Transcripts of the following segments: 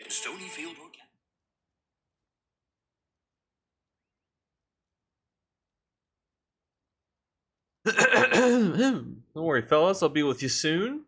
in Stonyfield or Kent. Don't worry, fellas. I'll be with you soon.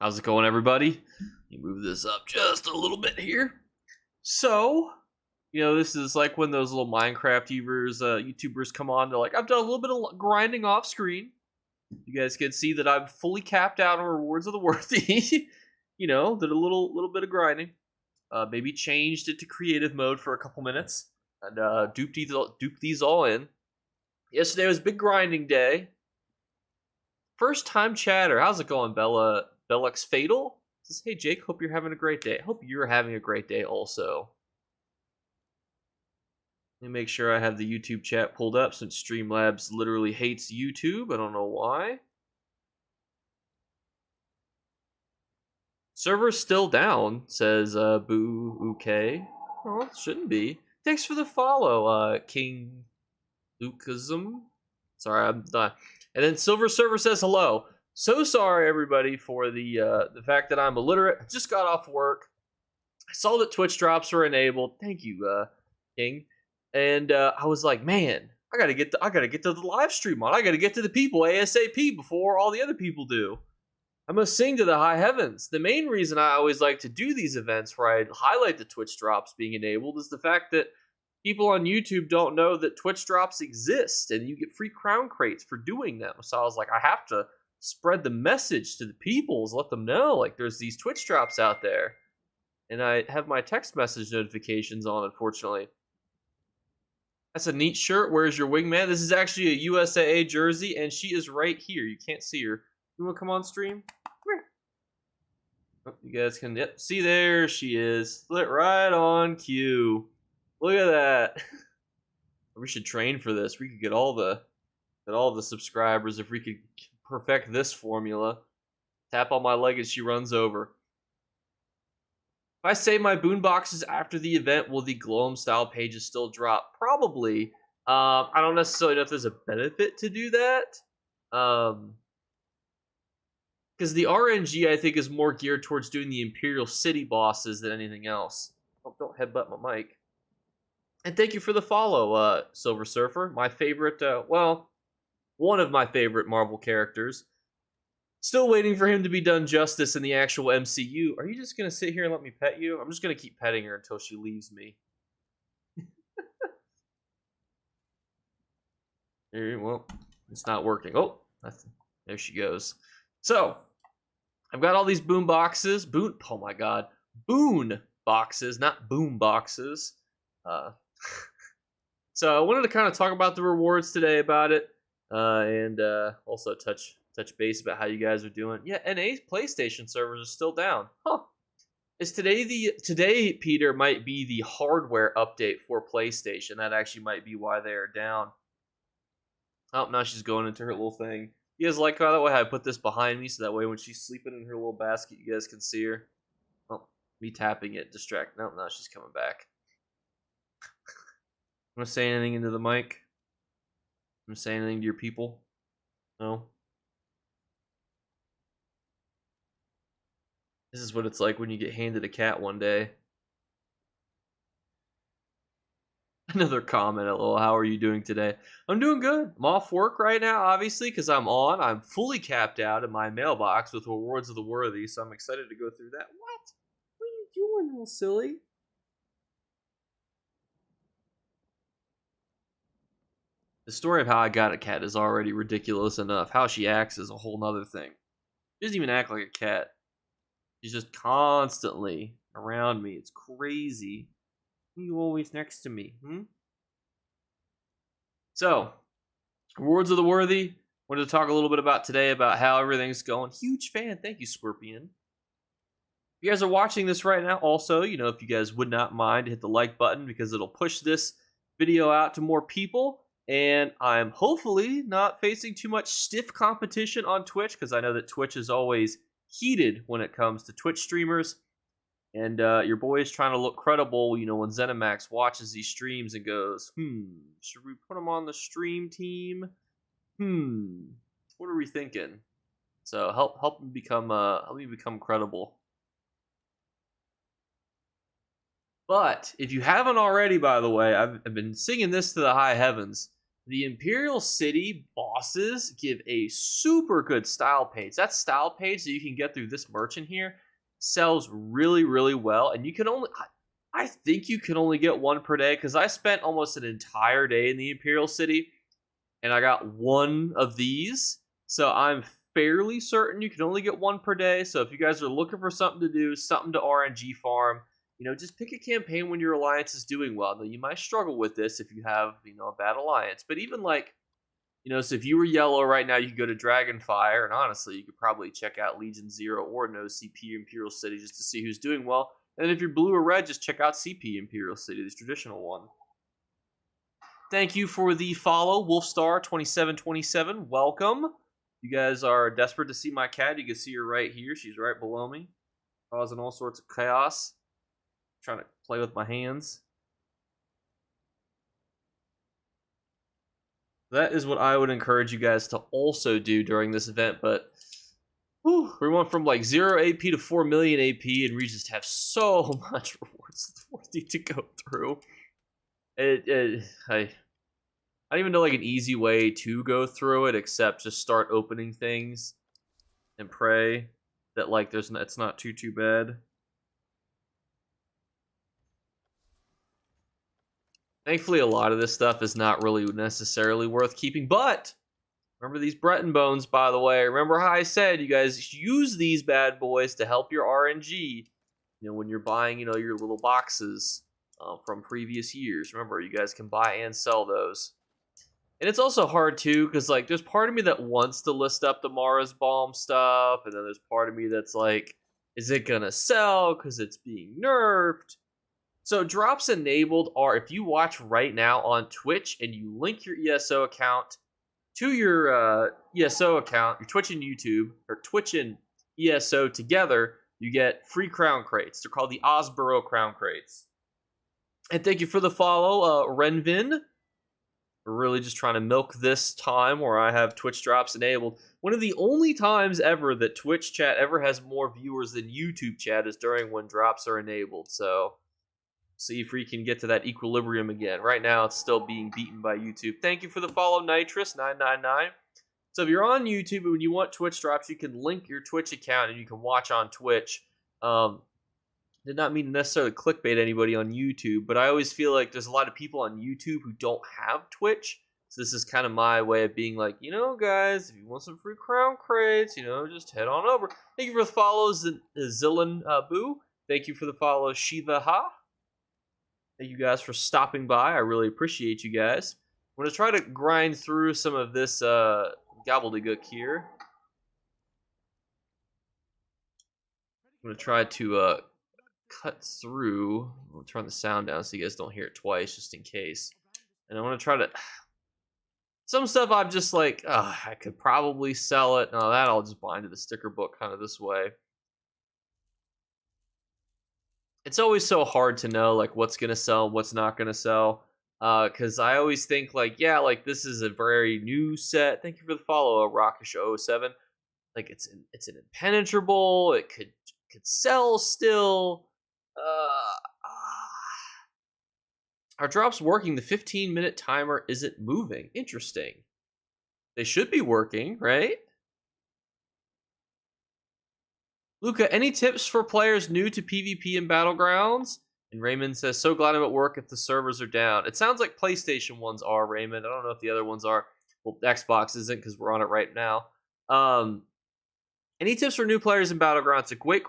How's it going, everybody? Let me move this up just a little bit here. So, this is like when those little Minecraft YouTubers come on. They're like, I've done a little bit of grinding off screen. You guys can see that I'm fully capped out on rewards of the worthy. Did a little bit of grinding. Maybe changed it to creative mode for a couple minutes and duped these all in. Yesterday was big grinding day. First time chatter. How's it going, Bellux Fatal? Says, hey Jake, hope you're having a great day. Hope you're having a great day also. Let me make sure I have the YouTube chat pulled up since Streamlabs literally hates YouTube. I don't know why. Server's still down, says Boo UK. Oh, it shouldn't be. Thanks for the follow, King Lucasm. Sorry, I'm not. And then Silver Server says hello. So sorry, everybody, for the fact that I'm illiterate. I just got off work. I saw that Twitch drops were enabled. Thank you, King. And I was like, man, I gotta get to the live stream on. I gotta get to the people ASAP before all the other people do. I must sing to the high heavens. The main reason I always like to do these events where I highlight the Twitch drops being enabled is the fact that people on YouTube don't know that Twitch drops exist and you get free crown crates for doing them. So I was like, I have to spread the message to the peoples, let them know like there's these Twitch drops out there. And I have my text message notifications on, unfortunately. That's a neat shirt. Where's your wingman? This is actually a USAA jersey, and she is right here. You can't see her. You want to come on stream? Come here. Oh, you guys can see there she is. Lit right on cue. Look at that. We should train for this. We could get all the subscribers if we could perfect this formula. Tap on my leg as she runs over. If I save my boomboxes after the event, will the Gloam style pages still drop? Probably. I don't necessarily know if there's a benefit to do that. Because the RNG, I think, is more geared towards doing the Imperial City bosses than anything else. Oh, don't headbutt my mic. And thank you for the follow, Silver Surfer. My favorite, one of my favorite Marvel characters. Still waiting for him to be done justice in the actual MCU. Are you just going to sit here and let me pet you? I'm just going to keep petting her until she leaves me. Well, it's not working. Oh, there she goes. So, I've got all these boom boxes. Oh my god. Boon boxes, not boom boxes. So I wanted to kind of talk about the rewards today about it. And also touch base about how you guys are doing. Yeah, NA's PlayStation servers are still down. Huh. Is today, Peter, might be the hardware update for PlayStation. That actually might be why they are down. Oh, now she's going into her little thing. You guys like, by the way, I put this behind me so that way when she's sleeping in her little basket, you guys can see her. Oh, me tapping it distract. No, now she's coming back. Want to say anything into the mic? Want to say anything to your people? No? This is what it's like when you get handed a cat one day. Another comment, hello, how are you doing today? I'm doing good. I'm off work right now, obviously, because I'm fully capped out in my mailbox with rewards of the worthy, so I'm excited to go through that. What? What are you doing, little silly? The story of how I got a cat is already ridiculous enough. How she acts is a whole nother thing. She doesn't even act like a cat. She's just constantly around me. It's crazy. You always next to me, So, rewards of the worthy. Wanted to talk a little bit about today about how everything's going. Huge fan. Thank you, Scorpion. If you guys are watching this right now, also, you know, if you guys would not mind, hit the like button because it'll push this video out to more people. And I'm hopefully not facing too much stiff competition on Twitch because I know that Twitch is always heated when it comes to Twitch streamers. And your boy is trying to look credible, you know, when ZeniMax watches these streams and goes, should we put him on the stream team? What are we thinking? So help me become credible. But if you haven't already, by the way, I've been singing this to the high heavens. The Imperial City bosses give a super good style page. That style page that you can get through this merchant here sells really, really well. And you can only, I think you can only get one per day because I spent almost an entire day in the Imperial City and I got one of these. So I'm fairly certain you can only get one per day. So if you guys are looking for something to do, something to RNG farm, you know, just pick a campaign when your alliance is doing well. Now, you might struggle with this if you have, you know, a bad alliance. But even like, you know, so if you were yellow right now, you could go to Dragonfire. And honestly, you could probably check out Legion Zero or No CP Imperial City just to see who's doing well. And if you're blue or red, just check out CP Imperial City, the traditional one. Thank you for the follow, Wolfstar2727. Welcome. You guys are desperate to see my cat. You can see her right here. She's right below me, causing all sorts of chaos. Trying to play with my hands. That is what I would encourage you guys to also do during this event. But we went from like 0 AP to 4 million AP, and we just have so much rewards worthy to go through. I don't even know like an easy way to go through it except just start opening things and pray that like it's not too bad. Thankfully, a lot of this stuff is not really necessarily worth keeping, but remember these Breton bones, by the way. Remember how I said you guys use these bad boys to help your RNG, you know, when you're buying, you know, your little boxes from previous years. Remember, you guys can buy and sell those. And it's also hard, too, because, like, there's part of me that wants to list up tomorrow's Balm stuff, and then there's part of me that's like, is it going to sell because it's being nerfed? So drops enabled are if you watch right now on Twitch and you link your ESO account to your ESO account, your Twitch and YouTube, or Twitch and ESO together, you get free crown crates. They're called the Osborough crown crates. And thank you for the follow, Renvin. We're really just trying to milk this time where I have Twitch drops enabled. One of the only times ever that Twitch chat ever has more viewers than YouTube chat is during when drops are enabled. So see if we can get to that equilibrium again. Right now, it's still being beaten by YouTube. Thank you for the follow, Nitrous999. So if you're on YouTube and when you want Twitch drops, you can link your Twitch account and you can watch on Twitch. Did not mean to necessarily clickbait anybody on YouTube, but I always feel like there's a lot of people on YouTube who don't have Twitch. So this is kind of my way of being like, you know, guys, if you want some free crown crates, you know, just head on over. Thank you for the follows, Zillan Boo. Thank you for the follow, Shiva Ha. Thank you guys for stopping by. I really appreciate you guys. I'm going to try to grind through some of this gobbledygook here. I'm going to try to cut through. I'll turn the sound down so you guys don't hear it twice, just in case. And I'm going to try to... Some stuff I'm just like, I could probably sell it. No, that I'll just bind to the sticker book kind of this way. It's always so hard to know like what's gonna sell, what's not gonna sell, because I always think like, yeah, like this is a very new set. Thank you for the follow, Rockish07. Like it's an impenetrable. It could sell still. Our drop's working. The 15-minute timer isn't moving. Interesting. They should be working, right? Luca, any tips for players new to PvP and Battlegrounds? And Raymond says, so glad I'm at work if the servers are down. It sounds like PlayStation ones are, Raymond. I don't know if the other ones are. Well, Xbox isn't because we're on it right now. Any tips for new players in Battlegrounds? A great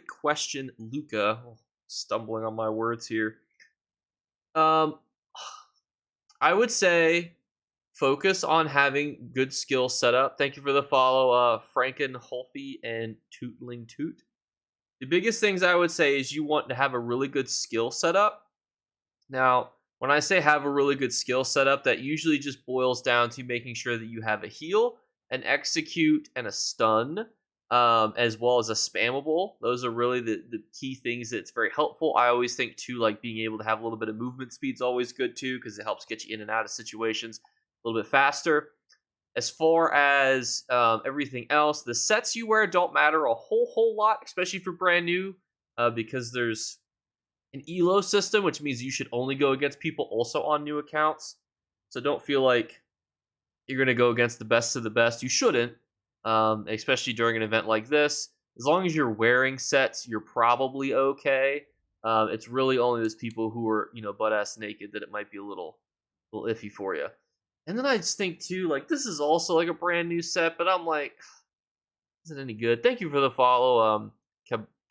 question, Luca. Oh, stumbling on my words here. I would say focus on having good skill setup. Thank you for the follow, Franken Holfie and Tootling Toot. The biggest things I would say is you want to have a really good skill setup. Now, when I say have a really good skill setup, that usually just boils down to making sure that you have a heal, an execute, and a stun, as well as a spammable. Those are really the key things that's very helpful. I always think, too, like being able to have a little bit of movement speed is always good, too, because it helps get you in and out of situations a little bit faster. As far as everything else, the sets you wear don't matter a whole lot, especially for brand new, because there's an elo system, which means you should only go against people also on new accounts. So don't feel like you're going to go against the best of the best. You shouldn't, especially during an event like this. As long as you're wearing sets, you're probably okay. It's really only those people who are, butt ass naked that it might be a little iffy for you. And then I just think too, like this is also like a brand new set, but I'm like, is it any good? Thank you for the follow,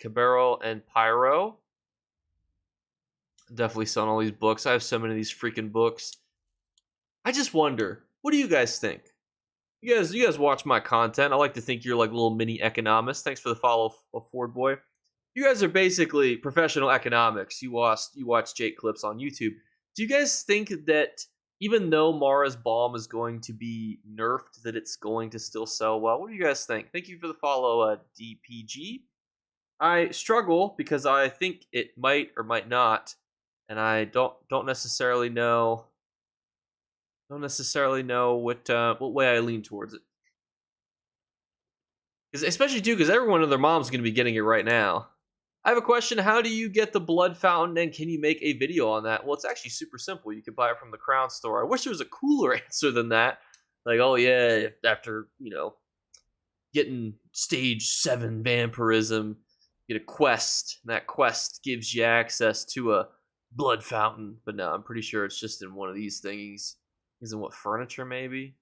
Cabero and Pyro. Definitely selling all these books. I have so many of these freaking books. I just wonder, what do you guys think? You guys watch my content. I like to think you're like little mini economists. Thanks for the follow, Ford Boy. You guys are basically professional economics. You watch Jake clips on YouTube. Do you guys think that even though Mara's Balm is going to be nerfed, that it's going to still sell well? What do you guys think? Thank you for the follow, DPG. I struggle because I think it might or might not, and I don't necessarily know. Don't necessarily know what way I lean towards it. Especially too, because everyone and their mom's going to be getting it right now. I have a question. How do you get the blood fountain, and can you make a video on that? Well, it's actually super simple. You can buy it from the Crown store. I wish there was a cooler answer than that. Like, oh yeah, after getting stage 7 vampirism, get a quest, and that quest gives you access to a blood fountain. But no, I'm pretty sure it's just in one of these thingies. Is in what, furniture maybe?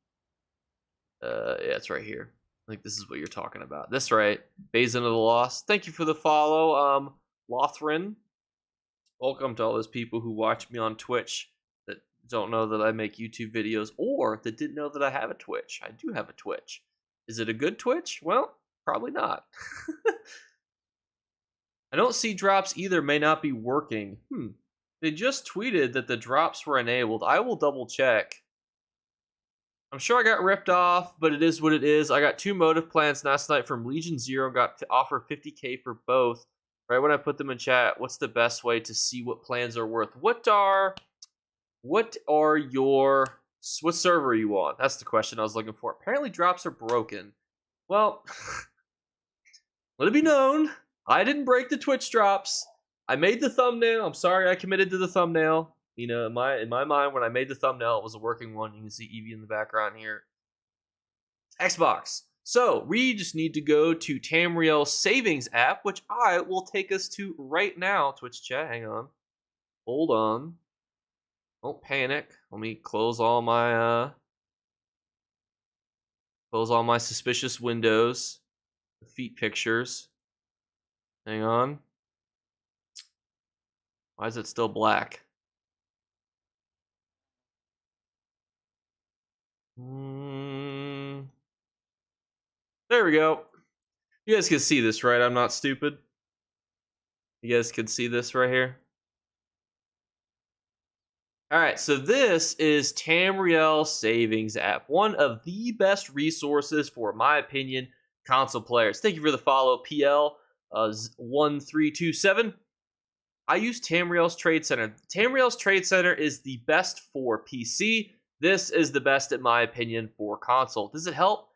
Yeah, it's right here. I think this is what you're talking about. That's right. Basin of the Lost. Thank you for the follow, Lothrin. Welcome to all those people who watch me on Twitch that don't know that I make YouTube videos, or that didn't know that I have a Twitch. I do have a Twitch. Is it a good Twitch? Well, probably not. I don't see drops either. May not be working. They just tweeted that the drops were enabled. I will double check. I'm sure I got ripped off, but it is what it is. I got 2 motive plans last night from Legion Zero. Got to offer 50k for both. Right when I put them in chat, what's the best way to see what plans are worth? What server are you on? That's the question I was looking for. Apparently drops are broken. Well, let it be known, I didn't break the Twitch drops. I made the thumbnail. I'm sorry I committed to the thumbnail. In my mind, when I made the thumbnail, it was a working one. You can see Eevee in the background here. Xbox. So, we just need to go to Tamriel savings app, which I will take us to right now. Twitch chat, hang on. Hold on. Don't panic. Let me close all my suspicious windows. The feet pictures. Hang on. Why is it still black? There we go. You guys can see this, right? I'm not stupid. You guys can see this right here. All right, so this is Tamriel Savings App, one of the best resources for, my opinion, console players. Thank you for the follow, PL 1327. I use Tamriel's Trade Center. Tamriel's Trade Center is the best for PC. This is the best, in my opinion, for console. Does it help?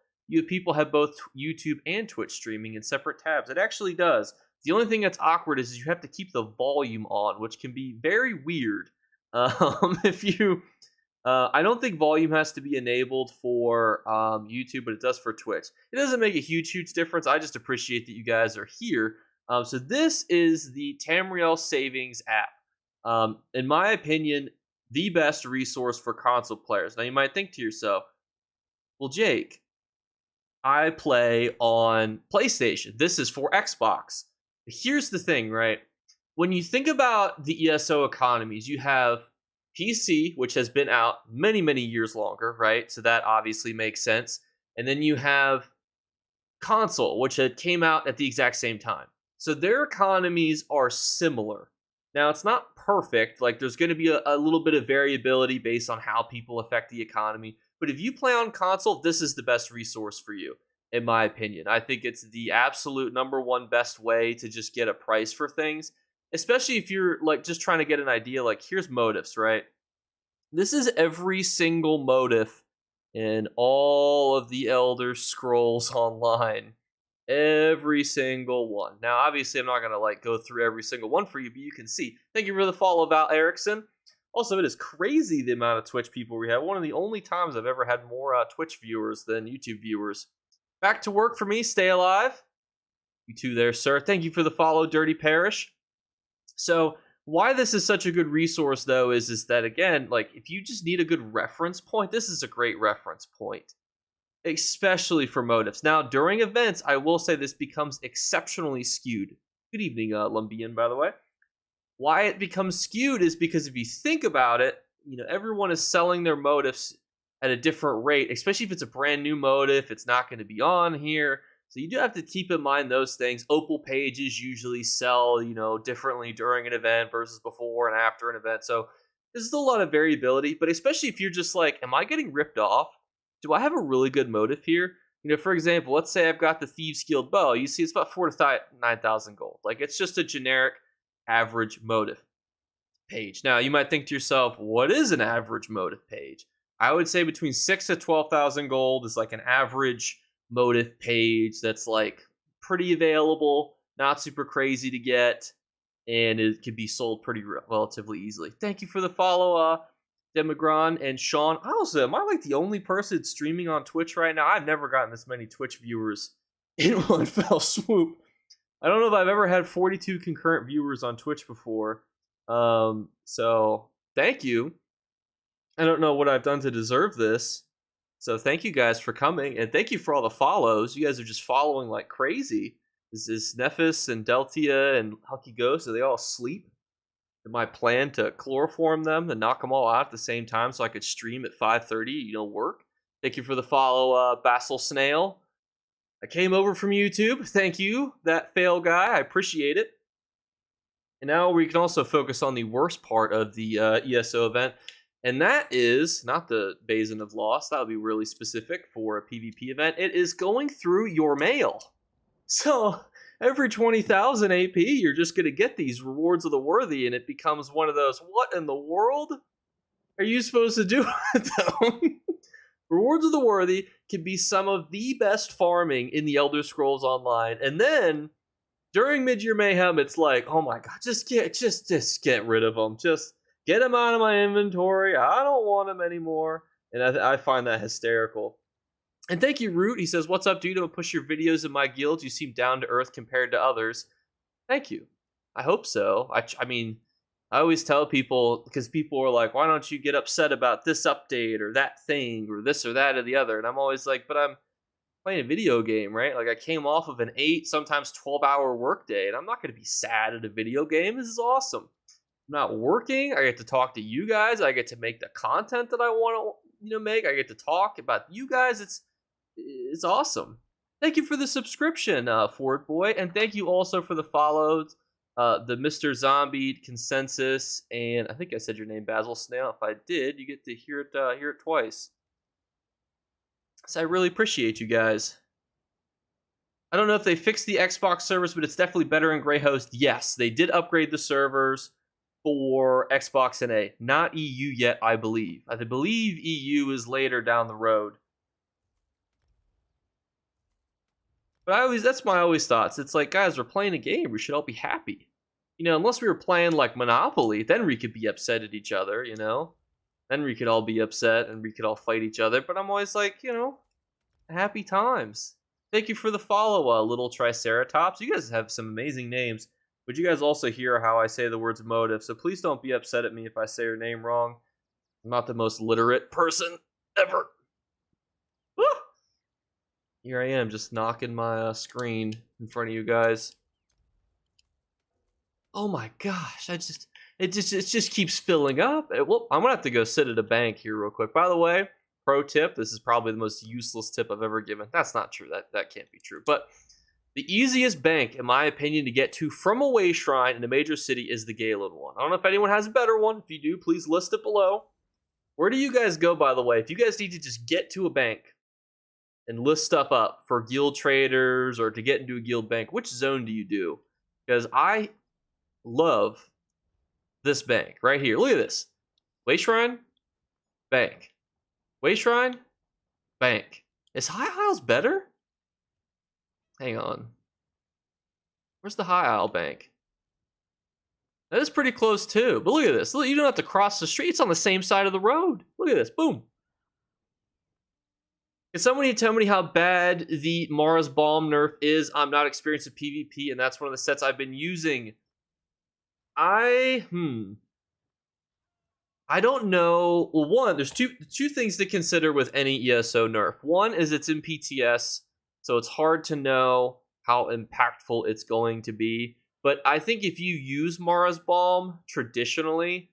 People have both YouTube and Twitch streaming in separate tabs. It actually does. The only thing that's awkward is you have to keep the volume on, which can be very weird. I don't think volume has to be enabled for YouTube, but it does for Twitch. It doesn't make a huge difference. I just appreciate that you guys are here. So this is the Tamriel Savings app. In my opinion, the best resource for console players. Now you might think to yourself, well, Jake, I play on PlayStation. This is for Xbox. Here's the thing, right? When you think about the ESO economies, you have PC, which has been out many years longer, right? So that obviously makes sense. And then you have console, which had came out at the exact same time. So their economies are similar. Now, it's not perfect. Like, there's going to be a little bit of variability based on how people affect the economy. But if you play on console, this is the best resource for you, in my opinion. I think it's the absolute #1 best way to just get a price for things, especially if you're like just trying to get an idea. Like, here's motifs, right? This is every single motif in all of the Elder Scrolls Online. Every single one. Now, obviously, I'm not gonna like go through every single one for you, but you can see. Thank you for the follow, Val Erickson. Also, it is crazy the amount of Twitch people we have. One of the only times I've ever had more Twitch viewers than YouTube viewers. Back to work for me. Stay alive. You too, there, sir. Thank you for the follow, Dirty Parish. So, why this is such a good resource, though, is that again, like if you just need a good reference point, this is a great reference point, especially for motifs. Now, during events, I will say this becomes exceptionally skewed. Good evening, Lumbian, by the way. Why it becomes skewed is because if you think about it, everyone is selling their motifs at a different rate, especially if it's a brand new motif. It's not going to be on here. So you do have to keep in mind those things. Opal pages usually sell, differently during an event versus before and after an event. So there's still a lot of variability, but especially if you're just like, am I getting ripped off? Do I have a really good motif here? For example, let's say I've got the Thieves Guild bow. You see it's about 4,000 to 9,000 gold. Like, it's just a generic average motif page. Now, you might think to yourself, what is an average motif page? I would say between 6,000 to 12,000 gold is like an average motif page that's like pretty available, not super crazy to get, and it can be sold pretty relatively easily. Thank you for the follow, Demigron and Sean. Also, am I like the only person streaming on Twitch right now? I've never gotten this many Twitch viewers in one fell swoop. I don't know if I've ever had 42 concurrent viewers on Twitch before. So thank you. I don't know what I've done to deserve this. So thank you guys for coming, and thank you for all the follows. You guys are just following like crazy. This is Nephis and Deltia and Hucky Ghost. Are they all asleep? My plan to chloroform them and knock them all out at the same time so I could stream at 5:30, work. Thank you for the follow, Basil Snail. I came over from YouTube. Thank you, that fail guy. I appreciate it. And now we can also focus on the worst part of the ESO event, and that is not the Basin of Loss. That would be really specific for a PvP event. It is going through your mail. So every 20,000 AP, you're just going to get these rewards of the worthy, and it becomes one of those, what in the world are you supposed to do with them? Rewards of the worthy can be some of the best farming in the Elder Scrolls Online, and then during Mid-Year Mayhem, it's like, oh my god, just get rid of them. Just get them out of my inventory. I don't want them anymore. And I find that hysterical. And thank you, Root. He says, what's up, dude? I'll push your videos in my guild. You seem down to earth compared to others. Thank you. I hope so. I mean, I always tell people, because people are like, why don't you get upset about this update or that thing or this or that or the other? And I'm always like, but I'm playing a video game, right? Like, I came off of an 8, sometimes 12-hour workday, and I'm not going to be sad at a video game. This is awesome. I'm not working. I get to talk to you guys. I get to make the content that I want to make. I get to talk about you guys. It's awesome. Thank you for the subscription, Ford Boy, and thank you also for the follows, the Mr. Zombie Consensus, and I think I said your name, Basil Snail. If I did, you get to hear it twice. So I really appreciate you guys. I don't know if they fixed the Xbox servers, but it's definitely better in Greyhost. Yes, they did upgrade the servers for Xbox and A. Not EU yet, I believe. I believe EU is later down the road. But that's my always thoughts. It's like, guys, we're playing a game. We should all be happy. Unless we were playing like Monopoly, then we could be upset at each other, Then we could all be upset and we could all fight each other. But I'm always like, happy times. Thank you for the follow, Little Triceratops. You guys have some amazing names. But you guys also hear how I say the words motive. So please don't be upset at me if I say your name wrong. I'm not the most literate person ever. Woo! Here I am, just knocking my screen in front of you guys. Oh my gosh, it just keeps filling up. Well, I'm gonna have to go sit at a bank here real quick. By the way, pro tip, this is probably the most useless tip I've ever given. That's not true. That can't be true. But The easiest bank, in my opinion, to get to from a way shrine in a major city is the Galen one. I don't know if anyone has a better one. If you do, please list it below. Where do you guys go, by the way? If you guys need to just get to a bank and list stuff up for guild traders or to get into a guild bank, which zone do you do? Because I love this bank right here. Look at this. Way shrine, bank. Way shrine, bank. Is High Isles better? Hang on. Where's the High Isle bank? That is pretty close too. But look at this. Look, you don't have to cross the street. It's on the same side of the road. Look at this. Boom. Can somebody tell me how bad the Mara's Balm nerf is? I'm not experienced with PvP, and that's one of the sets I've been using. I don't know. Well, one, there's two things to consider with any ESO nerf. One is it's in PTS, so it's hard to know how impactful it's going to be. But I think if you use Mara's Balm traditionally,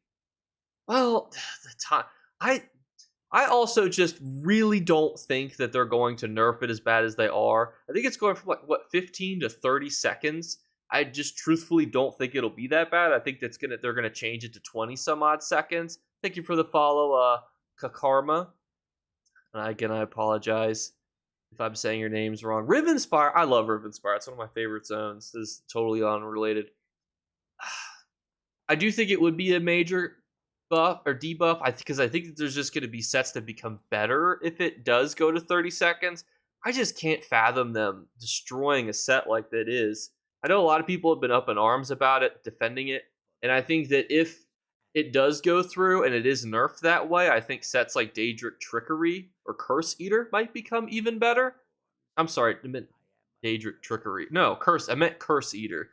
well, the time I also just really don't think that they're going to nerf it as bad as they are. I think it's going from like what 15 to 30 seconds. I just truthfully don't think it'll be that bad. I think they're gonna change it to 20 some odd seconds. Thank you for the follow, Kakarma. And again, I apologize if I'm saying your names wrong. Rivenspire, I love Rivenspire. It's one of my favorite zones. This is totally unrelated. I do think it would be a major buff or debuff, because I think that there's just going to be sets that become better if it does go to 30 seconds. I just can't fathom them destroying a set like that is. I know a lot of people have been up in arms about it, defending it, and I think that if it does go through and it is nerfed that way, I think sets like Daedric Trickery or Curse Eater might become even better. I'm sorry, I meant Daedric Trickery. No, I meant Curse Eater.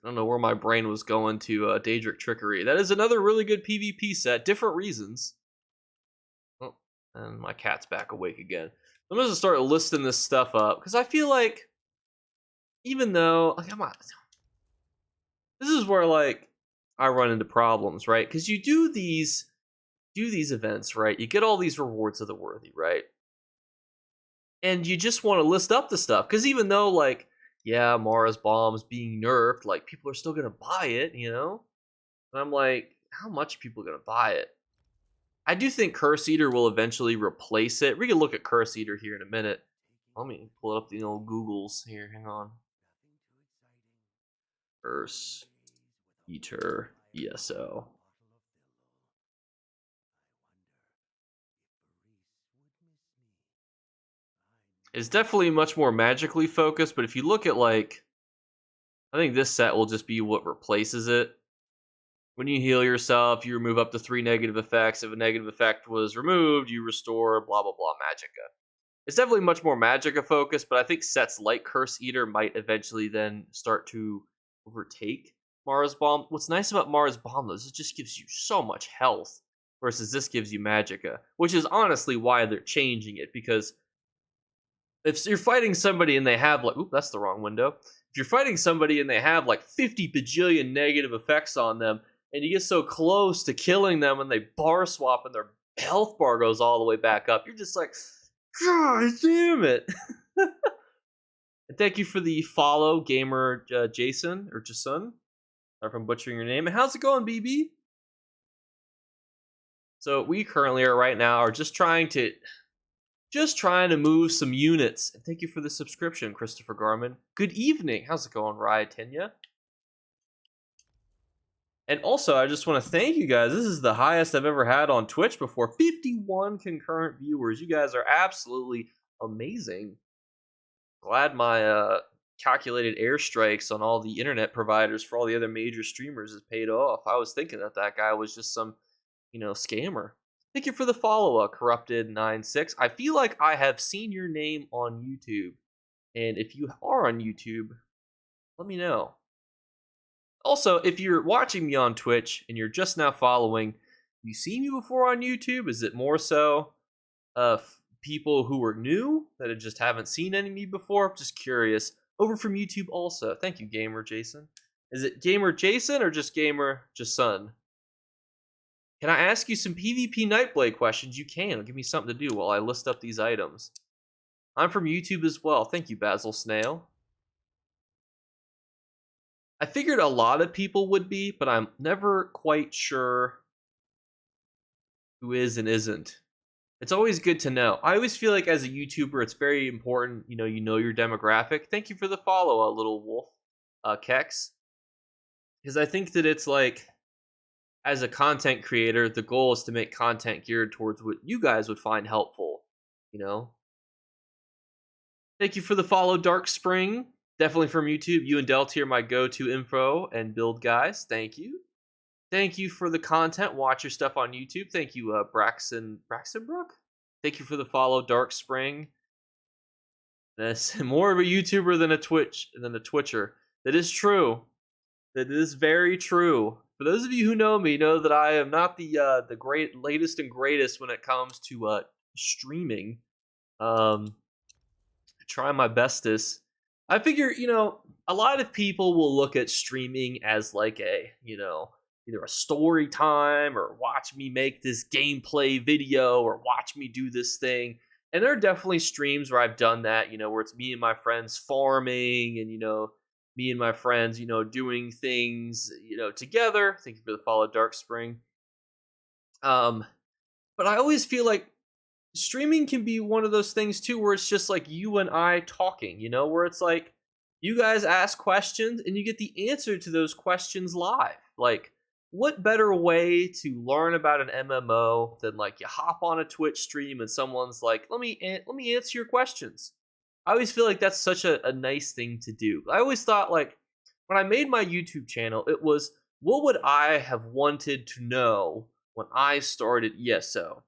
I don't know where my brain was going to Daedric Trickery. That is another really good PvP set. Different reasons. Oh, and my cat's back awake again. I'm going to start listing this stuff up, because I feel like, even though, like, this is where, like, I run into problems, right? Because you do these events, right? You get all these rewards of the worthy, right? And you just want to list up the stuff, because even though, like, yeah, Mara's Balm's being nerfed, like, people are still gonna buy it, you know? And I'm like, how much are people gonna buy it? I do think Curse Eater will eventually replace it. We can look at Curse Eater here in a minute. Let me pull up the old Googles here. Hang on. Curse Eater ESO. It's definitely much more magically focused, but if you look at, like, I think this set will just be what replaces it. When you heal yourself, you remove up to 3 negative effects. If a negative effect was removed, you restore blah, blah, blah Magicka. It's definitely much more Magicka focused, but I think sets like Curse Eater might eventually then start to overtake Mara's Balm. What's nice about Mara's Balm, though, is it just gives you so much health, versus this gives you Magicka, which is honestly why they're changing it, because if you're fighting somebody and they have, like, oop, that's the wrong window. If you're fighting somebody and they have like 50 bajillion negative effects on them, and you get so close to killing them and they bar swap and their health bar goes all the way back up, you're just like, God damn it. And thank you for the follow, gamer Jason, or Jason. Sorry if I'm butchering your name. And how's it going, BB? So we currently are just trying to move some units. And thank you for the subscription, Christopher Garman. Good evening. How's it going, Riotenya? And also, I just want to thank you guys. This is the highest I've ever had on Twitch before. 51 concurrent viewers. You guys are absolutely amazing. Glad my calculated airstrikes on all the internet providers for all the other major streamers has paid off. I was thinking that guy was just some, scammer. Thank you for the follow-up, Corrupted96. I feel like I have seen your name on YouTube. And if you are on YouTube, let me know. Also, if you're watching me on Twitch and you're just now following, you seen me before on YouTube? Is it more so people who are new that just haven't seen any of me before? I'm just curious. Over from YouTube also. Thank you, Gamer Jason. Is it Gamer Jason or just Gamer Jason? Can I ask you some PvP Nightblade questions? You can. Give me something to do while I list up these items. I'm from YouTube as well. Thank you, Basil Snail. I figured a lot of people would be, but I'm never quite sure who is and isn't. It's always good to know. I always feel like as a YouTuber, it's very important, you know your demographic. Thank you for the follow, little wolf, Kex. Because I think that it's like, as a content creator, the goal is to make content geared towards what you guys would find helpful, you know? Thank you for the follow, Dark Spring. Definitely from YouTube. You and Delty are my go-to info and build guys. Thank you. Thank you for the content. Watch your stuff on YouTube. Thank you, Braxton Brook. Thank you for the follow, Dark Spring. That's more of a YouTuber than a Twitcher. That is true. That is very true. For those of you who know me, know that I am not the latest and greatest when it comes to streaming. Try my bestest. I figure, a lot of people will look at streaming as like a, either a story time or watch me make this gameplay video or watch me do this thing. And there are definitely streams where I've done that, where it's me and my friends farming and, me and my friends, doing things, together. Thank you for the follow, Dark Spring. But I always feel like streaming can be one of those things too, where it's just like you and I talking, where it's like you guys ask questions and you get the answer to those questions live. Like, what better way to learn about an MMO than like you hop on a Twitch stream and someone's like, let me answer your questions. I always feel like that's such a nice thing to do. I always thought, like, when I made my YouTube channel, it was, what would I have wanted to know when I started ESO?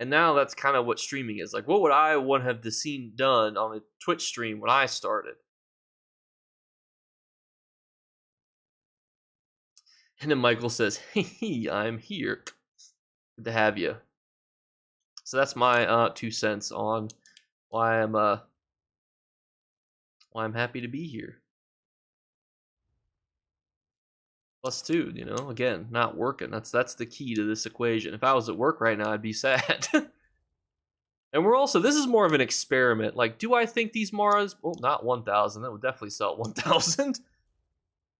And now that's kind of what streaming is. Like, what would I want to have seen done on a Twitch stream when I started? And then Michael says, hey, I'm here. Good to have you. So that's my 2 cents on why I'm happy to be here. Plus 2, again, not working. That's the key to this equation. If I was at work right now, I'd be sad. And we're also, this is more of an experiment. Like, do I think these Maras, well, not 1,000. That would definitely sell at 1,000.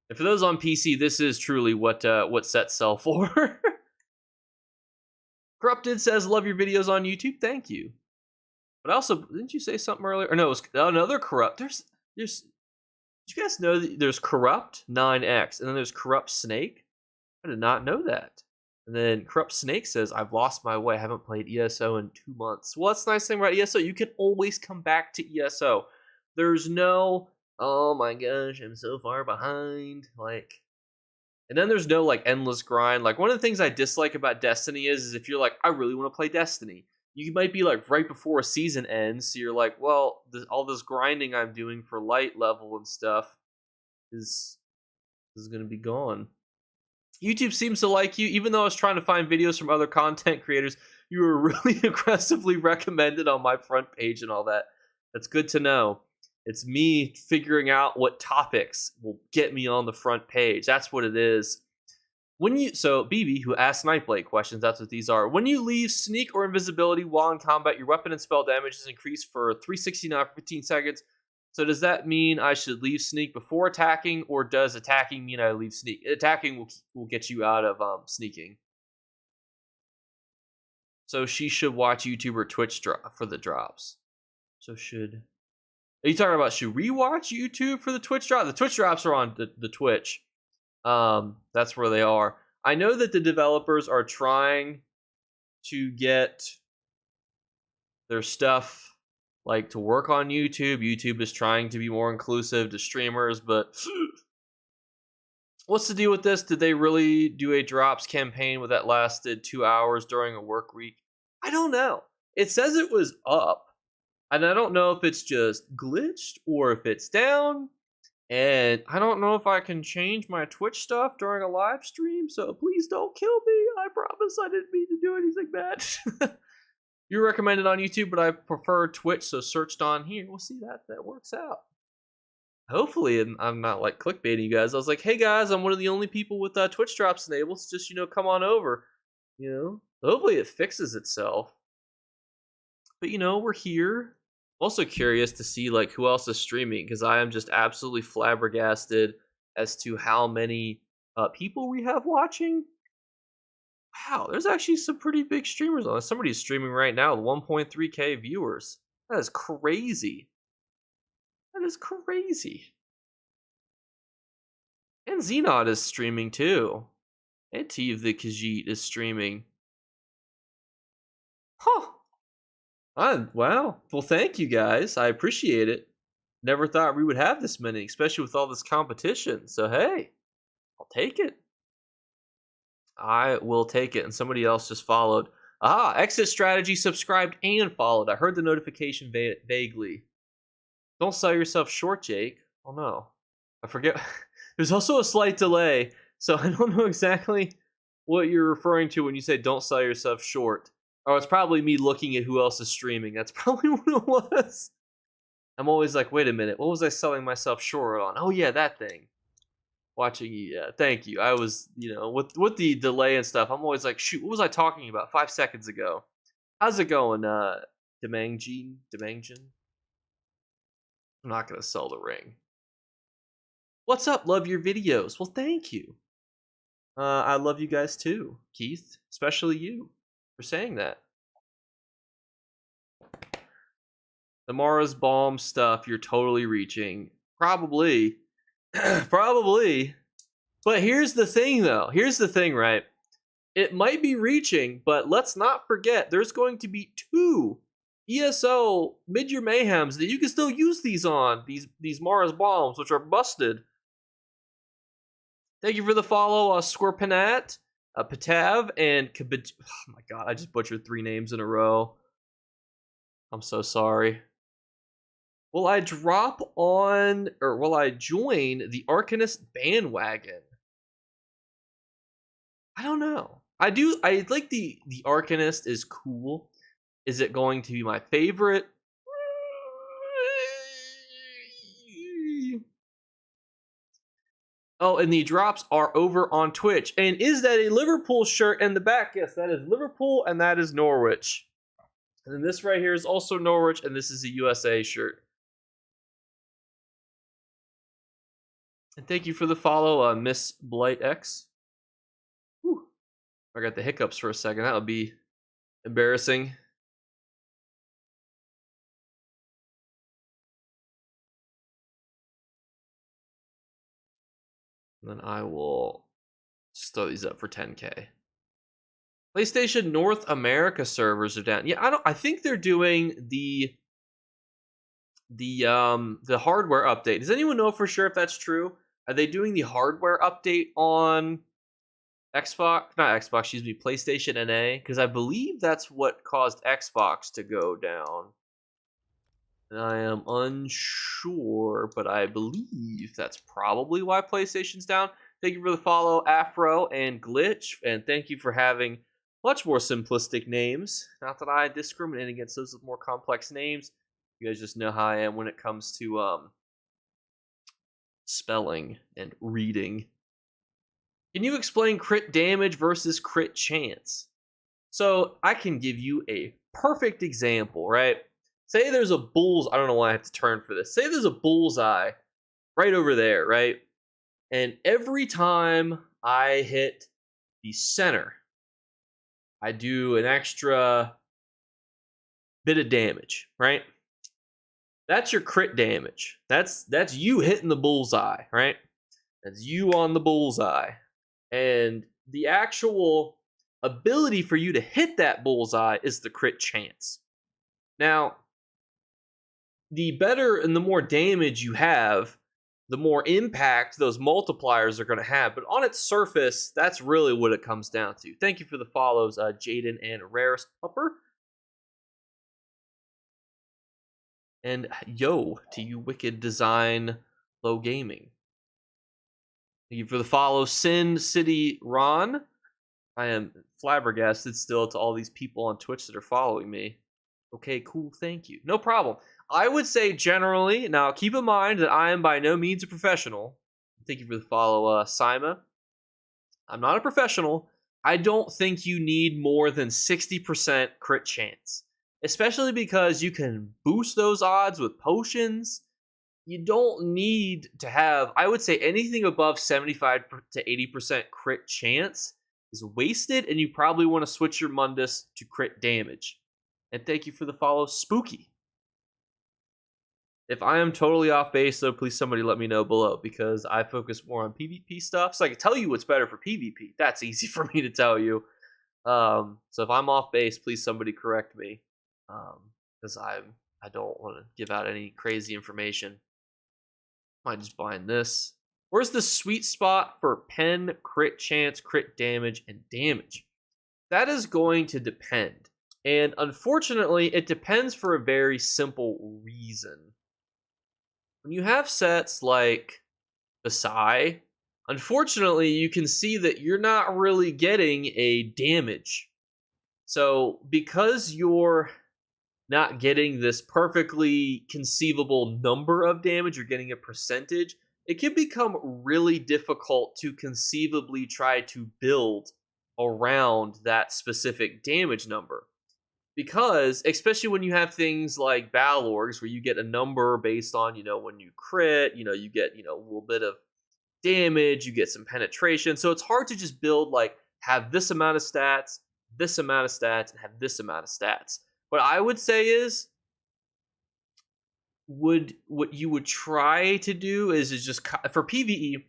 And for those on PC, this is truly what sets sell for. Corrupted says, love your videos on YouTube. Thank you. But also, didn't you say something earlier? Or no, it was another Corrupt. There's did you guys know that there's Corrupt 9X and then there's Corrupt Snake? I did not know that. And then Corrupt Snake says, I've lost my way. I haven't played ESO in 2 months. Well, that's the nice thing about ESO. You can always come back to ESO. There's no, oh my gosh, I'm so far behind. Like, and then there's no like endless grind. Like, one of the things I dislike about Destiny is if you're like, I really want to play Destiny. You might be like right before a season ends. So you're like, well, all this grinding I'm doing for light level and stuff is going to be gone. YouTube seems to like you, even though I was trying to find videos from other content creators. You were really aggressively recommended on my front page and all that. That's good to know. It's me figuring out what topics will get me on the front page. That's what it is. So BB, who asked Nightblade questions, that's what these are. When you leave sneak or invisibility while in combat, your weapon and spell damage is increased for 369 for 15 seconds. So does that mean I should leave sneak before attacking, or does attacking mean I leave sneak? Attacking will get you out of sneaking. So she should watch YouTube or Twitch for the drops. So are you talking about should we watch YouTube for the Twitch drop? The Twitch drops are on the Twitch. That's where they are. I know that the developers are trying to get their stuff like to work on YouTube. YouTube is trying to be more inclusive to streamers, but what's the deal with this? Did they really do a drops campaign that lasted 2 hours during a work week? I don't know. It says it was up, and I don't know if it's just glitched or if it's down. And I don't know if I can change my Twitch stuff during a live stream, so please don't kill me. I promise I didn't mean to do anything bad. You're recommended on YouTube, but I prefer Twitch, so searched on here. We'll see that works out. Hopefully, and I'm not like clickbaiting you guys. I was like, hey guys, I'm one of the only people with Twitch drops enabled. So just, come on over. Hopefully it fixes itself. But we're here. Also curious to see like who else is streaming because I am just absolutely flabbergasted as to how many people we have watching. Wow, there's actually some pretty big streamers on this. Somebody's streaming right now with 1.3K viewers. That is crazy. That is crazy. And Xenod is streaming too. And Teve the Khajiit is streaming. Huh. Wow. Well, thank you guys. I appreciate it. Never thought we would have this many, especially with all this competition. So, hey, I'll take it. I will take it. And somebody else just followed. Ah, Exit Strategy subscribed and followed. I heard the notification vaguely. Don't sell yourself short, Jake. Oh, no. I forget. There's also a slight delay, so I don't know exactly what you're referring to when you say don't sell yourself short. Oh, it's probably me looking at who else is streaming. That's probably what it was. I'm always like, wait a minute, what was I selling myself short on? Oh yeah, that thing. Watching you, yeah. Thank you. I was, with the delay and stuff. I'm always like, shoot, what was I talking about 5 seconds ago? How's it going, Demangjin? I'm not gonna sell the ring. What's up? Love your videos. Well, thank you. I love you guys too, Keith. Especially you for saying that. The Mara's Balm stuff, you're totally reaching. Probably. Probably. But here's the thing, though. Here's the thing, right? It might be reaching, but let's not forget there's going to be 2 ESO mid-year Mayhems that you can still use these on. These Mara's Balms, which are busted. Thank you for the follow, Scorpinat, Patav, and Kabit. Oh my god, I just butchered 3 names in a row. I'm so sorry. Will I drop on, or will I join the Arcanist bandwagon? I don't know. I like the Arcanist is cool. Is it going to be my favorite? Oh, and the drops are over on Twitch. And is that a Liverpool shirt in the back? Yes, that is Liverpool and that is Norwich. And then this right here is also Norwich, and this is a USA shirt. And thank you for the follow, Miss Blight X. Whew. I got the hiccups for a second. That would be embarrassing. And then I will just throw these up for 10K. PlayStation North America servers are down. Yeah, I think they're doing the hardware update. Does anyone know for sure if that's true? Are they doing the hardware update on PlayStation NA? Because I believe that's what caused Xbox to go down. And I am unsure, but I believe that's probably why PlayStation's down. Thank you for the follow, Afro and Glitch, and thank you for having much more simplistic names. Not that I discriminate against those with more complex names. You guys just know how I am when it comes to spelling and reading. Can you explain crit damage versus crit chance? So I can give you a perfect example, right? Say there's a I don't know why I have to turn for this. Say there's a bullseye right over there, right? And every time I hit the center, I do an extra bit of damage, right? That's your crit damage. That's you hitting the bullseye, right? That's you on the bullseye. And the actual ability for you to hit that bullseye is the crit chance. Now, the better and the more damage you have, the more impact those multipliers are going to have. But on its surface, that's really what it comes down to. Thank you for the follows, Jaden and Rarest Pupper. And yo to you, Wicked Design Low Gaming. Thank you for the follow, Sin City Ron. I am flabbergasted still to all these people on Twitch that are following me. Okay, cool, thank you. No problem. I would say generally, now keep in mind that I am by no means a professional. Thank you for the follow, Sima. I'm not a professional. I don't think you need more than 60% crit chance. especially because you can boost those odds with potions. You don't need to have, I would say, anything above 75 to 80% crit chance is wasted, and you probably want to switch your Mundus to crit damage. And thank you for the follow, Spooky. If I am totally off base, though, please somebody let me know below, because I focus more on PvP stuff, so I can tell you what's better for PvP. That's easy for me to tell you. So if I'm off base, please somebody correct me, because I don't want to give out any crazy information. Might just bind this. Where's the sweet spot for pen, crit chance, crit damage, and damage? That is going to depend. And unfortunately, it depends for a very simple reason. When you have sets like Besai, unfortunately, you can see that you're not really getting a damage. So because you're not getting this perfectly conceivable number of damage, you're getting a percentage, it can become really difficult to conceivably try to build around that specific damage number. Because, especially when you have things like Balorgs, where you get a number based on, when you crit, you get, a little bit of damage, you get some penetration. So it's hard to just build, have this amount of stats, and have this amount of stats. What I would say is, what you would try to do is just, for PvE,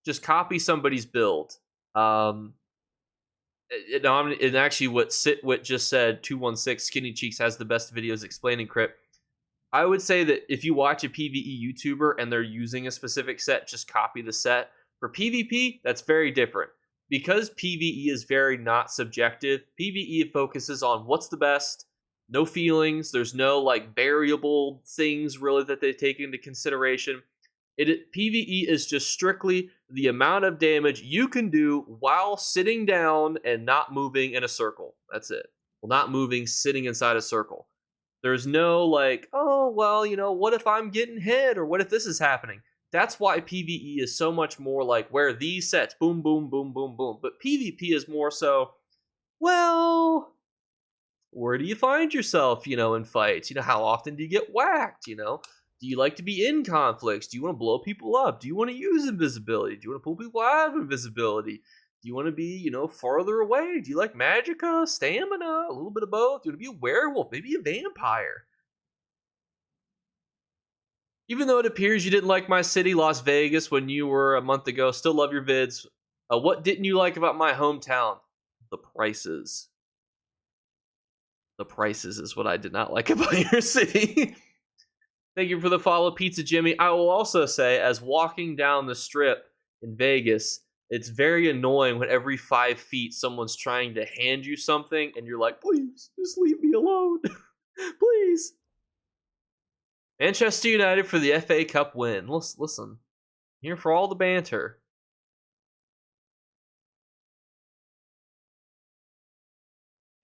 just copy somebody's build. And actually, what Sitwit just said, 216 Skinny Cheeks has the best videos explaining crit. I would say that if you watch a PvE YouTuber and they're using a specific set, just copy the set. For PvP, that's very different. Because PvE is very not subjective, PvE focuses on what's the best, no feelings, there's no variable things really that they take into consideration. PvE is just strictly the amount of damage you can do while sitting down and not moving in a circle. That's it. Well, not moving, sitting inside a circle. There's no what if I'm getting hit, or what if this is happening? That's why PvE is so much more where these sets, boom, boom, boom, boom, boom. But PvP is more so, where do you find yourself, in fights? How often do you get whacked, Do you like to be in conflicts? Do you want to blow people up? Do you want to use invisibility? Do you want to pull people out of invisibility? Do you want to be, farther away? Do you like magicka, stamina, a little bit of both? Do you want to be a werewolf, maybe a vampire? Even though it appears you didn't like my city, Las Vegas, when you were a month ago, still love your vids. What didn't you like about my hometown? The prices. The prices is what I did not like about your city. Thank you for the follow, Pizza Jimmy. I will also say, as walking down the strip in Vegas, it's very annoying when every 5 feet someone's trying to hand you something and you're like, please, just leave me alone. Please. Manchester United for the FA Cup win. Listen, I'm here for all the banter.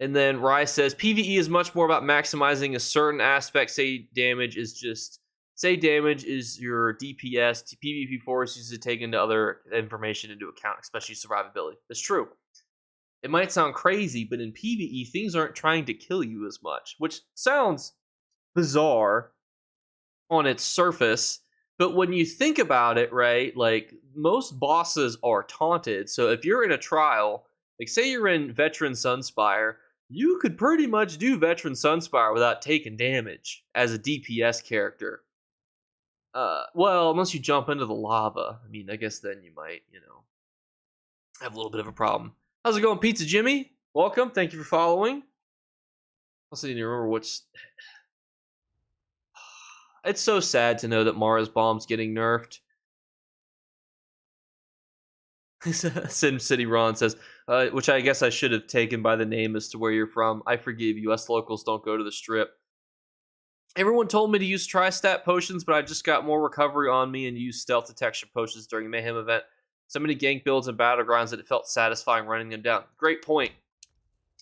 And then Rye says, PvE is much more about maximizing a certain aspect. Say damage is your DPS. PvP forces you to take into other information into account, especially survivability. That's true. It might sound crazy, but in PvE, things aren't trying to kill you as much, which sounds bizarre on its surface. But when you think about it, right, most bosses are taunted. So if you're in a trial, say you're in Veteran Sunspire, you could pretty much do Veteran Sunspire without taking damage as a DPS character. Unless you jump into the lava. I mean, I guess then you might, have a little bit of a problem. How's it going, Pizza Jimmy? Welcome. Thank you for following. I also need to remember which... It's so sad to know that Mara's Balm's getting nerfed. Sim City Ron says, which I guess I should have taken by the name as to where you're from. I forgive you. Us locals don't go to the strip. Everyone told me to use tri-stat potions, but I just got more recovery on me and used stealth detection potions during the Mayhem event. So many gank builds and battlegrounds that it felt satisfying running them down. Great point.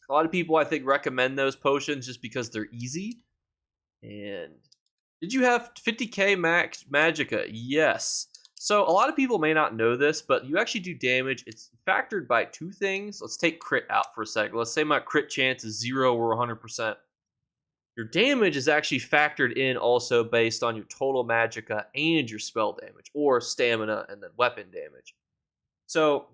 A lot of people, I think, recommend those potions just because they're easy. And did you have 50k max magicka? Yes. So a lot of people may not know this, but you actually do damage. It's factored by 2 things. Let's take crit out for a second. Let's say my crit chance is 0 or 100%. Your damage is actually factored in also based on your total magicka and your spell damage, or stamina and then weapon damage. So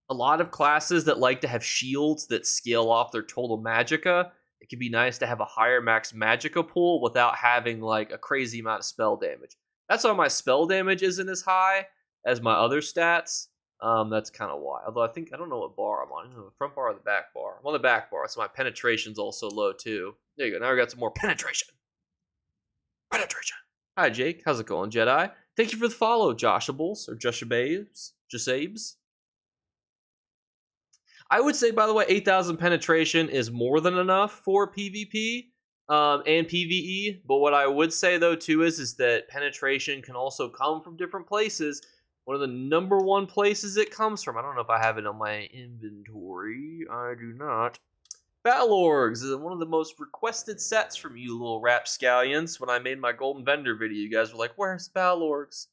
a lot of classes that like to have shields that scale off their total magicka, it can be nice to have a higher max magicka pool without having like a crazy amount of spell damage. That's why my spell damage isn't as high as my other stats. That's kind of why. Although I don't know what bar I'm on. The front bar or the back bar? I'm on the back bar, so my penetration's also low too. There you go. Now I got some more penetration. Penetration. Hi Jake, how's it going, Jedi? Thank you for the follow, Joshables or Jushabes. I would say, by the way, 8,000 penetration is more than enough for PvP and PvE. But what I would say, though, too, is that penetration can also come from different places. One of the number one places it comes from, I don't know if I have it on my inventory. I do not. Battle Orgs is one of the most requested sets from you little rapscallions. When I made my Golden Vendor video, you guys were like, where's Battle Orgs?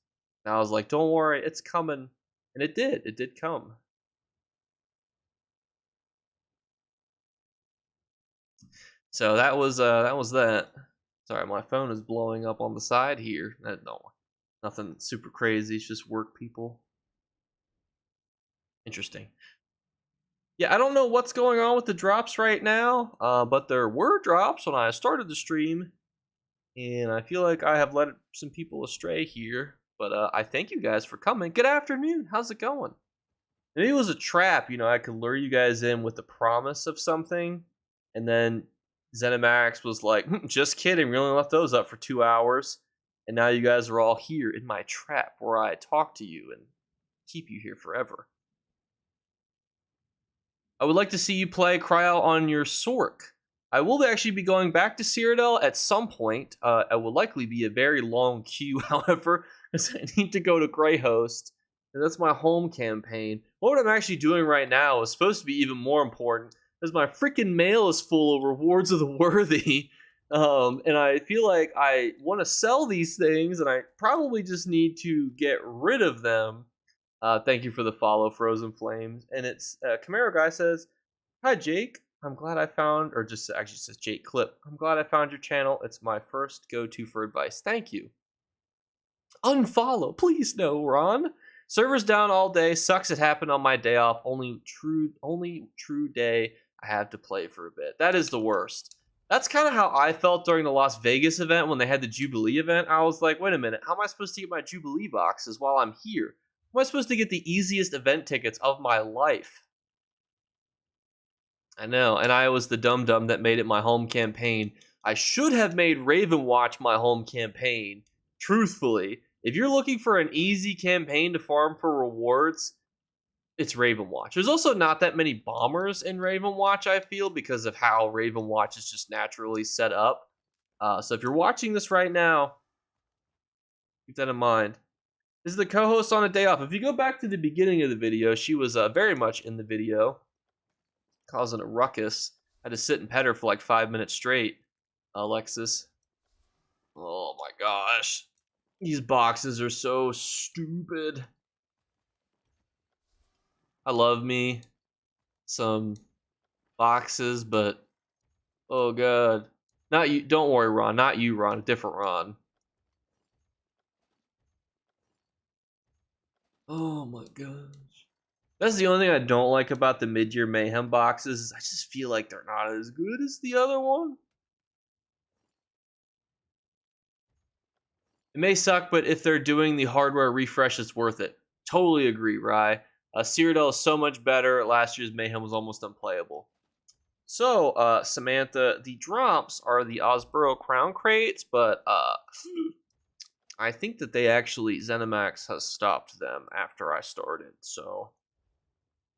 And I was like, don't worry, it's coming. And it did. It did come. So that was that. Sorry, my phone is blowing up on the side here. No, nothing super crazy. It's just work people. Interesting. Yeah, I don't know what's going on with the drops right now, but there were drops when I started the stream, and I feel like I have led some people astray here. But I thank you guys for coming. Good afternoon. How's it going? Maybe it was a trap. I could lure you guys in with the promise of something, and then ZeniMax was like, just kidding, we only left those up for 2 hours, and now you guys are all here in my trap where I talk to you and keep you here forever. I would like to see you play Cryo on your Sork. I will actually be going back to Cyrodiil at some point. It will likely be a very long queue, however, because I need to go to Greyhost, and that's my home campaign. What I'm actually doing right now is supposed to be even more important, because my freaking mail is full of rewards of the worthy, and I feel like I want to sell these things, and I probably just need to get rid of them. Thank you for the follow, Frozen Flames. And it's Camaro Guy says, hi Jake, I'm glad I found, or just actually says Jake Clip, I'm glad I found your channel. It's my first go-to for advice. Thank you. Unfollow, please no, Ron. Servers down all day. Sucks it happened on my day off. Only true day I have to play for a bit. That is the worst. That's kind of how I felt during the Las Vegas event when they had the Jubilee event. I was like, wait a minute, how am I supposed to get my Jubilee boxes while I'm here? How am I supposed to get the easiest event tickets of my life? I know, and I was the dum-dum that made it my home campaign. I should have made Ravenwatch my home campaign, truthfully. If you're looking for an easy campaign to farm for rewards, it's Ravenwatch. There's also not that many bombers in Ravenwatch, I feel, because of how Ravenwatch is just naturally set up. So if you're watching this right now, keep that in mind. This is the co-host on a day off. If you go back to the beginning of the video, she was very much in the video, causing a ruckus. I had to sit and pet her for like 5 minutes straight. Alexis. Oh my gosh. These boxes are so stupid. I love me some boxes, but oh god. Not you. Don't worry, Ron. Not you, Ron. A different Ron. Oh my gosh. That's the only thing I don't like about the mid-year Mayhem boxes is I just feel like they're not as good as the other one. It may suck, but if they're doing the hardware refresh, it's worth it. Totally agree, Rye. Cyrodiil is so much better. Last year's Mayhem was almost unplayable. So, Samantha, the drops are the Osboro Crown Crates, but I think that they actually, ZeniMax has stopped them after I started, so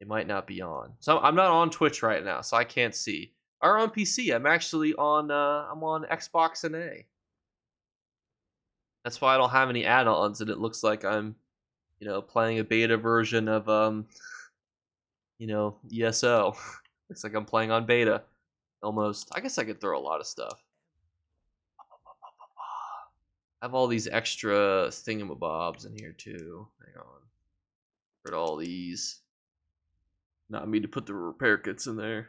it might not be on. So I'm not on Twitch right now, so I can't see. Or on PC, I'm actually on, I'm on Xbox and A. That's why I don't have any add-ons, and it looks like I'm, playing a beta version of, ESO. Looks like I'm playing on beta, almost. I guess I could throw a lot of stuff. I have all these extra thingamabobs in here, too. Hang on. Rid all these. Not me to put the repair kits in there.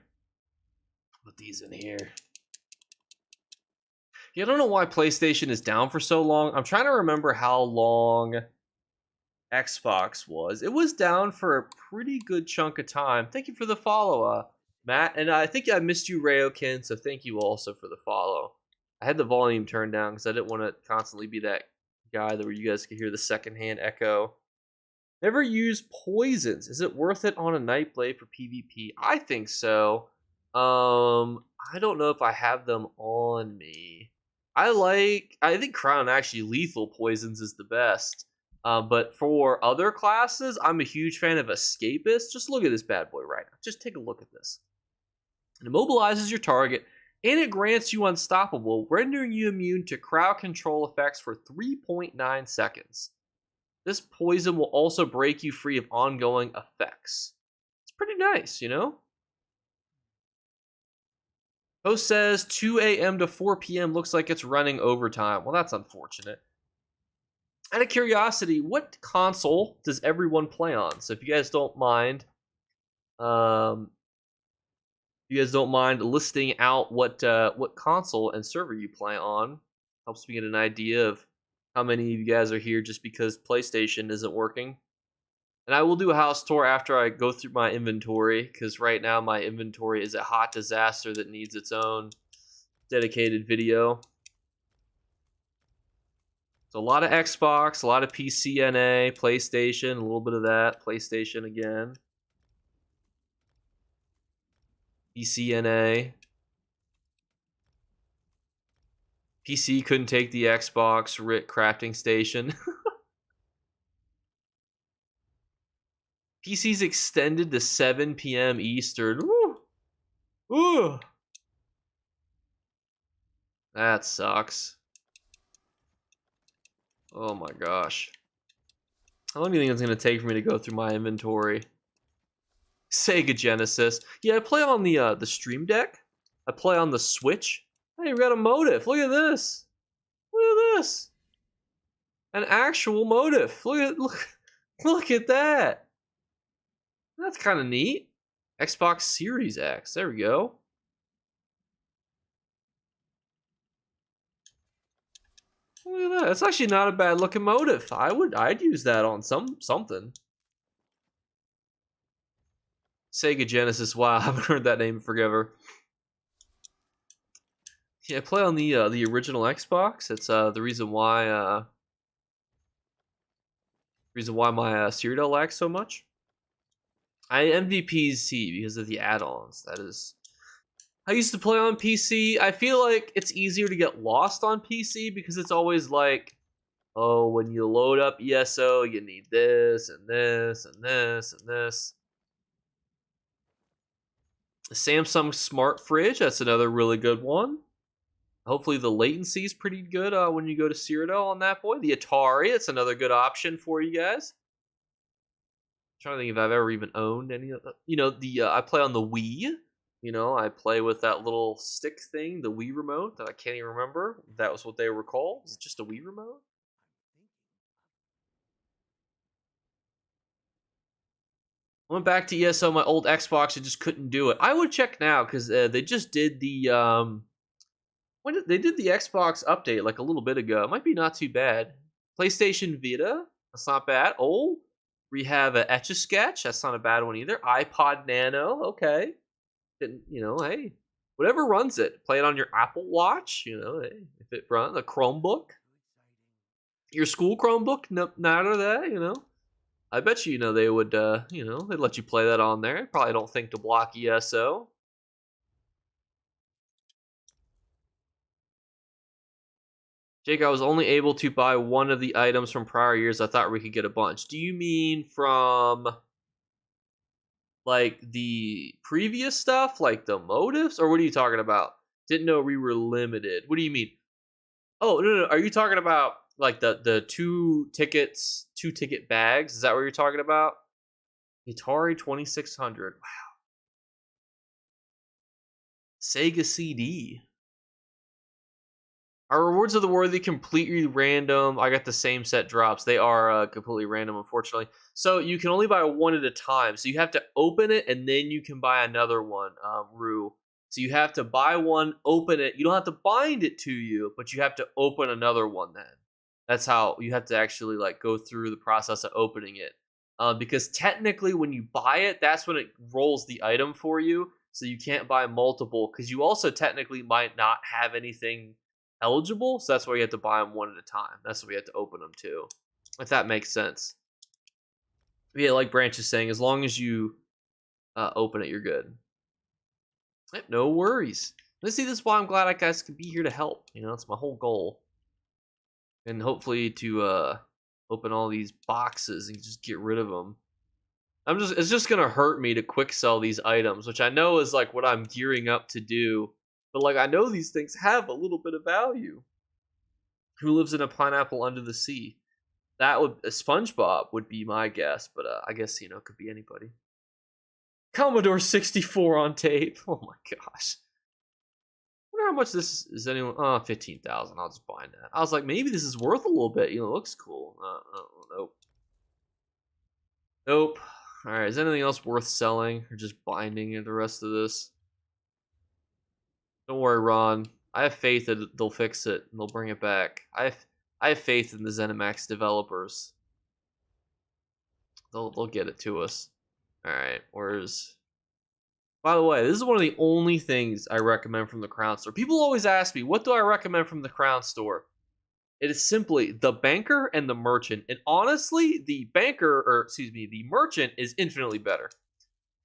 Put these in here. Yeah, I don't know why PlayStation is down for so long. I'm trying to remember how long Xbox was. It was down for a pretty good chunk of time. Thank you for the follow, Matt. And I think I missed you, Rayokin, so thank you also for the follow. I had the volume turned down because I didn't want to constantly be that guy that where you guys could hear the secondhand echo. Never use poisons. Is it worth it on a Nightblade for PvP? I think so. I don't know if I have them on me. I think Crown actually lethal poisons is the best. But for other classes, I'm a huge fan of Escapist. Just look at this bad boy right now. Just take a look at this. It immobilizes your target, and it grants you Unstoppable, rendering you immune to crowd control effects for 3.9 seconds. This poison will also break you free of ongoing effects. It's pretty nice, you know? Host says 2 a.m. to 4 p.m. looks like it's running overtime. Well, that's unfortunate. Out of curiosity, what console does everyone play on? So if you guys don't mind, listing out what console and server you play on, helps me get an idea of how many of you guys are here just because PlayStation isn't working. And I will do a house tour after I go through my inventory, because right now my inventory is a hot disaster that needs its own dedicated video. So a lot of Xbox, a lot of PCNA, PlayStation, a little bit of that, PlayStation again. PCNA. PC couldn't take the Xbox crafting station. PC's extended to 7 p.m. Eastern. Woo! Ooh. That sucks. Oh my gosh. How long do you think it's going to take for me to go through my inventory? Sega Genesis. Yeah, I play on the Stream Deck. I play on the Switch. Hey, we got a motive. Look at this. Look at this. An actual motive. Look at that. That's kind of neat. Xbox Series X. There we go. Look at that. That's actually not a bad looking motive. I'd use that on something. Sega Genesis. Wow, I haven't heard that name in forever. Yeah, I play on the original Xbox. It's the reason why my Cyrodiil lags so much. I envy PC because of the add-ons. That is, I used to play on PC. I feel like it's easier to get lost on PC because it's always like, oh, when you load up ESO, you need this and this and this and this. The Samsung Smart Fridge, that's another really good one. Hopefully the latency is pretty good when you go to Cyrodiil on that boy. The Atari, it's another good option for you guys. I'm trying to think if I've ever even owned any of the, I play on the Wii. You know, I play with that little stick thing, the Wii remote that I can't even remember. That was what they were called. Is it just a Wii remote? I went back to ESO, my old Xbox, and just couldn't do it. I would check now because they just did the they did the Xbox update like a little bit ago. It might be not too bad. PlayStation Vita, that's not bad. Oh, we have a Etch-a-Sketch. That's not a bad one either. iPod Nano, okay. And, hey, whatever runs it. Play it on your Apple Watch, hey, if it runs. A Chromebook. Your school Chromebook, none of that, I bet you, they would, they'd let you play that on there. Probably don't think to block ESO. Jake, I was only able to buy one of the items from prior years. I thought we could get a bunch. Do you mean from, like, the previous stuff? Like the motives? Or what are you talking about? Didn't know we were limited. What do you mean? Oh, no. Are you talking about, like, the two ticket bags? Is that what you're talking about? Atari 2600. Wow. Sega CD. Our rewards of the worthy completely random. I got the same set drops. They are completely random, unfortunately. So you can only buy one at a time. So you have to open it and then you can buy another one, Rue. So you have to buy one, open it. You don't have to bind it to you, but you have to open another one then. That's how you have to actually like go through the process of opening it. Because technically, when you buy it, that's when it rolls the item for you. So you can't buy multiple because you also technically might not have anything eligible. So that's why you have to buy them one at a time. That's why we have to open them too. If that makes sense. Yeah, like Branch is saying, as long as you open it, you're good. Yep, no worries. Let's see, this is why I'm glad I guys could be here to help. You know, that's my whole goal. And hopefully to open all these boxes and just get rid of them. It's just gonna hurt me to quick sell these items, which I know is like what I'm gearing up to do. But like I know these things have a little bit of value. Who lives in a pineapple under the sea? That would SpongeBob would be my guess, but I guess it could be anybody. Commodore 64 on tape. Oh my gosh. I wonder how much this is. Anyone? 15,000. I'll just buy that. I was like, maybe this is worth a little bit. It looks cool. Nope. Nope. All right. Is anything else worth selling or just binding the rest of this? Don't worry, Ron. I have faith that they'll fix it and they'll bring it back. I have faith in the ZeniMax developers. They'll get it to us. All right. Where's? By the way, this is one of the only things I recommend from the Crown Store. People always ask me, what do I recommend from the Crown Store? It is simply the banker and the merchant. And honestly, the merchant is infinitely better.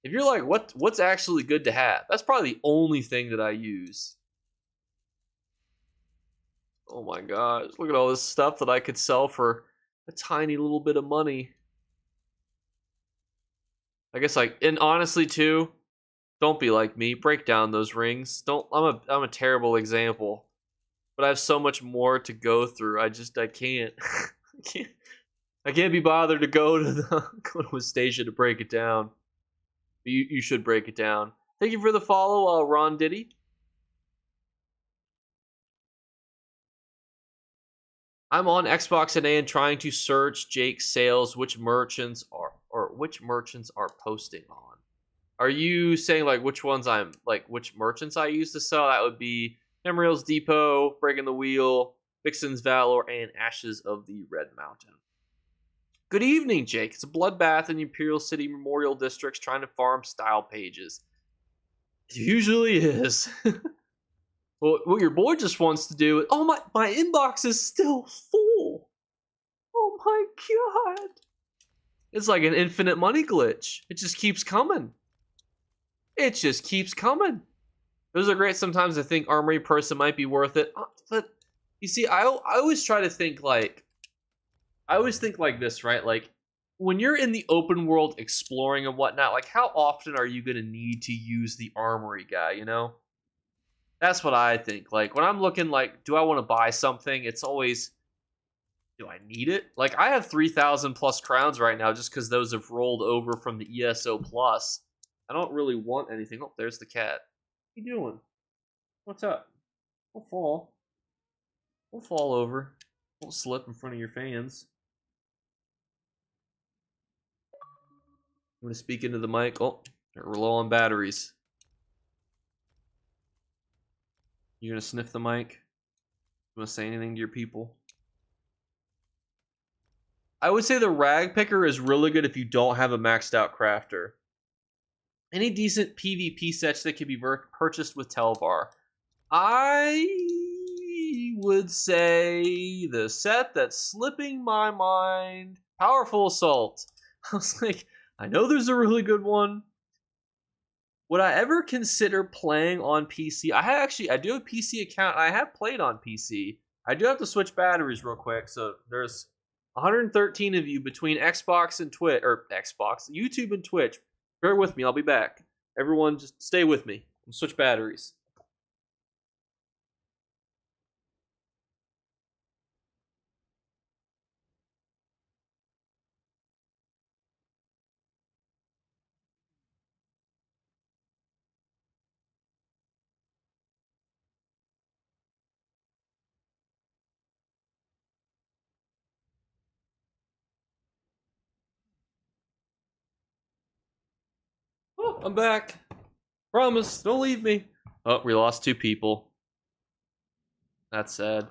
If you're like, what's actually good to have? That's probably the only thing that I use. Oh my gosh, look at all this stuff that I could sell for a tiny little bit of money. I guess and honestly too, don't be like me. Break down those rings. I'm a terrible example. But I have so much more to go through. I can't. I can't be bothered to go to a station to break it down. You should break it down. Thank you for the follow, Ron Diddy. I'm on Xbox today and trying to search Jake's sales, which merchants are posting on. Are you saying like which merchants I use to sell? That would be Tamriel's Depot, Breaking the Wheel, Vixen's Valor, and Ashes of the Red Mountain. Good evening, Jake. It's a bloodbath in the Imperial City Memorial Districts trying to farm style pages. It usually is. Well, what your boy just wants to do. Oh my inbox is still full. Oh my god. It's like an infinite money glitch. It just keeps coming. It just keeps coming. Those are great. Sometimes I think Armory Person might be worth it. But you see, I always try to think like this, right? Like when you're in the open world exploring and whatnot, like how often are you going to need to use the armory guy, That's what I think. Like when I'm looking like, do I want to buy something? It's always, do I need it? Like I have 3,000 plus crowns right now just because those have rolled over from the ESO plus. I don't really want anything. Oh, there's the cat. What are you doing? What's up? Don't fall. Don't fall over. Don't slip in front of your fans. I'm going to speak into the mic. Oh, we're low on batteries. You going to sniff the mic? You want to say anything to your people? I would say the rag picker is really good if you don't have a maxed out crafter. Any decent PvP sets that can be purchased with Telvar? I would say the set that's slipping my mind, Powerful Assault. I was like, I know there's a really good one. Would I ever consider playing on PC? I do have a PC account. I have played on PC. I do have to switch batteries real quick. So there's 113 of you between Xbox and Twitch, or Xbox, YouTube and Twitch. Bear with me. I'll be back. Everyone, just stay with me. I'll switch batteries. Oh, I'm back. Promise, don't leave me. Oh, we lost 2 people. That's sad.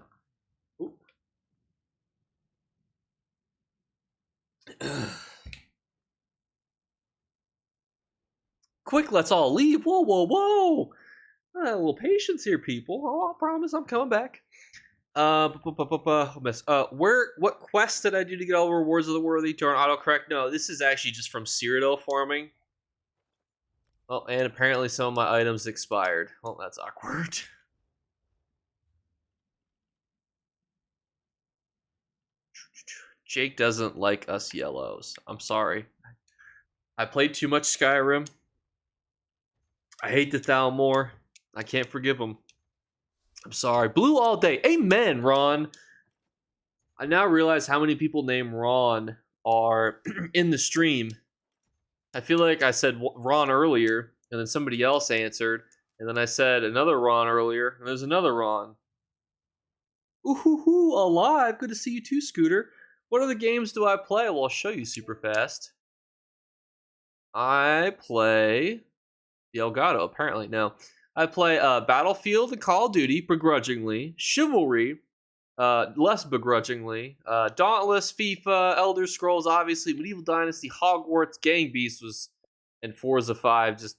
Quick, let's all leave. Whoa, whoa, whoa. A little patience here, people. Oh, I promise I'm coming back. What quest did I do to get all the rewards of the worthy? Turn autocorrect? No, this is actually just from Cyrodiil farming. Oh, and apparently some of my items expired. Oh, that's awkward. Jake doesn't like us yellows. I'm sorry. I played too much Skyrim. I hate the Thalmor. I can't forgive him. I'm sorry. Blue all day. Amen, Ron. I now realize how many people named Ron are in the stream. I feel like I said Ron earlier, and then somebody else answered, and then I said another Ron earlier, and there's another Ron. Ooh, alive. Good to see you too, Scooter. What other games do I play? Well, I'll show you super fast. I play the Elgato, apparently. No. I play Battlefield and Call of Duty, begrudgingly. Chivalry, less begrudgingly. Dauntless, FIFA, Elder Scrolls, obviously. Medieval Dynasty, Hogwarts, Gang Beasts was, and Forza 5. Just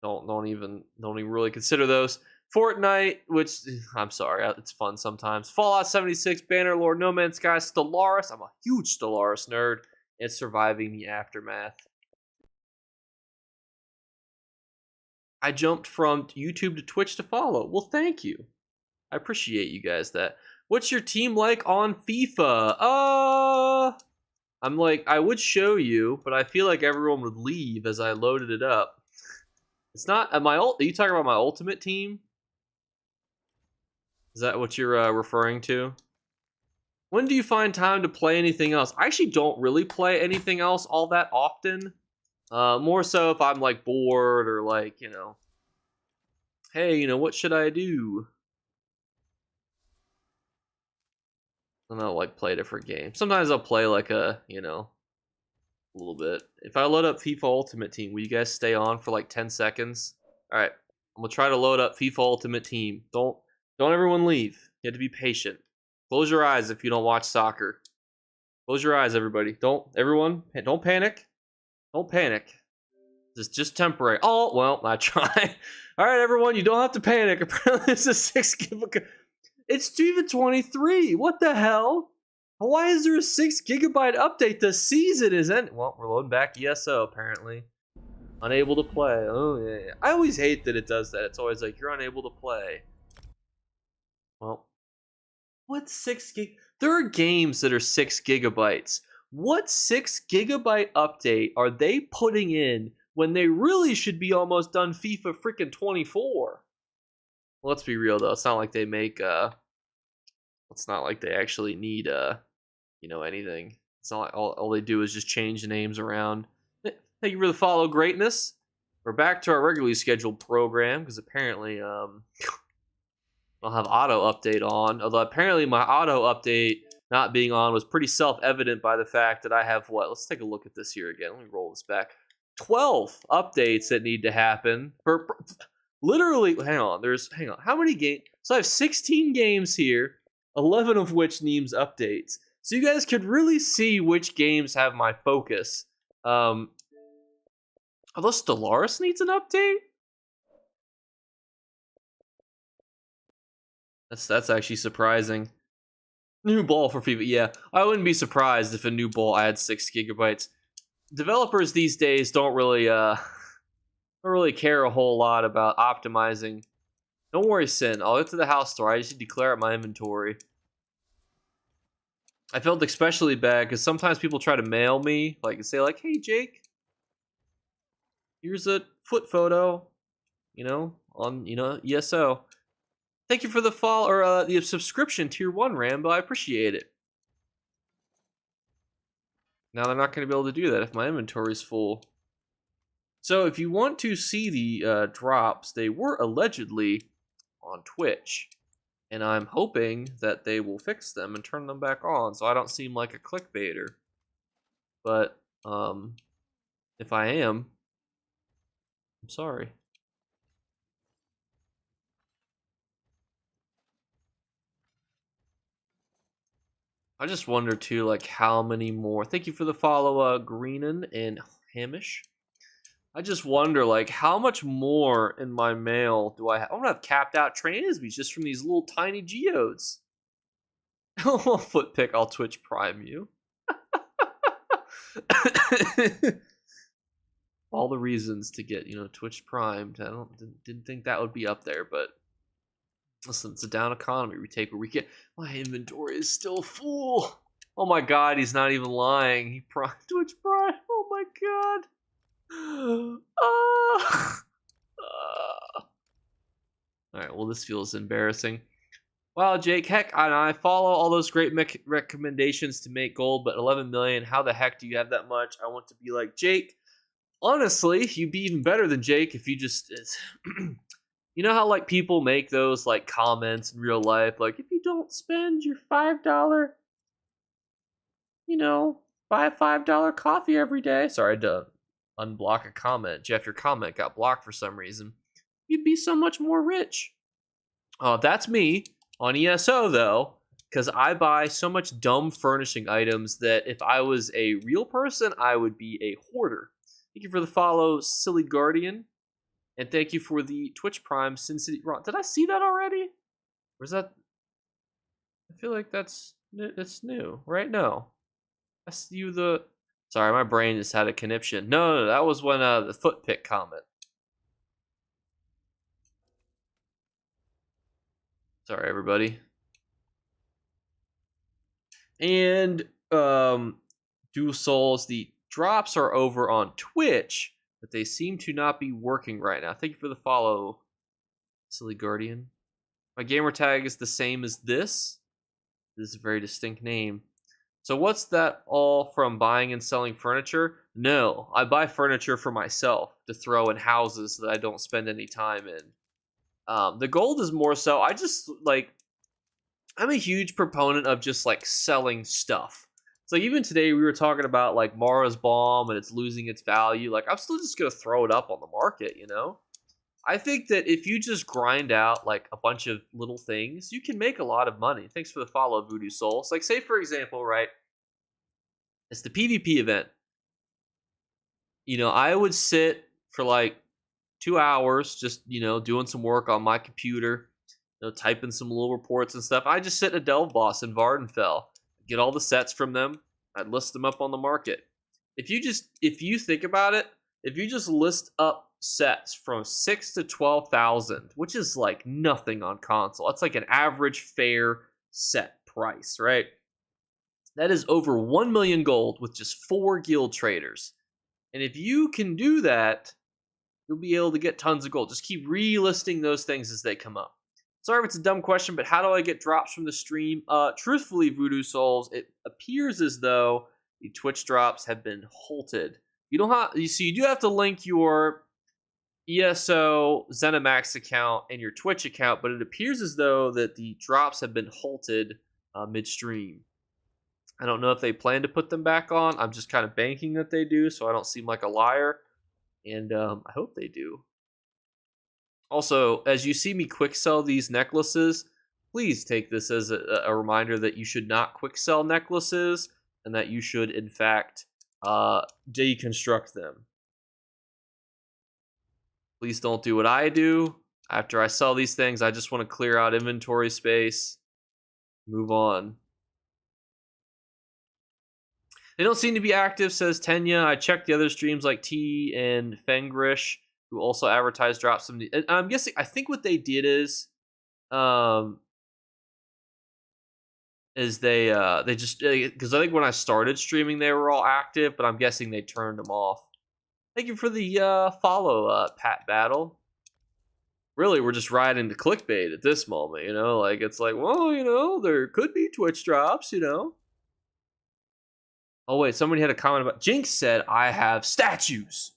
don't even really consider those. Fortnite, which I'm sorry, it's fun sometimes. Fallout 76, Bannerlord, No Man's Sky, Stellaris. I'm a huge Stellaris nerd. And surviving the aftermath. I jumped from YouTube to Twitch to follow. Well, thank you. I appreciate you guys that. What's your team like on FIFA? I'm like, I would show you, but I feel like everyone would leave as I loaded it up. It's not my ult. Are you talking about my ultimate team? Is that what you're referring to? When do you find time to play anything else? I actually don't really play anything else all that often. More so if I'm like bored or like, hey, what should I do? And I'll like play a different game. Sometimes I'll play like a little bit. If I load up FIFA Ultimate Team, will you guys stay on for like 10 seconds? All right, I'm gonna try to load up FIFA Ultimate Team. Don't everyone leave. You have to be patient. Close your eyes if you don't watch soccer. Close your eyes, everybody. Don't panic. Don't panic. This is just temporary. Oh, well, I try. All right, everyone, you don't have to panic. Apparently, it's a 6 gigabyte. It's even 23. What the hell? Why is there a 6 gigabyte update? The season is ending. Well, we're loading back ESO, apparently. Unable to play. Oh, yeah. I always hate that it does that. It's always like, you're unable to play. Well, what's 6 gig? There are games that are 6 gigabytes. What 6 gigabyte update are they putting in when they really should be almost done FIFA freaking 24? Well, let's be real though. It's not like they make it's not like they actually need anything. It's not like all they do is just change the names around. Thank you for the follow, greatness. We're back to our regularly scheduled program because apparently I'll have auto update on. Although apparently my auto update not being on was pretty self-evident by the fact that I have let's take a look at this here again. Let me roll this back. 12 updates that need to happen for literally. Hang on. How many games? So I have 16 games here, 11 of which needs updates. So you guys could really see which games have my focus. Although Stellaris needs an update. That's actually surprising. New ball for FIFA. Yeah, I wouldn't be surprised if a new ball adds 6 gigabytes. Developers these days don't really care a whole lot about optimizing. Don't worry, Sin. I'll get to the house store. I just need to clear out my inventory. I felt especially bad because sometimes people try to mail me, like, say, like, hey, Jake, here's a foot photo, on, ESO. Thank you for the follow or the subscription, Tier 1, Rambo. I appreciate it. Now they're not going to be able to do that if my inventory's full. So if you want to see the drops, they were allegedly on Twitch. And I'm hoping that they will fix them and turn them back on so I don't seem like a clickbaiter. But if I am, I'm sorry. I just wonder too, like how many more. Thank you for the follow, Greenan and Hamish. I just wonder, like, how much more in my mail do I have? I don't have capped out transmies just from these little tiny geodes. Foot pick, I'll Twitch Prime you. All the reasons to get, Twitch primed. Didn't think that would be up there, but listen, it's a down economy. We take what we get. My inventory is still full. Oh my god, he's not even lying. He primed Twitch Prime. Oh my god. Alright, well, this feels embarrassing. Wow, Jake, heck, I follow all those great recommendations to make gold, but 11 million, how the heck do you have that much? I want to be like Jake. Honestly, you'd be even better than Jake if you just... You know how, like, people make those, like, comments in real life? Like, if you don't spend your $5, buy a $5 coffee every day. Sorry, I had to unblock a comment. Jeff, your comment got blocked for some reason. You'd be so much more rich. That's me on ESO, though, because I buy so much dumb furnishing items that if I was a real person, I would be a hoarder. Thank you for the follow, Silly Guardian. And thank you for the Twitch Prime, Sin City Ron. Did I see that already? Or is that... I feel like that's new, right? No. I see you the... Sorry, my brain just had a conniption. No, that was when the foot pick comment. Sorry, everybody. And Dual Souls, the drops are over on Twitch, but they seem to not be working right now. Thank you for the follow, Silly Guardian. My gamer tag is the same as this. This is a very distinct name. So what's that all from buying and selling furniture? No, I buy furniture for myself to throw in houses that I don't spend any time in. The gold is more so, I'm a huge proponent of just like selling stuff. So even today we were talking about like Mara's Balm and it's losing its value. Like I'm still just gonna throw it up on the market, I think that if you just grind out like a bunch of little things, you can make a lot of money. Thanks for the follow, Voodoo Souls. Like say for example, right? It's the PvP event. I would sit for like 2 hours just, doing some work on my computer, typing some little reports and stuff. I just sit in a Delve boss in Vardenfell, get all the sets from them, I'd list them up on the market. If you think about it, if you just list up sets from 6 to 12,000, which is like nothing on console, that's like an average fair set price, right? That is over 1 million gold with just 4 guild traders. And if you can do that, you'll be able to get tons of gold. Just keep relisting those things as they come up. Sorry if it's a dumb question, but how do I get drops from the stream? Truthfully, Voodoo Souls, it appears as though the Twitch drops have been halted. You do have to link your ESO ZeniMax account and your Twitch account, but it appears as though that the drops have been halted midstream. I don't know if they plan to put them back on. I'm just kind of banking that they do, so I don't seem like a liar. And I hope they do. Also, as you see me quick sell these necklaces, please take this as a reminder that you should not quick sell necklaces and that you should, in fact, deconstruct them. Please don't do what I do. After I sell these things, I just want to clear out inventory space. Move on. They don't seem to be active, says Tenya. I checked the other streams like T and Fengrish, who also advertise drops. I'm guessing, I think what they did is they just, because I think when I started streaming, they were all active, but I'm guessing they turned them off. Thank you for the follow, Pat Battle. Really, we're just riding the clickbait at this moment, Like, it's like, well, there could be Twitch drops, Oh, wait, somebody had a comment about... Jinx said, I have statues.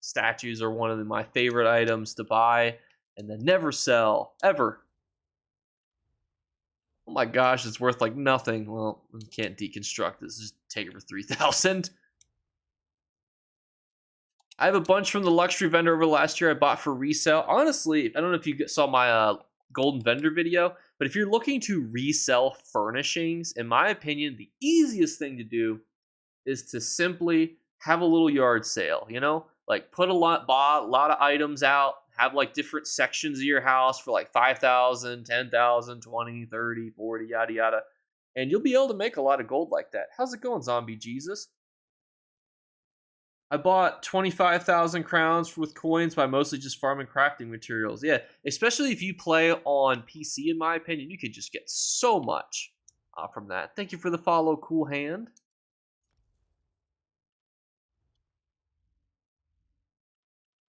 Statues are one of my favorite items to buy and then never sell, ever. Oh my gosh, it's worth like nothing. Well, you can't deconstruct this. Just take it for 3,000. I have a bunch from the luxury vendor over last year I bought for resale. Honestly, I don't know if you saw my golden vendor video. But if you're looking to resell furnishings, in my opinion, the easiest thing to do is to simply have a little yard sale, you know? Like put a lot of items out, have like different sections of your house for like 5,000, 10,000, 20, 30, 40, yada yada. And you'll be able to make a lot of gold like that. How's it going, Zombie Jesus? I bought 25,000 crowns with coins by mostly just farming crafting materials. Yeah, especially if you play on PC, in my opinion, you could just get so much from that. Thank you for the follow, Cool Hand.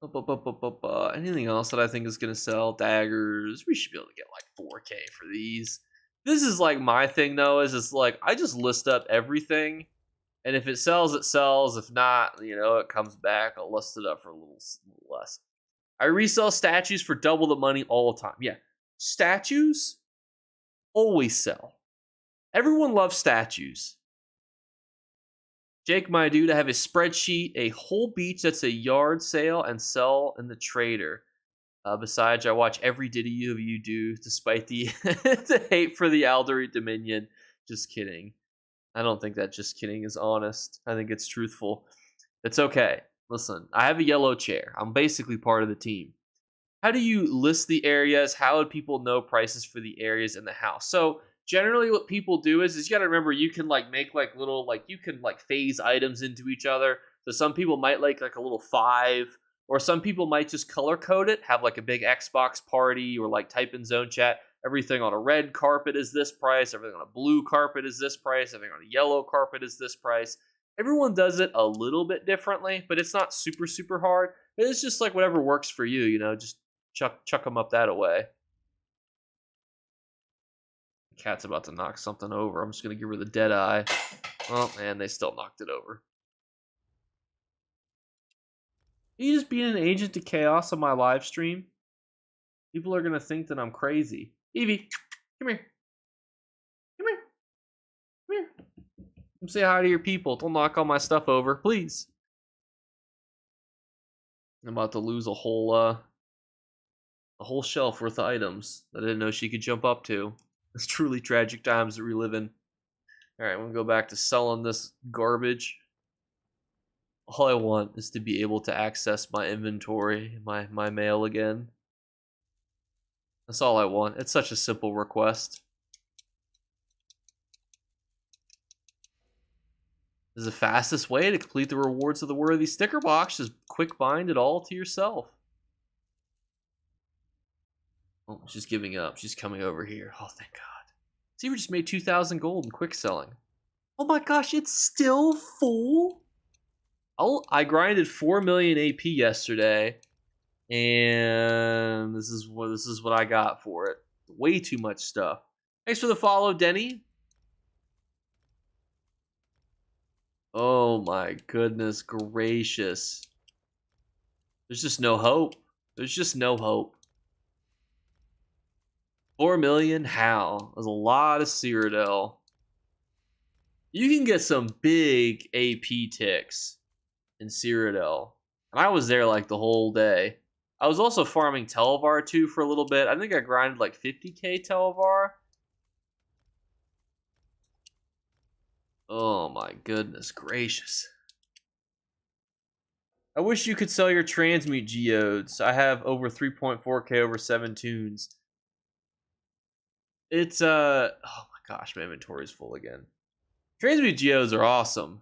Anything else that I think is going to sell? Daggers. We should be able to get like 4K for these. This is like my thing though, is it's like I just list up everything. And if it sells, it sells. If not, you know, it comes back. I'll list it up for a little less. I resell statues for double the money all the time. Yeah. Statues always sell. Everyone loves statues. Jake, my dude, I have a spreadsheet, a whole beach that's a yard sale and sell in the trader. Besides, I watch every video you do, despite the, the hate for the Aldari Dominion. Just kidding. I don't think that just kidding is honest. I think it's truthful. It's okay. Listen, I have a yellow chair. I'm basically part of the team. How do you list the areas? How would people know prices for the areas in the house? So generally what people do is you got to remember you can like make like little like you can like phase items into each other. So some people might like a little 5, or some people might just color code it, have like a big Xbox party, or like type in zone chat. Everything on a red carpet is this price. Everything on a blue carpet is this price. Everything on a yellow carpet is this price. Everyone does it a little bit differently, but it's not super, super hard. It's just like whatever works for you, you know, just chuck them up that away. The cat's about to knock something over. I'm just going to give her the dead eye. Oh, man, they still knocked it over. You just being an agent to chaos on my live stream? People are going to think that I'm crazy. Evie, come here. Come here. Come here. Come say hi to your people. Don't knock all my stuff over, please. I'm about to lose a whole shelf worth of items that I didn't know she could jump up to. It's truly tragic times that we live in. Alright, I'm going to go back to selling this garbage. All I want is to be able to access my inventory, my mail again. That's all I want. It's such a simple request. This is the fastest way to complete the rewards of the worthy sticker box. Just quick bind it all to yourself. Oh, she's giving up. She's coming over here. Oh, thank God. See, we just made 2,000 gold in quick selling. Oh my gosh, it's still full? I grinded 4 million AP yesterday. And this is what I got for it. Way too much stuff. Thanks for the follow, Denny. Oh my goodness gracious. There's just no hope. There's just no hope. 4 million? How? There's a lot of Cyrodiil. You can get some big AP ticks in Cyrodiil. And I was there like the whole day. I was also farming Televar too for a little bit. I think I grinded like 50k Televar. Oh my goodness gracious. I wish you could sell your transmute geodes. I have over 3.4k over 7 tunes. It's oh my gosh, my inventory is full again. Transmute geodes are awesome.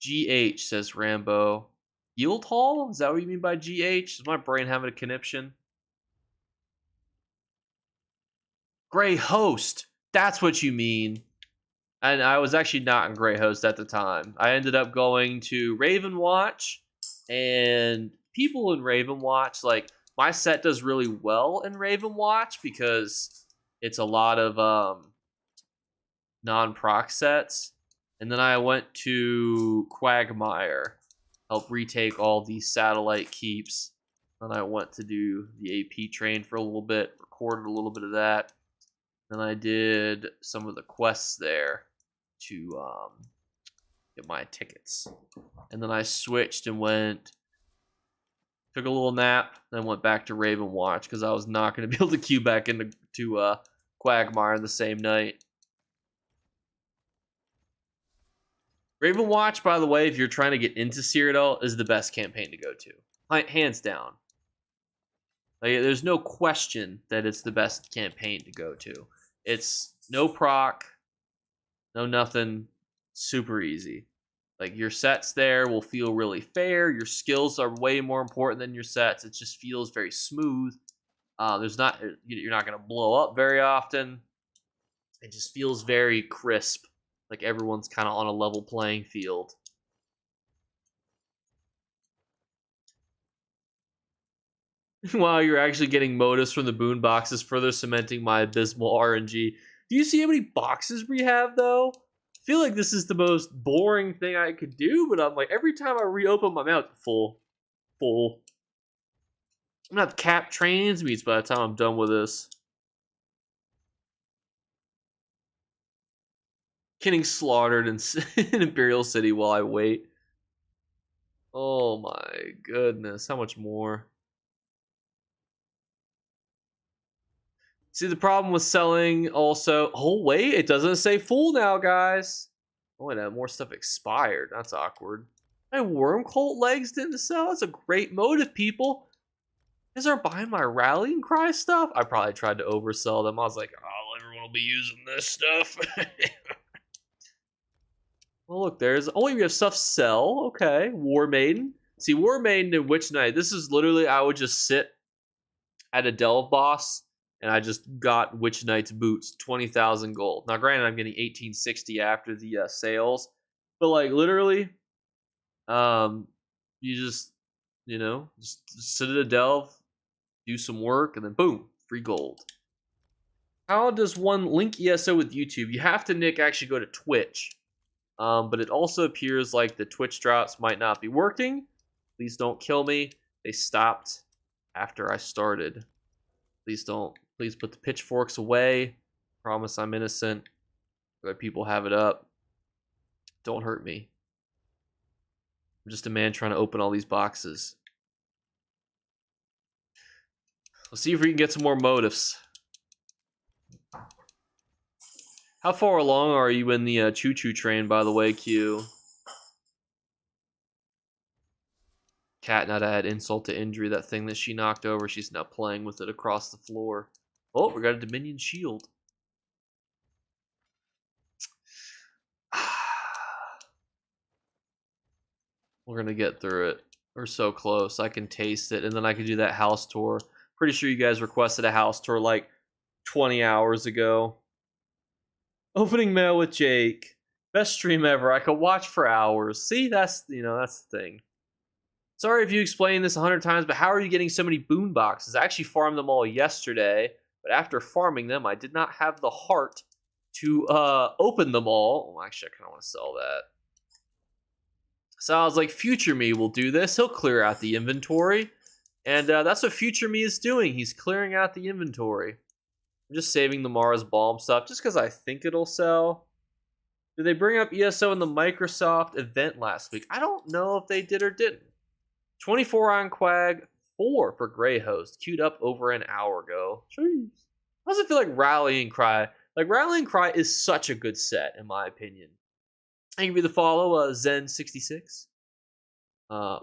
GH says Rambo. Yield Hall? Is that what you mean by GH? Is my brain having a conniption? Grey Host. That's what you mean. And I was actually not in Grey Host at the time. I ended up going to Raven Watch. And people in Raven Watch, like, my set does really well in Raven Watch because it's a lot of non-proc sets. And then I went to Quagmire. Help retake all these satellite keeps. Then I went to do the AP train for a little bit, recorded a little bit of that. Then I did some of the quests there to get my tickets. And then I switched and went Took a little nap, then went back to Raven Watch because I was not going to be able to queue back into Quagmire the same night. Raven Watch, by the way, if you're trying to get into Cyrodiil, is the best campaign to go to. Hands down. Like, there's no question that it's the best campaign to go to. It's no proc, no nothing, super easy. Like, your sets there will feel really fair. Your skills are way more important than your sets. It just feels very smooth. You're not going to blow up very often. It just feels very crisp. Like everyone's kind of on a level playing field. Wow, you're actually getting motives from the boon boxes, further cementing my abysmal RNG. Do you see how many boxes we have, though? I feel like this is the most boring thing I could do, but I'm like, every time I reopen my mouth, full. I'm gonna have cap trains meets by the time I'm done with this. Getting slaughtered in Imperial City while I wait. Oh my goodness, how much more? See, the problem with selling also... Oh, wait, it doesn't say full now, guys. Oh, wait, more stuff expired. That's awkward. My Worm Cult legs didn't sell? That's a great motive, people. You guys aren't buying my rallying cry stuff? I probably tried to oversell them. I was like, oh, everyone will be using this stuff. Well, look, there's... Oh, wait, we have stuff sell. Okay, War Maiden. See, War Maiden and Witch Knight. This is literally, I would just sit at a Delve boss, and I just got Witch Knight's boots, 20,000 gold. Now, granted, I'm getting 1860 after the sales, but like literally, you just sit at a Delve, do some work, and then boom, free gold. How does one link ESO with YouTube? You have to, Nick, actually go to Twitch, but it also appears like the Twitch drops might not be working. Please don't kill me. They stopped after I started. Please don't. Please put the pitchforks away. Promise I'm innocent. Let people have it up. Don't hurt me. I'm just a man trying to open all these boxes. Let's see if we can get some more motives. How far along are you in the choo-choo train, by the way, Q? Cat not add insult to injury. That thing that she knocked over, she's now playing with it across the floor. Oh, we got a Dominion shield. We're gonna get through it. We're so close. I can taste it, and then I can do that house tour. Pretty sure you guys requested a house tour like 20 hours ago. Opening mail with Jake. Best stream ever. I could watch for hours. See, that's the thing. Sorry if you explained this 100 times, but how are you getting so many boon boxes? I actually farmed them all yesterday, but after farming them, I did not have the heart to open them all. Well, actually, I kind of want to sell that. So I was like, future me will do this. He'll clear out the inventory. And that's what future me is doing. He's clearing out the inventory. I'm just saving the Mars Balm stuff just because I think it'll sell. Did they bring up ESO in the Microsoft event last week? I don't know if they did or didn't. 24 on Quag, 4 for Grey Host. Queued up over an hour ago. Jeez. How does it feel like Rallying Cry? Like, Rallying Cry is such a good set, in my opinion. Thank you for the follow, Zen66.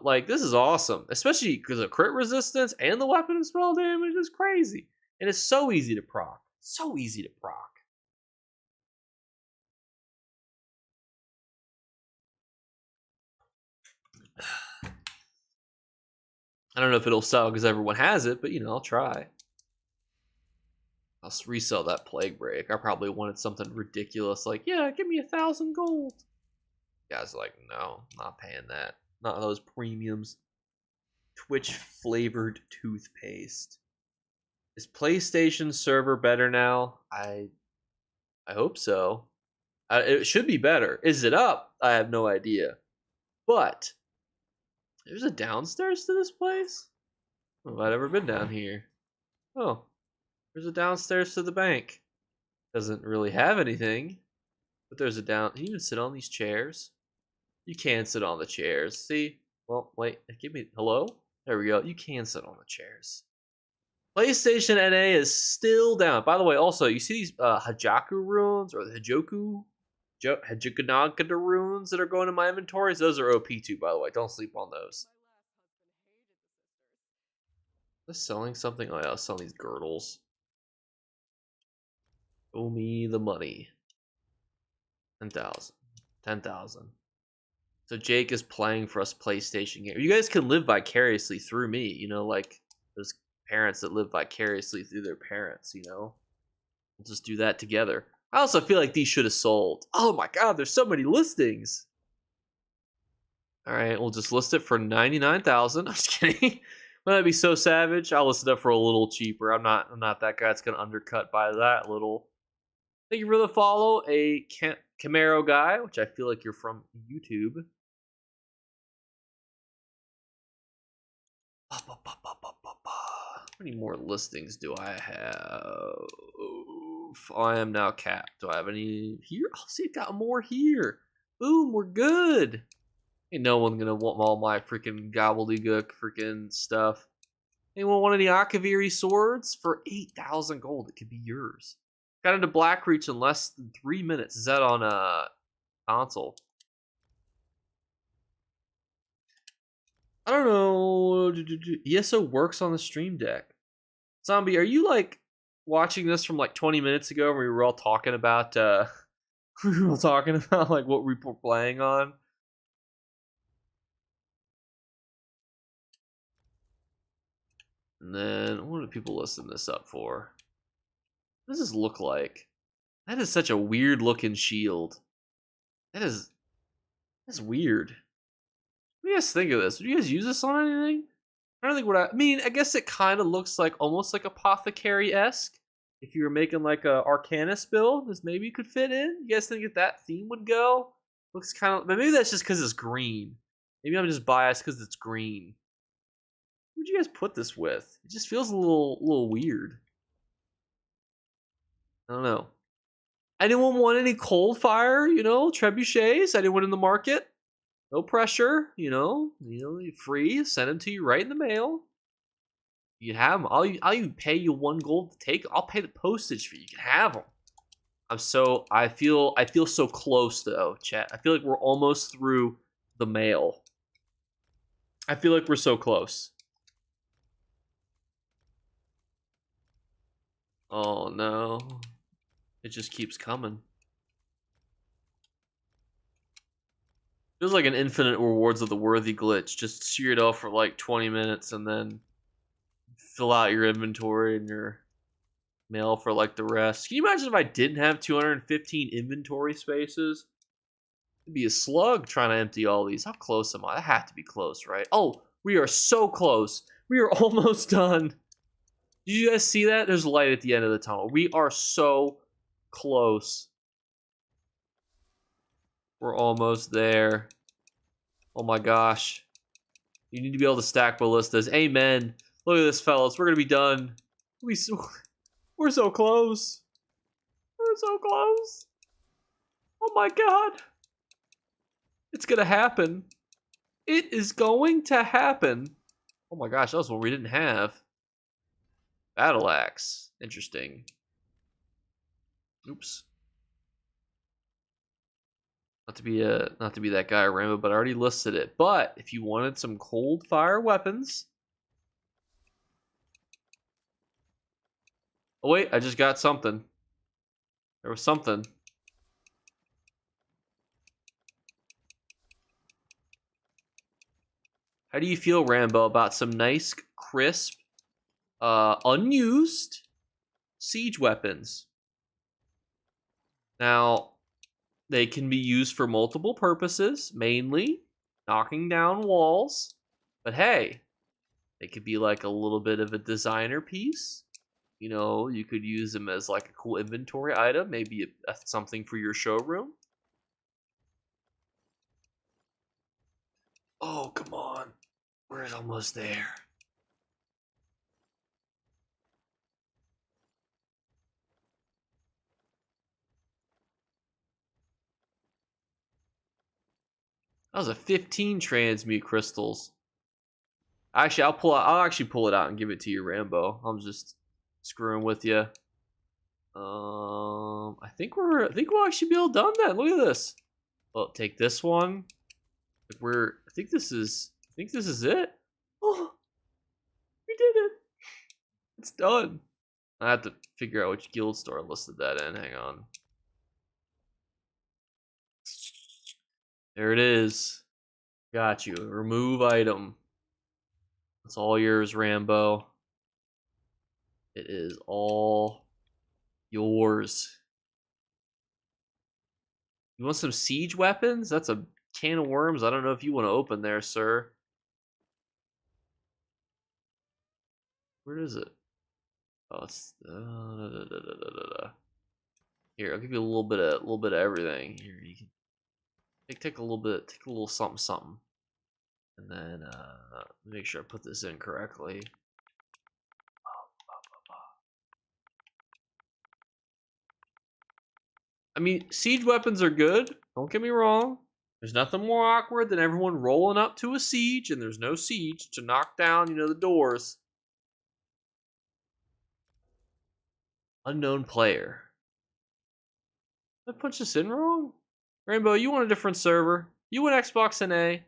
Like, this is awesome. Especially because of crit resistance and the weapon and spell damage is crazy. And it's so easy to proc. So easy to proc. I don't know if it'll sell because everyone has it, but I'll try. I'll resell that Plague Break. I probably wanted something ridiculous like, yeah, give me 1,000 gold. Guys are like, no, I'm not paying that. Not those premiums. Twitch flavored toothpaste. Is PlayStation server better now? I hope so. It should be better. Is it up? I have no idea. But there's a downstairs to this place? Have I ever been down here? Oh, there's a downstairs to the bank. Doesn't really have anything, but there's a down. Can you even sit on these chairs? You can sit on the chairs. See? Well, wait. Give me. Hello? There we go. You can sit on the chairs. PlayStation NA is still down. By the way, also, you see these Hajaku runes or the Hajukunaga runes that are going in my inventories? Those are OP too, by the way. Don't sleep on those. Just selling something? Oh yeah, I was selling these girdles. Owe me the money. 10,000. 10,000. So Jake is playing for us PlayStation game. You guys can live vicariously through me, you know, like those parents that live vicariously through their parents, you know? We'll just do that together. I also feel like these should have sold. Oh my god, there's so many listings. Alright, we'll just list it for 99,000. I'm just kidding. Wouldn't that be so savage? I'll list it up for a little cheaper. I'm not that guy that's gonna undercut by that little. Thank you for the follow, a Camaro guy, which I feel like you're from YouTube. How many more listings do I have? I am now capped. Do I have any here? Oh, see, I got more here. Boom, we're good. Ain't no one gonna want all my freaking gobbledygook freaking stuff. Anyone want any Akaviri swords? For 8,000 gold, it could be yours. Got into Blackreach in less than 3 minutes. Is that on a console? I don't know. ESO works on the Stream Deck. Zombie, are you like watching this from like 20 minutes ago when we were all talking about we were all talking about like what we were playing on? And then what are people listing this up for? What does this look like? That is such a weird looking shield. That's weird. What do you guys think of this? Would you guys use this on anything? I don't think what I mean, I guess it kind of looks like almost like apothecary-esque. If you were making like a Arcanus build, this maybe could fit in. You guys think that theme would go? Looks kind of, but maybe that's just because it's green. Maybe I'm just biased because it's green. What would you guys put this with? It just feels a little weird. I don't know. Anyone want any cold fire? You know, trebuchets? Anyone in the market? No pressure. You know, free. Send them to you right in the mail. You can have them. I'll even pay you 1 gold to take. I'll pay the postage fee. You can have them. I feel so close though, chat. I feel like we're almost through the mail. I feel like we're so close. Oh no. It just keeps coming. Feels like an infinite rewards of the worthy glitch. Just shear it off for like 20 minutes and then fill out your inventory and your mail for like the rest. Can you imagine if I didn't have 215 inventory spaces? It'd be a slug trying to empty all these. How close am I? I have to be close, right? Oh, we are so close. We are almost done. Did you guys see that? There's light at the end of the tunnel. We are so close. We're almost there. Oh my gosh. You need to be able to stack ballistas. Amen. Look at this, fellas. We're going to be done. We're so close. We're so close. Oh my god. It's going to happen. It is going to happen. Oh my gosh, that was one we didn't have. Battle axe. Interesting. Oops. Not to be that guy, Rambo, but I already listed it. But if you wanted some cold fire weapons. Oh wait, I just got something. There was something. How do you feel, Rambo, about some nice, crisp, unused siege weapons? Now, they can be used for multiple purposes, mainly knocking down walls. But hey, they could be like a little bit of a designer piece. You know, you could use them as like a cool inventory item, maybe something for your showroom. Oh, come on. We're almost there. That was a 15 transmute crystals. Actually, I'll actually pull it out and give it to you, Rambo. I'm just screwing with you. I think we'll actually be all done then. Look at this. Well, take this one. I think this is it. Oh, we did it. It's done. I have to figure out which guild store I listed that in. Hang on. There it is. Got you. Remove item. It's all yours, Rambo. It is all yours. You want some siege weapons? That's a can of worms. I don't know if you want to open there, sir. Where is it? Oh, it's here. I'll give you a little bit of everything. Here, you can take a little something something, and then make sure I put this in correctly. I mean, siege weapons are good. Don't get me wrong. There's nothing more awkward than everyone rolling up to a siege and there's no siege to knock down, the doors. Unknown player. Did I punch this in wrong? Rainbow, you want a different server? You want Xbox NA?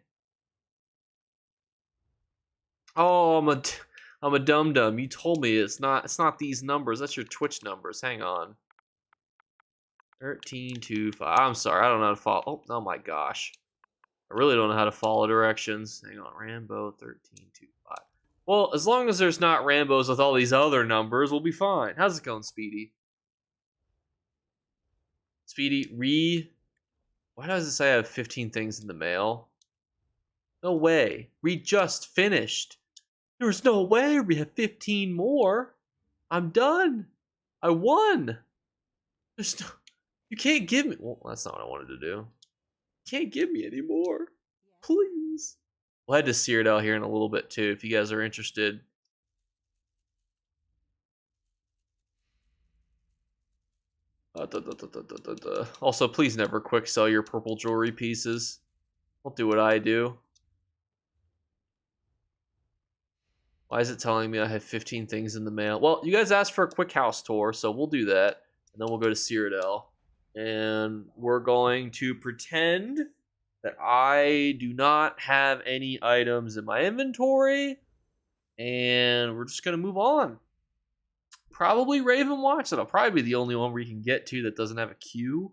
Oh, I'm a dum dum. You told me it's not these numbers. That's your Twitch numbers. Hang on. 1325. I'm sorry, I don't know how to follow. Oh my gosh. I really don't know how to follow directions. Hang on, Rambo 1325. Well, as long as there's not Rambos with all these other numbers, we'll be fine. How's it going, Speedy? Speedy, why does it say I have 15 things in the mail? No way. We just finished. There's no way we have 15 more. I'm done. I won. There's no... You can't give me... Well, that's not what I wanted to do. You can't give me any more. Please. We'll head to Cyrodiil here in a little bit, too, if you guys are interested. Also, please never quick sell your purple jewelry pieces. Don't do what I do. Why is it telling me I have 15 things in the mail? Well, you guys asked for a quick house tour, so we'll do that. And then we'll go to Cyrodiil. And we're going to pretend that I do not have any items in my inventory. And we're just going to move on. Probably Raven Watch. That'll probably be the only one where you can get to that doesn't have a queue.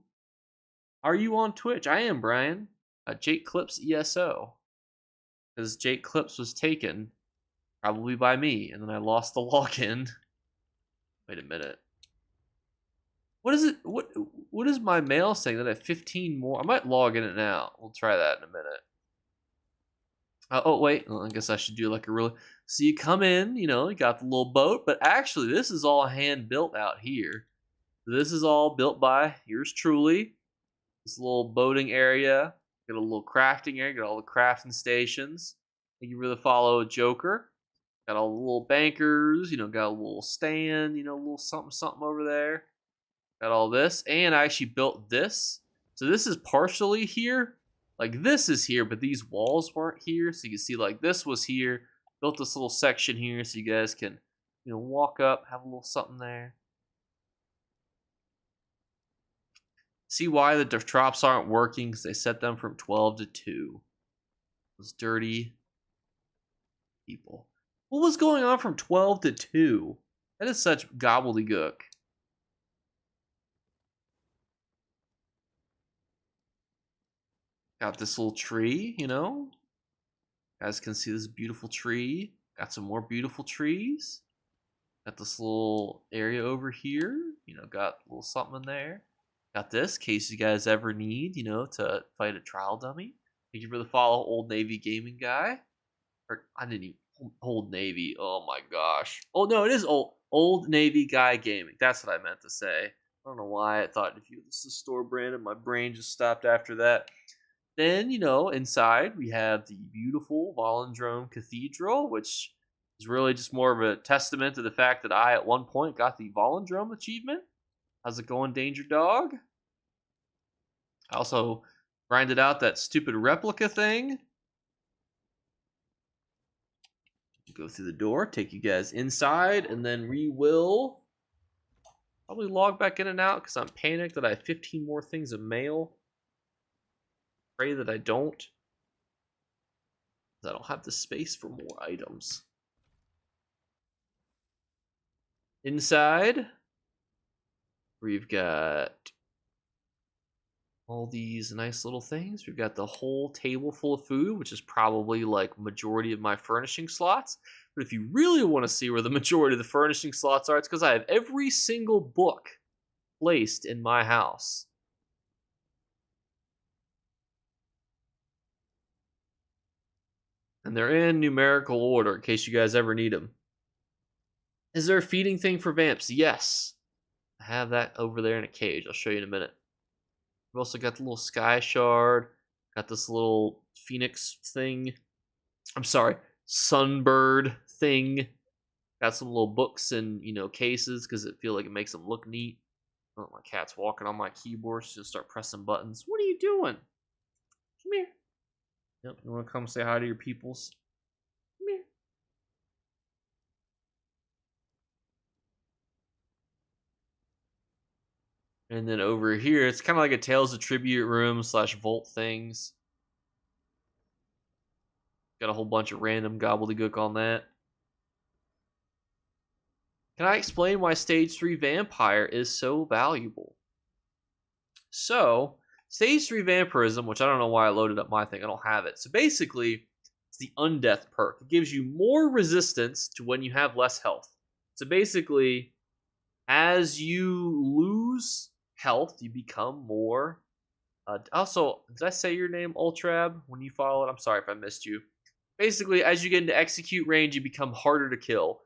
Are you on Twitch? I am, Brian. Jake Clips ESO. Because Jake Clips was taken, probably by me, and then I lost the login. Wait a minute. What is it? What is my mail saying that I have 15 more? I might log in it now. We'll try that in a minute. Oh, wait. Well, I guess I should do like a really... So you come in, you got the little boat, but actually this is all hand built out here. This is all built by yours truly. This little boating area. Got a little crafting area. Got all the crafting stations. Thank you for the follow, Joker. Got all the little bankers. Got a little stand. A little something something over there. Got all this. And I actually built this. So this is partially here. Like this is here, but these walls weren't here. So you can see like this was here. Built this little section here so you guys can, walk up, have a little something there. See why the drops aren't working? Because they set them from 12 to 2. Those dirty people. What was going on from 12 to 2? That is such gobbledygook. Got this little tree, Guys can see this beautiful tree. Got some more beautiful trees. Got this little area over here. Got a little something in there. Got this, in case you guys ever need, to fight a trial dummy. Thank you for the follow, Old Navy Gaming Guy. Or, I didn't even... Old Navy. Oh my gosh. Oh, no, it is Old Navy Guy Gaming. That's what I meant to say. I don't know why I thought if you this is store brand and my brain just stopped after that. Then, inside we have the beautiful Volendrome Cathedral, which is really just more of a testament to the fact that I, at one point, got the Volendrome achievement. How's it going, Danger Dog? I also grinded out that stupid replica thing. Go through the door, take you guys inside, and then we will probably log back in and out because I'm panicked that I have 15 more things of mail. Pray that I don't. I don't have the space for more items. Inside, we've got all these nice little things. We've got the whole table full of food, which is probably like majority of my furnishing slots. But if you really want to see where the majority of the furnishing slots are, it's because I have every single book placed in my house. And they're in numerical order in case you guys ever need them. Is there a feeding thing for vamps? Yes. I have that over there in a cage. I'll show you in a minute. We've also got the little sky shard. Got this little phoenix thing. I'm sorry, sunbird thing. Got some little books and, cases because I feel like it makes them look neat. Oh, my cat's walking on my keyboard. She'll start pressing buttons. What are you doing? Come here. Yep, you want to come say hi to your peoples? Come here. And then over here, it's kind of like a Tales of Tribute room / vault things. Got a whole bunch of random gobbledygook on that. Can I explain why Stage 3 Vampire is so valuable? So, Stage 3 Vampirism, which I don't know why I loaded up my thing, I don't have it. So basically, it's the Undeath perk. It gives you more resistance to when you have less health. So basically, as you lose health, you become more... also, did I say your name, Ultrab, when you follow it? I'm sorry if I missed you. Basically, as you get into execute range, you become harder to kill.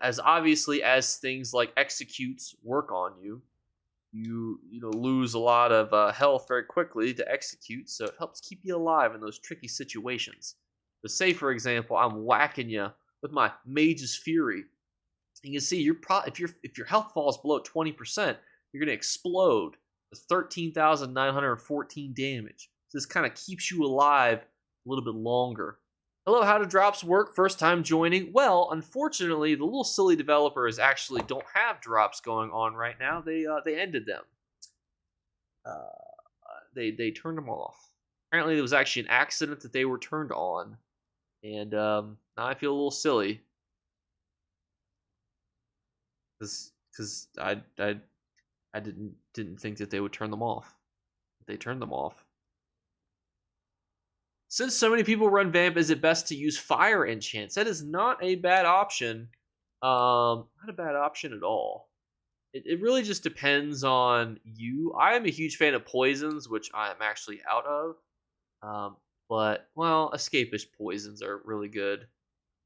As obviously as things like executes work on you, you lose a lot of health very quickly to execute, so it helps keep you alive in those tricky situations. But say, for example, I'm whacking you with my Mage's Fury. You can see if your health falls below 20%, you're gonna explode with 13,914 damage. So this kind of keeps you alive a little bit longer. Hello, how do drops work? First time joining. Well, unfortunately, the little silly developers actually don't have drops going on right now. They ended them. They turned them off. Apparently, there was actually an accident that they were turned on, and now I feel a little silly because I didn't think that they would turn them off. They turned them off. Since so many people run Vamp, is it best to use fire enchants? That is not a bad option. Not a bad option at all. It really just depends on you. I am a huge fan of poisons, which I am actually out of. But, well, escapist poisons are really good.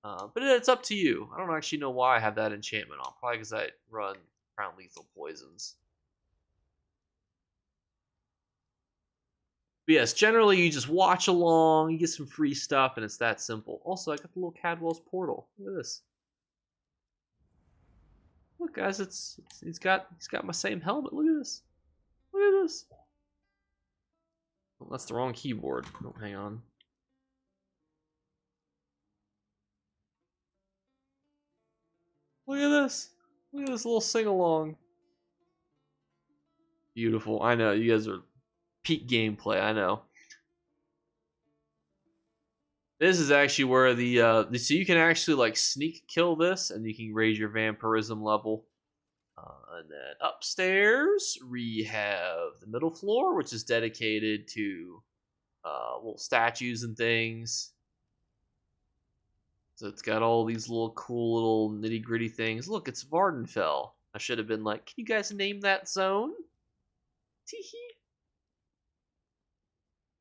But it's up to you. I don't actually know why I have that enchantment on. Probably because I run crown lethal poisons. But yes, generally you just watch along, you get some free stuff, and it's that simple. Also, I got the little Cadwell's portal. Look at this. Look, guys, he's got my same helmet. Look at this. Look at this. Oh, that's the wrong keyboard. Oh, hang on. Look at this. Look at this little sing-along. Beautiful. I know, you guys are peak gameplay, I know. This is actually where so you can actually like sneak kill this, and you can raise your vampirism level. And then upstairs we have the middle floor, which is dedicated to little statues and things. So it's got all these little cool little nitty gritty things. Look, it's Vardenfell. I should have been like, can you guys name that zone? Teehee.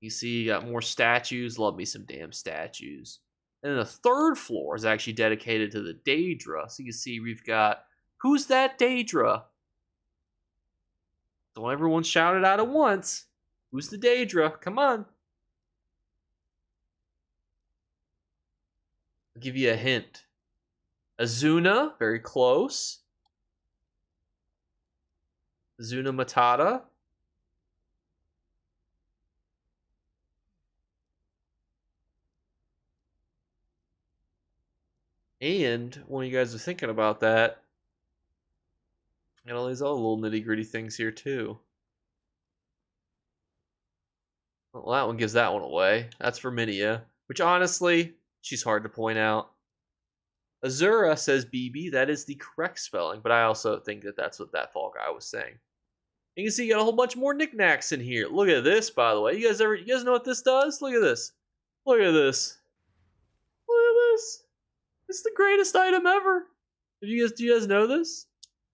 You see, you got more statues. Love me some damn statues. And then the third floor is actually dedicated to the Daedra. So you see, we've got, who's that Daedra? Don't everyone shout it out at once. Who's the Daedra? Come on. I'll give you a hint. Azuna, very close. Azuna Matata. And when you guys are thinking about that, and all these other little nitty-gritty things here too. Well, that one gives that one away. That's for Minia, which honestly, she's hard to point out. Azura says BB. That is the correct spelling, but I also think that that's what that fall guy was saying. You can see you got a whole bunch more knickknacks in here. Look at this, by the way. You guys know what this does? Look at this. Look at this. Look at this. It's the greatest item ever. Do you guys know this?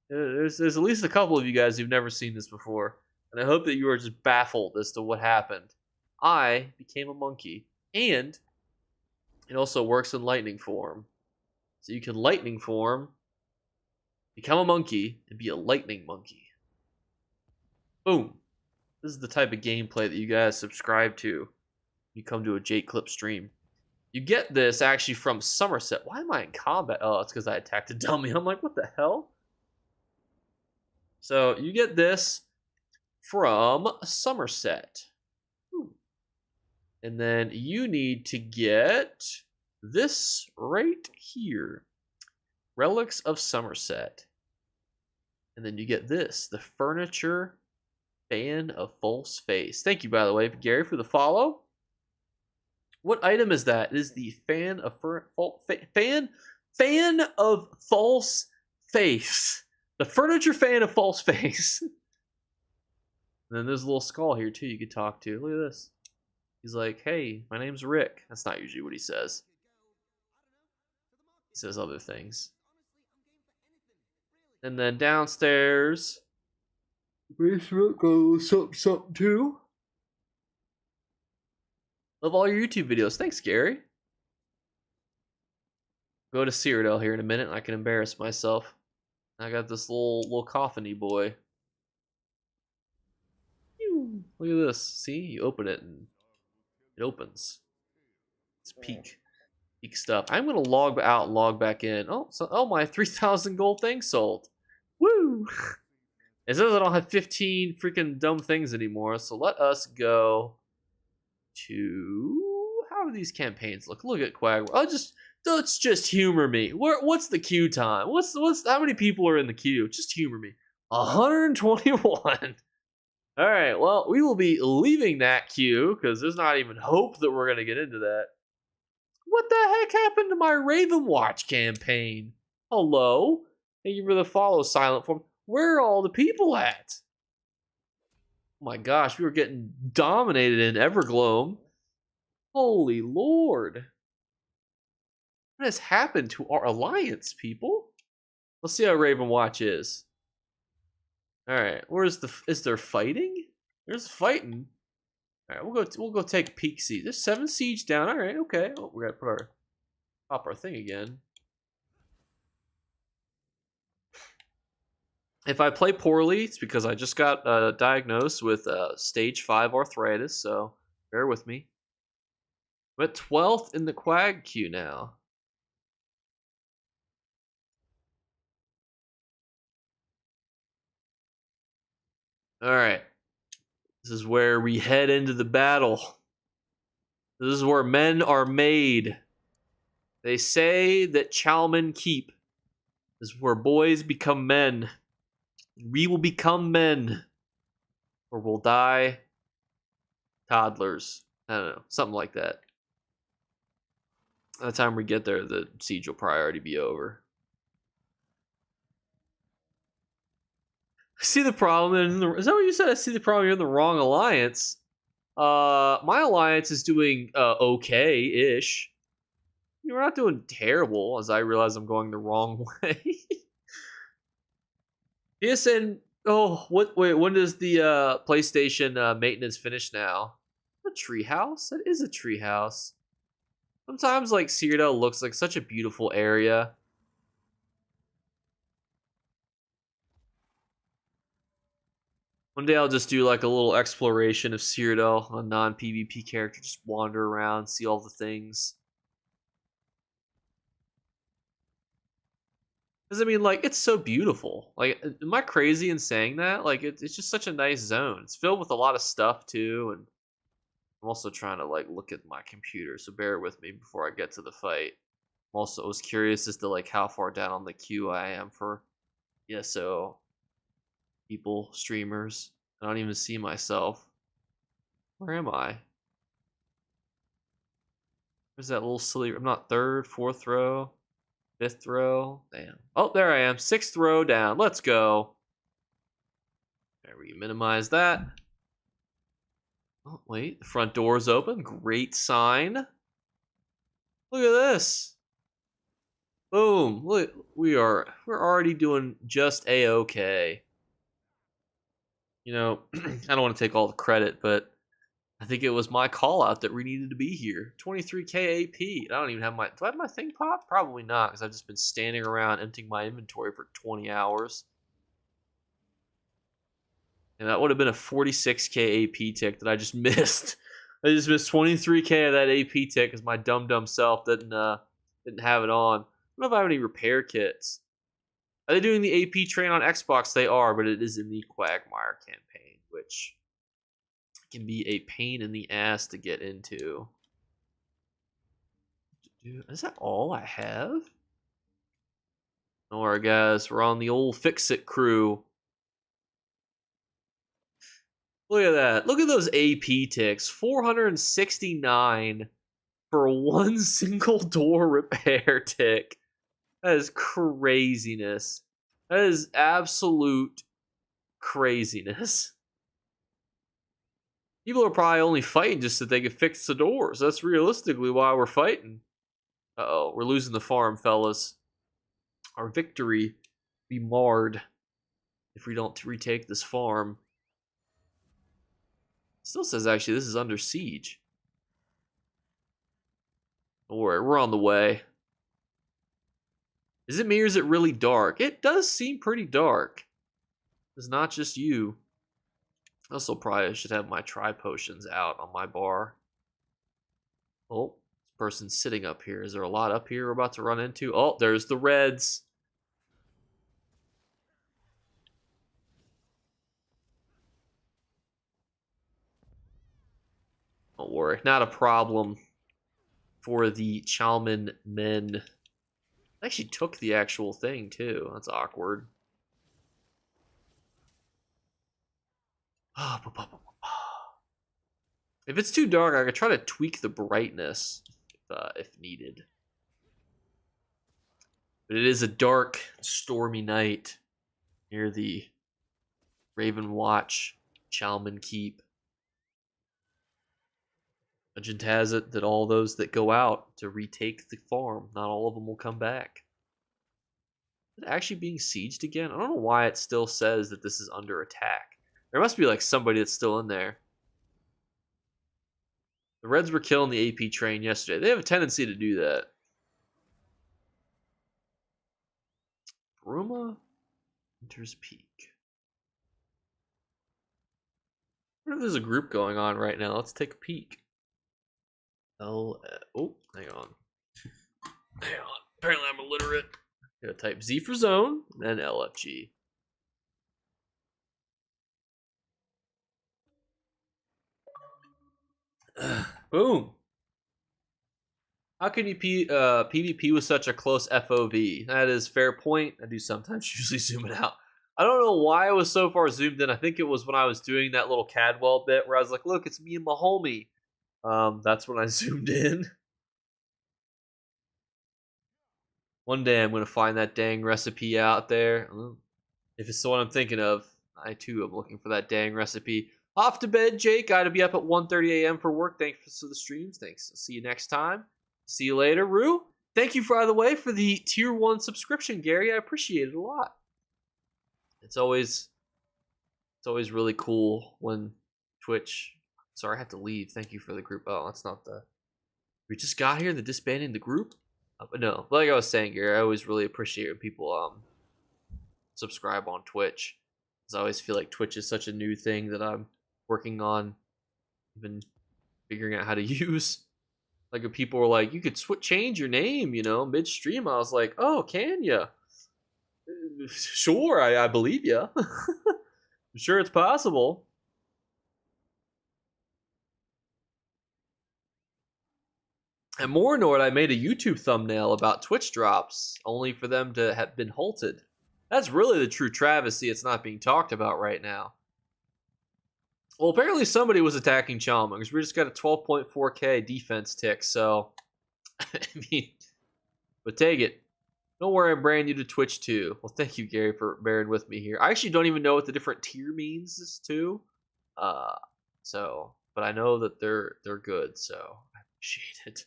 There's at least a couple of you guys who've never seen this before, and I hope that you are just baffled as to what happened. I became a monkey, and it also works in lightning form. So you can lightning form, become a monkey, and be a lightning monkey. Boom. This is the type of gameplay that you guys subscribe to when you come to a Jake Clip stream. You get this actually from Somerset. Why am I in combat? Oh, it's because I attacked a dummy. I'm like, what the hell? So you get this from Somerset. And then you need to get this right here. Relics of Somerset. And then you get this, the Furniture Fan of False Face. Thank you, by the way, Gary, for the follow. What item is that? It is the Fan of Fan of False Face. The Furniture Fan of False Face. And then there's a little skull here too you could talk to. Look at this. He's like, hey, my name's Rick. That's not usually what he says. He says other things. And then downstairs, basement goes something too. Love all your YouTube videos. Thanks, Gary. Go to Cyrodiil here in a minute and I can embarrass myself. I got this little coffin-y boy. Look at this. See? You open it and it opens. It's peak stuff. I'm gonna log out and log back in. Oh, my 3,000 gold thing sold. Woo! It says I don't have 15 freaking dumb things anymore. So let us go to, how do these campaigns look? Look at Quag. Let's just humor me. What's the queue time? How many people are in the queue? Just humor me. 121. All right, well, we will be leaving that queue because there's not even hope that we're going to get into that. What the heck happened to my Raven Watch campaign? Hello? Thank you for the follow, Silent Form. Where are all the people at? Oh my gosh, we were getting dominated in Evergloam. Holy Lord. What has happened to our alliance, people? Let's see how Raven Watch is. Alright, is there fighting? There's fighting. Alright, we'll go take a peek see. There's 7 siege down. Alright, okay. Oh, we gotta pop our thing again. If I play poorly, it's because I just got diagnosed with stage 5 arthritis, so bear with me. I'm at 12th in the Quag queue now. Alright. This is where we head into the battle. This is where men are made. They say that Chalman keep. This is where boys become men. We will become men. Or we'll die toddlers. I don't know. Something like that. By the time we get there, the siege will probably already be over. I see the problem. Is that what you said? I see the problem. You're in the wrong alliance. My alliance is doing okay-ish. You're not doing terrible, as I realize I'm going the wrong way. PSN. Oh, wait. When does the PlayStation maintenance finish now? A treehouse? That is a treehouse. Sometimes, like, Cyrodiil looks like such a beautiful area. One day I'll just do like a little exploration of Cyrodiil, a non-PvP character, just wander around, see all the things. Because I mean, like, it's so beautiful. Like, am I crazy in saying that? Like, it's just such a nice zone. It's filled with a lot of stuff too, and I'm also trying to like look at my computer, so bear with me before I get to the fight. Also was curious as to like how far down on the queue I am for ESO people, streamers. I don't even see myself. Where am I? Where's that little silly? I'm not third, fourth row, fifth row. Damn. Oh, there I am. Sixth row down. Let's go. There we minimize that. Oh, wait. The front door is open. Great sign. Look at this. Boom. Look, we're already doing just a-okay. You know, I don't want to take all the credit, but I think it was my call out that we needed to be here. 23k AP. I don't even have my. Do I have my thing pop? Probably not, because I've just been standing around emptying my inventory for 20 hours. And that would have been a 46k AP tick that I just missed. I just missed 23k of that AP tick because my dumb self didn't have it on. I don't know if I have any repair kits. Are they doing the AP train on Xbox? They are, but it is in the Quagmire campaign, which can be a pain in the ass to get into. Is that all I have? Don't worry, guys. We're on the old Fix-It crew. Look at that. Look at those AP ticks. 469 for one single door repair tick. That is craziness. That is absolute craziness. People are probably only fighting just so they can fix the doors. That's realistically why we're fighting. Uh-oh, we're losing the farm, fellas. Our victory be marred if we don't retake this farm. Still says actually this is under siege. Don't worry, we're on the way. Is it me or is it really dark? It does seem pretty dark. It's not just you. Also probably should have my tri-potions out on my bar. Oh, this person's sitting up here. Is there a lot up here we're about to run into? Oh, there's the reds. Don't worry, not a problem for the Chalman men. I actually took the actual thing too. That's awkward. If it's too dark, I could try to tweak the brightness if needed. But it is a dark, stormy night near the Raven Watch Chalman Keep. Legend has it that all those that go out to retake the farm, not all of them will come back. Is it actually being sieged again? I don't know why it still says that this is under attack. There must be like somebody that's still in there. The Reds were killing the AP train yesterday. They have a tendency to do that. Bruma enters peak. I wonder if there's a group going on right now. Let's take a peek. Oh, hang on. Hang on. Apparently I'm illiterate. Gotta type Z for zone, and LFG. Boom. How can you PvP with such a close FOV? That is fair point. I do sometimes usually zoom it out. I don't know why I was so far zoomed in. I think it was when I was doing that little Cadwell bit where I was like, look, it's me and my homie. That's when I zoomed in. One day I'm going to find that dang recipe out there. If it's the one I'm thinking of, I too am looking for that dang recipe. Off to bed, Jake. Gotta be up at 1:30 a.m. for work. Thanks for the streams. Thanks. See you next time. See you later, Rue. Thank you, by the way, for the tier 1 subscription, Gary. I appreciate it a lot. It's always really cool when Twitch. Sorry, I had to leave. Thank you for the group. Oh, that's not the. We just got here. The disbanding the group. But no, like I was saying, Gary, I always really appreciate when people subscribe on Twitch. Because I always feel like Twitch is such a new thing that I'm working on, even figuring out how to use. Like if people were like, you could change your name, midstream. I was like, oh, can ya? Sure, I believe ya. I'm sure it's possible. And more annoyed, I made a YouTube thumbnail about Twitch drops, only for them to have been halted. That's really the true travesty. It's not being talked about right now. Well, apparently somebody was attacking Chalma because we just got a 12.4k defense tick. So, I mean, but take it. Don't worry, I'm brand new to Twitch too. Well, thank you, Gary, for bearing with me here. I actually don't even know what the different tier means too. But I know that they're good, so I appreciate it.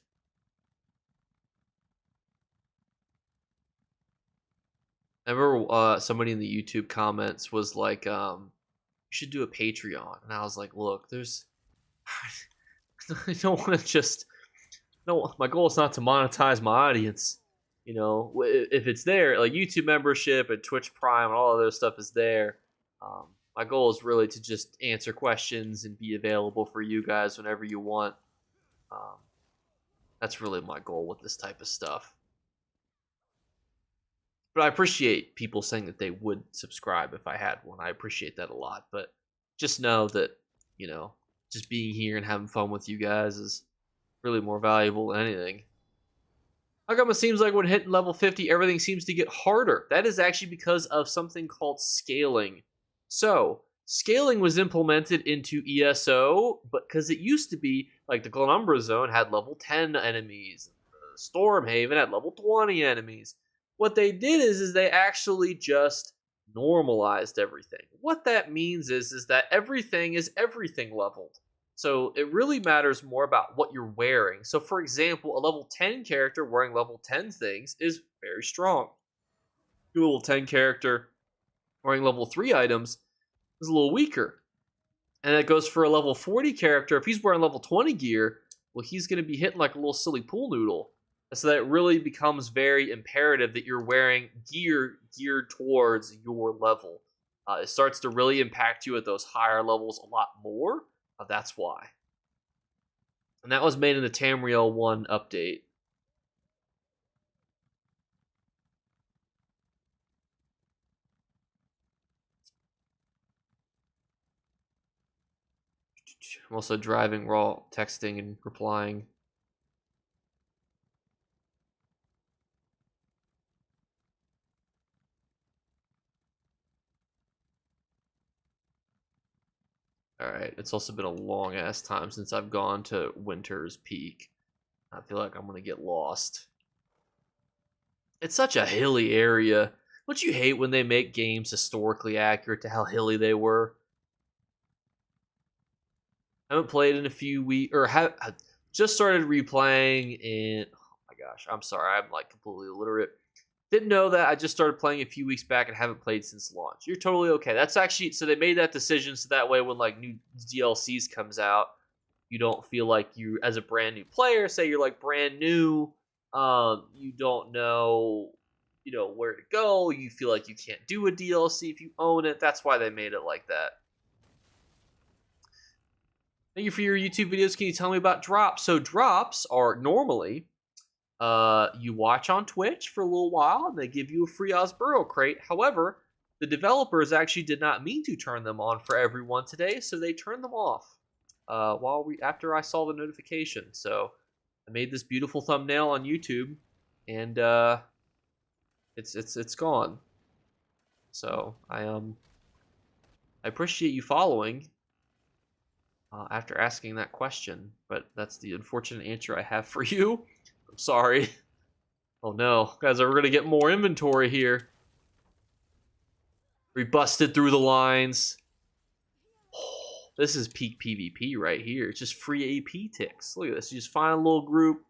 I remember somebody in the YouTube comments was like, you should do a Patreon. And I was like, look, there's... I don't want to just... No, my goal is not to monetize my audience. You know, if it's there, like YouTube membership and Twitch Prime and all of those stuff is there. My goal is really to just answer questions and be available for you guys whenever you want. That's really my goal with this type of stuff. But I appreciate people saying that they would subscribe if I had one. I appreciate that a lot. But just know that, you know, just being here and having fun with you guys is really more valuable than anything. How come it seems like when hitting level 50, everything seems to get harder? That is actually because of something called scaling. So, scaling was implemented into ESO, but because it used to be, like the Glenumbra Zone had level 10 enemies. Stormhaven had level 20 enemies. What they did is they actually just normalized everything. What that means is that everything is everything leveled. So it really matters more about what you're wearing. So for example, a level 10 character wearing level 10 things is very strong. A level 10 character wearing level 3 items is a little weaker. And that goes for a level 40 character. If he's wearing level 20 gear, well, he's going to be hitting like a little silly pool noodle. So that it really becomes very imperative that you're wearing gear geared towards your level. It starts to really impact you at those higher levels a lot more. That's why. And that was made in the Tamriel 1 update. I'm also driving while texting and replying. Alright, it's also been a long ass time since I've gone to Winter's Peak. I feel like I'm gonna get lost. It's such a hilly area. Don't you hate when they make games historically accurate to how hilly they were? I haven't played in a few weeks, or have just started replaying in, oh my gosh, I'm sorry, I'm like completely illiterate. Didn't know that. I just started playing a few weeks back and haven't played since launch. You're totally okay. That's actually, so they made that decision so that way when like new DLCs comes out, you don't feel like you, as a brand new player, say you're like brand new, you don't know, you know, where to go. You feel like you can't do a DLC if you own it. That's why they made it like that. Thank you for your YouTube videos. Can you tell me about drops? So drops are normally, you watch on Twitch for a little while and they give you a free Osburo crate. However, the developers actually did not mean to turn them on for everyone today, so they turned them off after I saw the notification. So I made this beautiful thumbnail on YouTube, and it's gone. So I appreciate you following after asking that question, but that's the unfortunate answer I have for you. I'm sorry. Oh no, guys, we're gonna get more inventory here. We busted through the lines. Oh, this is peak PvP right here. It's just free AP ticks. Look at this. You just find a little group.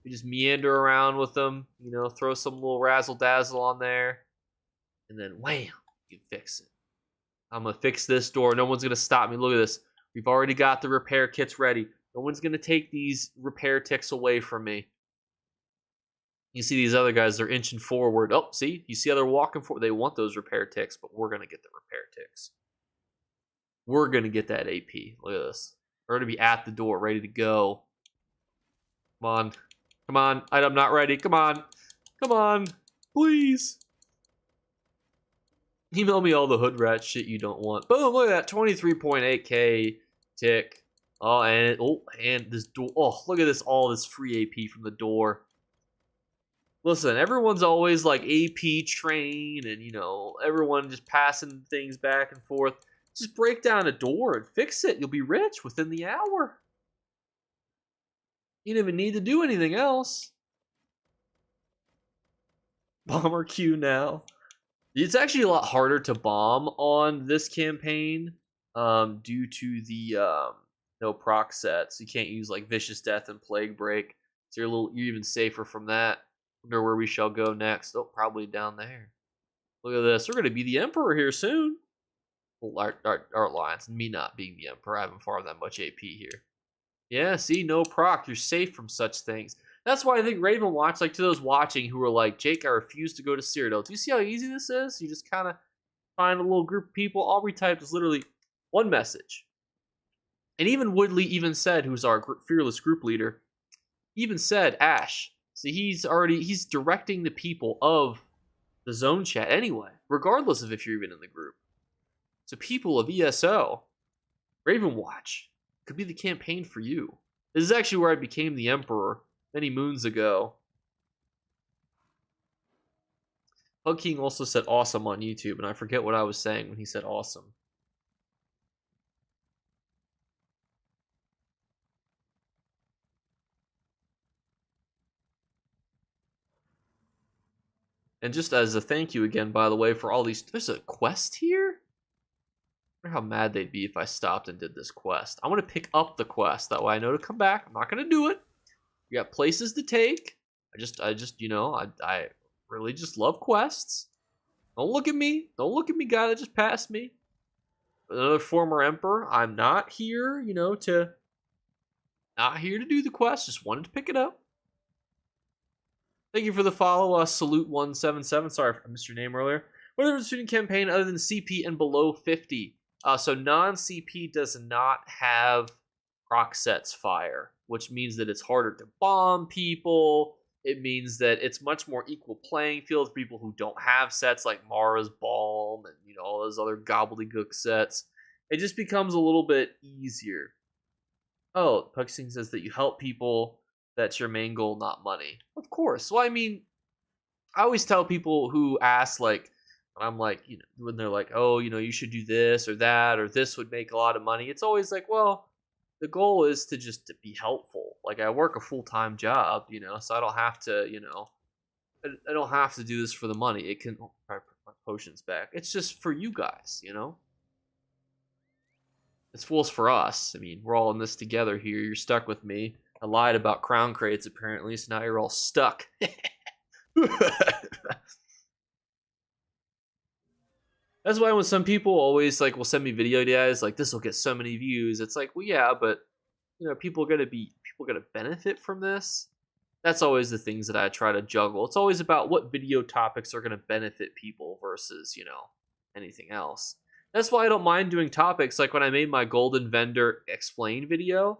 You just meander around with them. You know, throw some little razzle dazzle on there, and then wham, you fix it. I'm gonna fix this door. No one's gonna stop me. Look at this. We've already got the repair kits ready. No one's gonna take these repair ticks away from me. You see these other guys, they're inching forward. Oh, see? You see how they're walking forward? They want those repair ticks, but we're going to get the repair ticks. We're going to get that AP. Look at this. We're going to be at the door, ready to go. Come on. Come on. I'm not ready. Come on. Come on. Please. Email me all the hood rat shit you don't want. Boom, look at that. 23.8k tick. Oh, and this door. Oh, look at this! All this free AP from the door. Listen, everyone's always like AP train, and everyone just passing things back and forth. Just break down a door and fix it. You'll be rich within the hour. You don't even need to do anything else. Bomber Q now. It's actually a lot harder to bomb on this campaign due to the no proc sets. You can't use like Vicious Death and Plague Break, so you're even safer from that. Wonder where we shall go next. Oh, probably down there. Look at this. We're going to be the Emperor here soon. Well, our alliance, me not being the Emperor, I haven't farmed that much AP here. Yeah, see, no proc. You're safe from such things. That's why I think Raven Watch, like to those watching who are like, Jake, I refuse to go to Cyrodiil. Do you see how easy this is? You just kind of find a little group of people. All we typed is literally one message. And even Woodley even said, who's our fearless group leader, even said, Ash. See, he's directing the people of the zone chat anyway, regardless of if you're even in the group. So people of ESO, Raven Watch, could be the campaign for you. This is actually where I became the Emperor many moons ago. Hug King also said awesome on YouTube, and I forget what I was saying when he said awesome. And just as a thank you again, by the way, for all these... There's a quest here? I wonder how mad they'd be if I stopped and did this quest. I want to pick up the quest. That way I know to come back. I'm not going to do it. We got places to take. I really just love quests. Don't look at me. Don't look at me, guy that just passed me. Another former emperor. I'm not here, not here to do the quest. Just wanted to pick it up. Thank you for the follow, Salute177. Sorry I missed your name earlier. What is the student campaign other than CP and below 50? So non-CP does not have proc sets fire, which means that it's harder to bomb people. It means that it's much more equal playing field for people who don't have sets like Mara's Balm and all those other gobbledygook sets. It just becomes a little bit easier. Oh, Puxing says that you help people. That's your main goal, not money. Of course. Well, I mean, I always tell people who ask, like, I'm like, when they're like, oh, you should do this or that, or this would make a lot of money. It's always like, well, the goal is to just to be helpful. Like, I work a full-time job, so I don't have to, I don't have to do this for the money. It can, I put my potions back. It's just for you guys, It's fools for us. I mean, we're all in this together here. You're stuck with me. I lied about crown crates, apparently, so now you're all stuck. That's why when some people always will send me video ideas like this will get so many views, it's like, well, yeah, but people are gonna benefit from this. That's always the things that I try to juggle. It's always about what video topics are gonna benefit people versus anything else. That's why I don't mind doing topics like when I made my Golden Vendor explain video.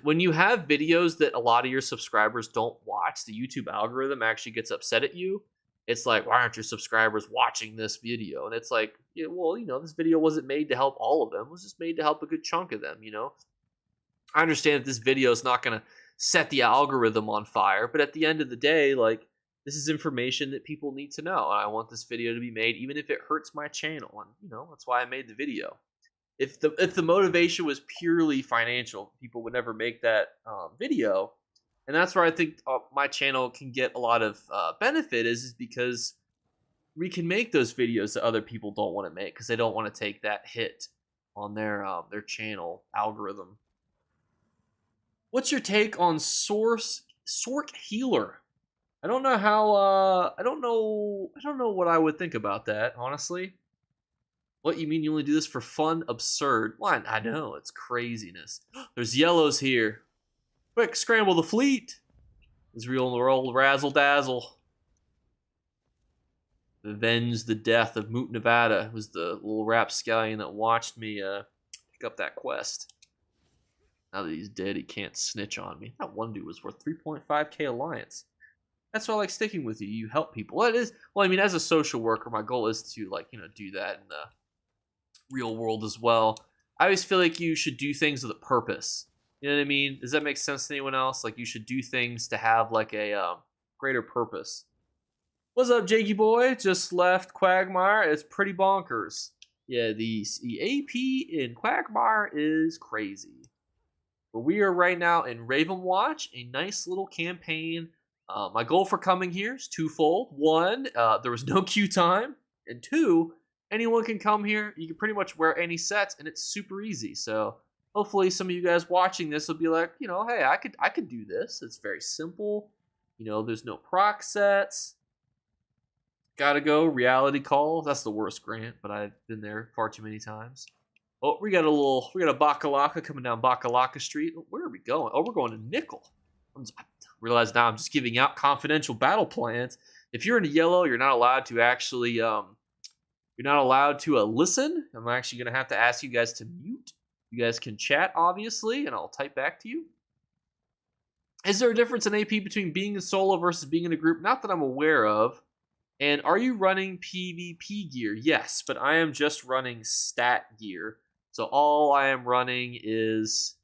When you have videos that a lot of your subscribers don't watch, the YouTube algorithm actually gets upset at you. It's like, why aren't your subscribers watching this video? And it's like, yeah, well, this video wasn't made to help all of them. It was just made to help a good chunk of them, I understand that this video is not going to set the algorithm on fire, but at the end of the day, this is information that people need to know. And I want this video to be made, even if it hurts my channel. And, that's why I made the video. If the motivation was purely financial, people would never make that video. And that's where I think my channel can get a lot of benefit is because we can make those videos that other people don't want to make because they don't want to take that hit on their channel algorithm. What's your take on Sork Healer? I don't know how. I don't know what I would think about that, honestly. What, you mean you only do this for fun? Absurd. Well, I know, it's craziness. There's yellows here. Quick, scramble the fleet. Israel old razzle dazzle. Avenge the death of Moot Nevada, who's the little rapscallion that watched me pick up that quest. Now that he's dead, he can't snitch on me. That one dude was worth 3.5k alliance. That's why I like sticking with you. You help people. Well, I mean, as a social worker, my goal is to do that in the real world as well. I always feel like you should do things with a purpose. You know what I mean? Does that make sense to anyone else? Like you should do things to have like a greater purpose. What's up, Jakey boy? Just left Quagmire. It's pretty bonkers. Yeah, the AP in Quagmire is crazy. But we are right now in Raven Watch, a nice little campaign. My goal for coming here is twofold. One, there was no queue time. And two, anyone can come here. You can pretty much wear any sets, and it's super easy. So hopefully some of you guys watching this will be like, you know, hey, I could do this. It's very simple. You know, there's no proc sets. Gotta go, reality call. That's the worst Grant, but I've been there far too many times. Oh, we got a Bakalaka coming down Bakalaka Street. Where are we going? Oh, we're going to Nickel. I realize now I'm just giving out confidential battle plans. If you're in a yellow, you're not allowed to actually, you're not allowed to listen. I'm actually going to have to ask you guys to mute. You guys can chat, obviously, and I'll type back to you. Is there a difference in AP between being in solo versus being in a group? Not that I'm aware of. And are you running PvP gear? Yes, but I am just running stat gear. So all I am running is,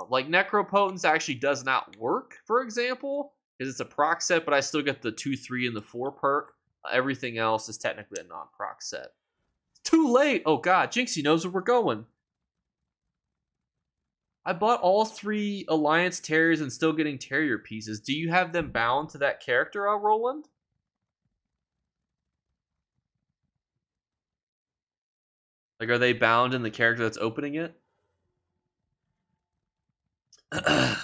like Necropotence actually does not work, for example, because it's a proc set, but I still get the 2, 3, and the 4 perk. Everything else is technically a non-proc set. Too late! Oh god, Jinxie knows where we're going. I bought all 3 Alliance Terriers and still getting Terrier pieces. Do you have them bound to that character, Roland? Like, are they bound in the character that's opening it? One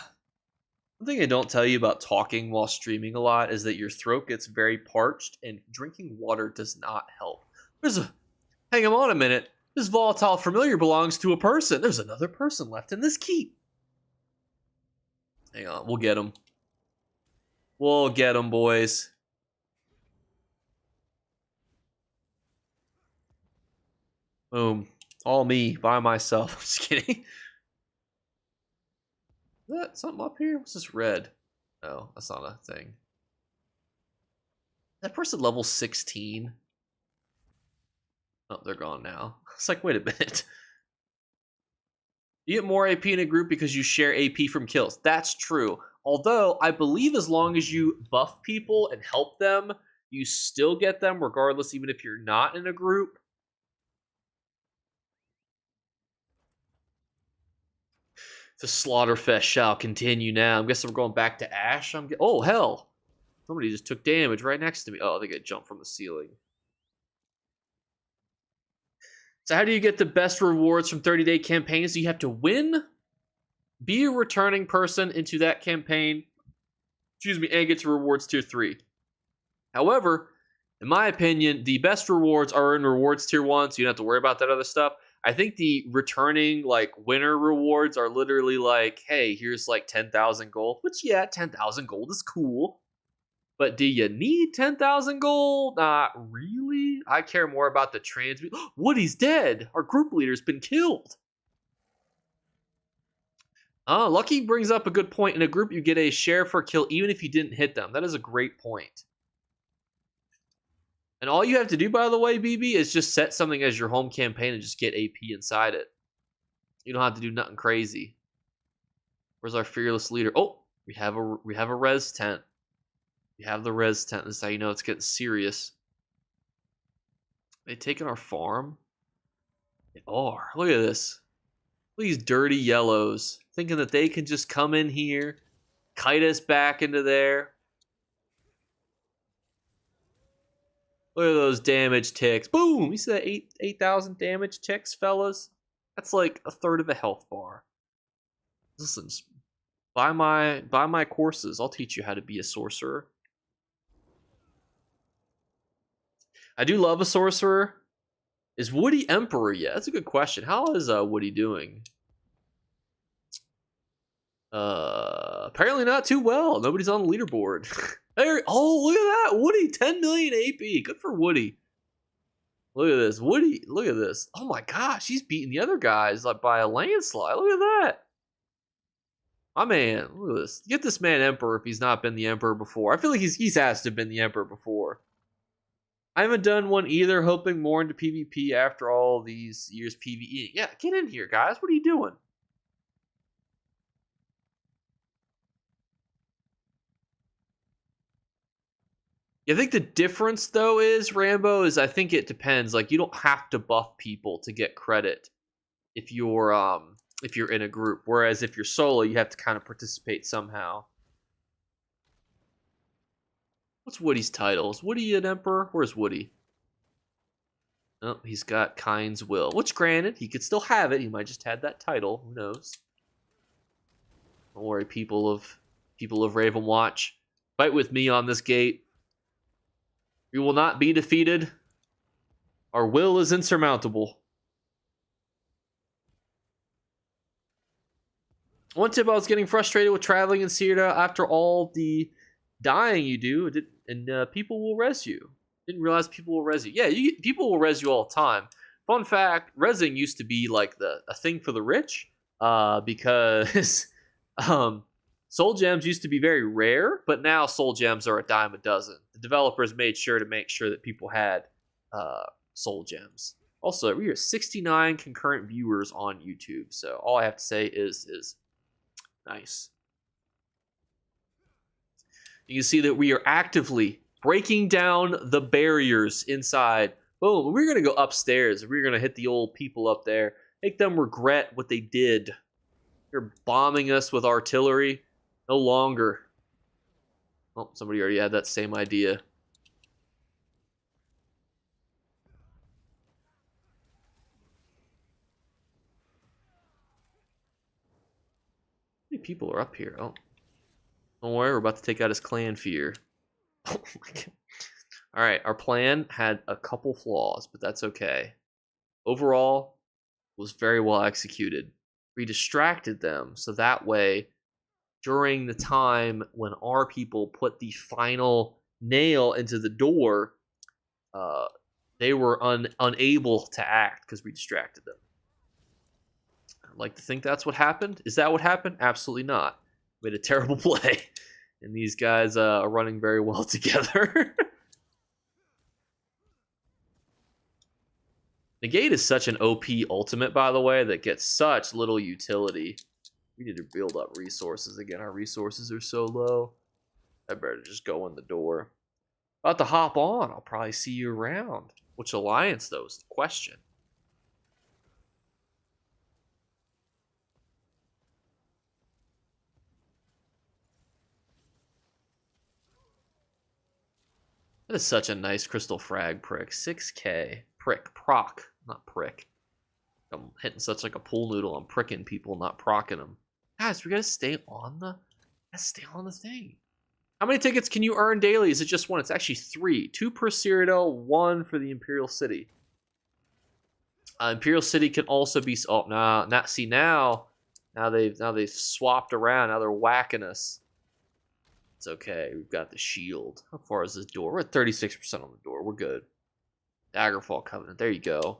thing I don't tell you about talking while streaming a lot is that your throat gets very parched, and drinking water does not help. Hang on a minute. This volatile familiar belongs to a person. There's another person left in this keep. Hang on, we'll get him. We'll get him, boys. Boom. All me, by myself. I'm just kidding. Is that something up here? What's this red? No, that's not a thing. That person level 16. Oh, they're gone now. It's like, wait a minute. You get more AP in a group because you share AP from kills. That's true. Although, I believe as long as you buff people and help them, you still get them regardless, even if you're not in a group. The Slaughterfest shall continue now. I'm guessing we're going back to Ash. Oh, hell. Somebody just took damage right next to me. Oh, they get jumped from the ceiling. So how do you get the best rewards from 30-day campaigns? So you have to win, be a returning person into that campaign, and get to rewards tier 3. However, in my opinion, the best rewards are in rewards tier 1, so you don't have to worry about that other stuff. I think the returning, like, winner rewards are literally like, hey, here's, like, 10,000 gold. Which, yeah, 10,000 gold is cool. But do you need 10,000 gold? Not really. I care more about the transmute. Woody's dead. Our group leader's been killed. Lucky brings up a good point. In a group, you get a share for kill even if you didn't hit them. That is a great point. And all you have to do, by the way, BB, is just set something as your home campaign and just get AP inside it. You don't have to do nothing crazy. Where's our fearless leader? Oh, we have a res tent. We have the res tent. This is how you know it's getting serious. They taking our farm? They are. Look at this. Look at these dirty yellows. Thinking that they can just come in here, kite us back into there. Look at those damage ticks. Boom! You see that 8,000 damage ticks, fellas? That's like a third of a health bar. Listen, buy my courses. I'll teach you how to be a sorcerer. I do love a sorcerer. Is Woody Emperor yet? That's a good question. How is Woody doing? Apparently not too well. Nobody's on the leaderboard. There, oh, look at that. Woody, 10 million AP. Good for Woody. Look at this. Woody, look at this. Oh my gosh, he's beating the other guys like by a landslide. Look at that. My man, look at this. Get this man Emperor if he's not been the Emperor before. I feel like he's has to have been the Emperor before. I haven't done one either, hoping more into PvP after all these years PvE. Yeah, get in here, guys. What are you doing? I think the difference though is Rambo is I think it depends. Like you don't have to buff people to get credit if you're in a group. Whereas if you're solo, you have to kind of participate somehow. What's Woody's title? Is Woody an emperor? Where's Woody? Oh, he's got Kind's Will. Which granted, he could still have it. He might just had that title. Who knows? Don't worry, people of Ravenwatch. Fight with me on this gate. We will not be defeated. Our will is insurmountable. One tip I was getting frustrated with traveling in Cyrodiil after all the dying you do, and people will res you. Didn't realize people will res you. Yeah, people will res you all the time. Fun fact, resing used to be like a thing for the rich because soul gems used to be very rare, but now soul gems are a dime a dozen. The developers made sure to make sure that people had soul gems. Also, we are 69 concurrent viewers on YouTube, so all I have to say is nice. You can see that we are actively breaking down the barriers inside. Boom, we're going to go upstairs. We're going to hit the old people up there. Make them regret what they did. They're bombing us with artillery. No longer. Oh, somebody already had that same idea. How many people are up here? Oh. Don't worry, we're about to take out his clan fear. Oh my god. Alright, our plan had a couple flaws, but that's okay. Overall, it was very well executed. We distracted them, so that way, during the time when our people put the final nail into the door, they were unable to act because we distracted them. I'd like to think that's what happened. Is that what happened? Absolutely not. We had a terrible play, and these guys are running very well together. Negate is such an OP ultimate, by the way, that gets such little utility. We need to build up resources again. Our resources are so low. I better just go in the door. About to hop on. I'll probably see you around. Which alliance, though, is the question. That is such a nice crystal frag prick. 6k. Prick. Proc. Not prick. I'm hitting such like a pool noodle. I'm pricking people, not procking them. Guys, we gotta stay on the thing. How many tickets can you earn daily? Is it just one? It's actually 3. 2 per Cyrodiil, 1 for the Imperial City. Imperial City can also be... Oh, no. Not, see, now they've swapped around. Now they're whacking us. It's okay. We've got the shield. How far is this door? We're at 36% on the door. We're good. Daggerfall Covenant. There you go.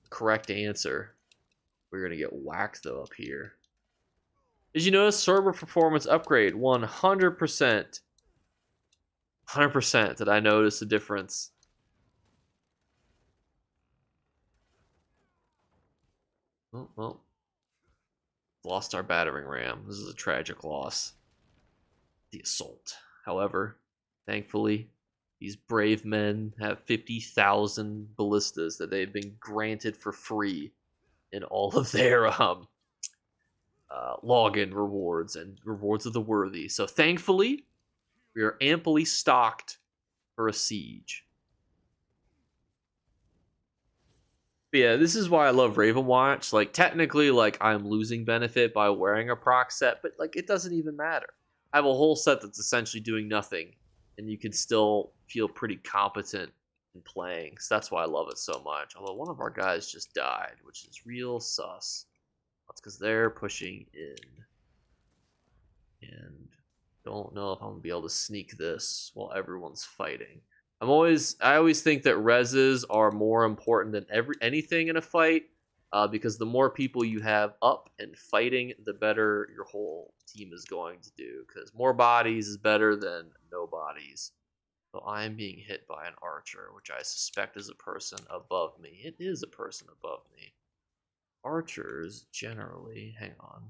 Correct answer. We're going to get whacked, though, up here. Did you notice server performance upgrade? 100%. 100% did I notice the difference. Oh, well. Lost our battering ram. This is a tragic loss. The assault. However, thankfully, these brave men have 50,000 ballistas that they've been granted for free in all of their login rewards and rewards of the worthy. So thankfully, we are amply stocked for a siege. But yeah, this is why I love Ravenwatch. Like, technically, like, I'm losing benefit by wearing a proc set, but, like, it doesn't even matter. I have a whole set that's essentially doing nothing, and you can still feel pretty competent in playing. So that's why I love it so much. Although one of our guys just died, which is real sus. That's because they're pushing in. And don't know if I'm going to be able to sneak this while everyone's fighting. I always think that reses are more important than anything in a fight, because the more people you have up and fighting, the better your whole team is going to do. Because more bodies is better than no bodies. So I am being hit by an archer, which I suspect is a person above me. It is a person above me. Archers generally, hang on.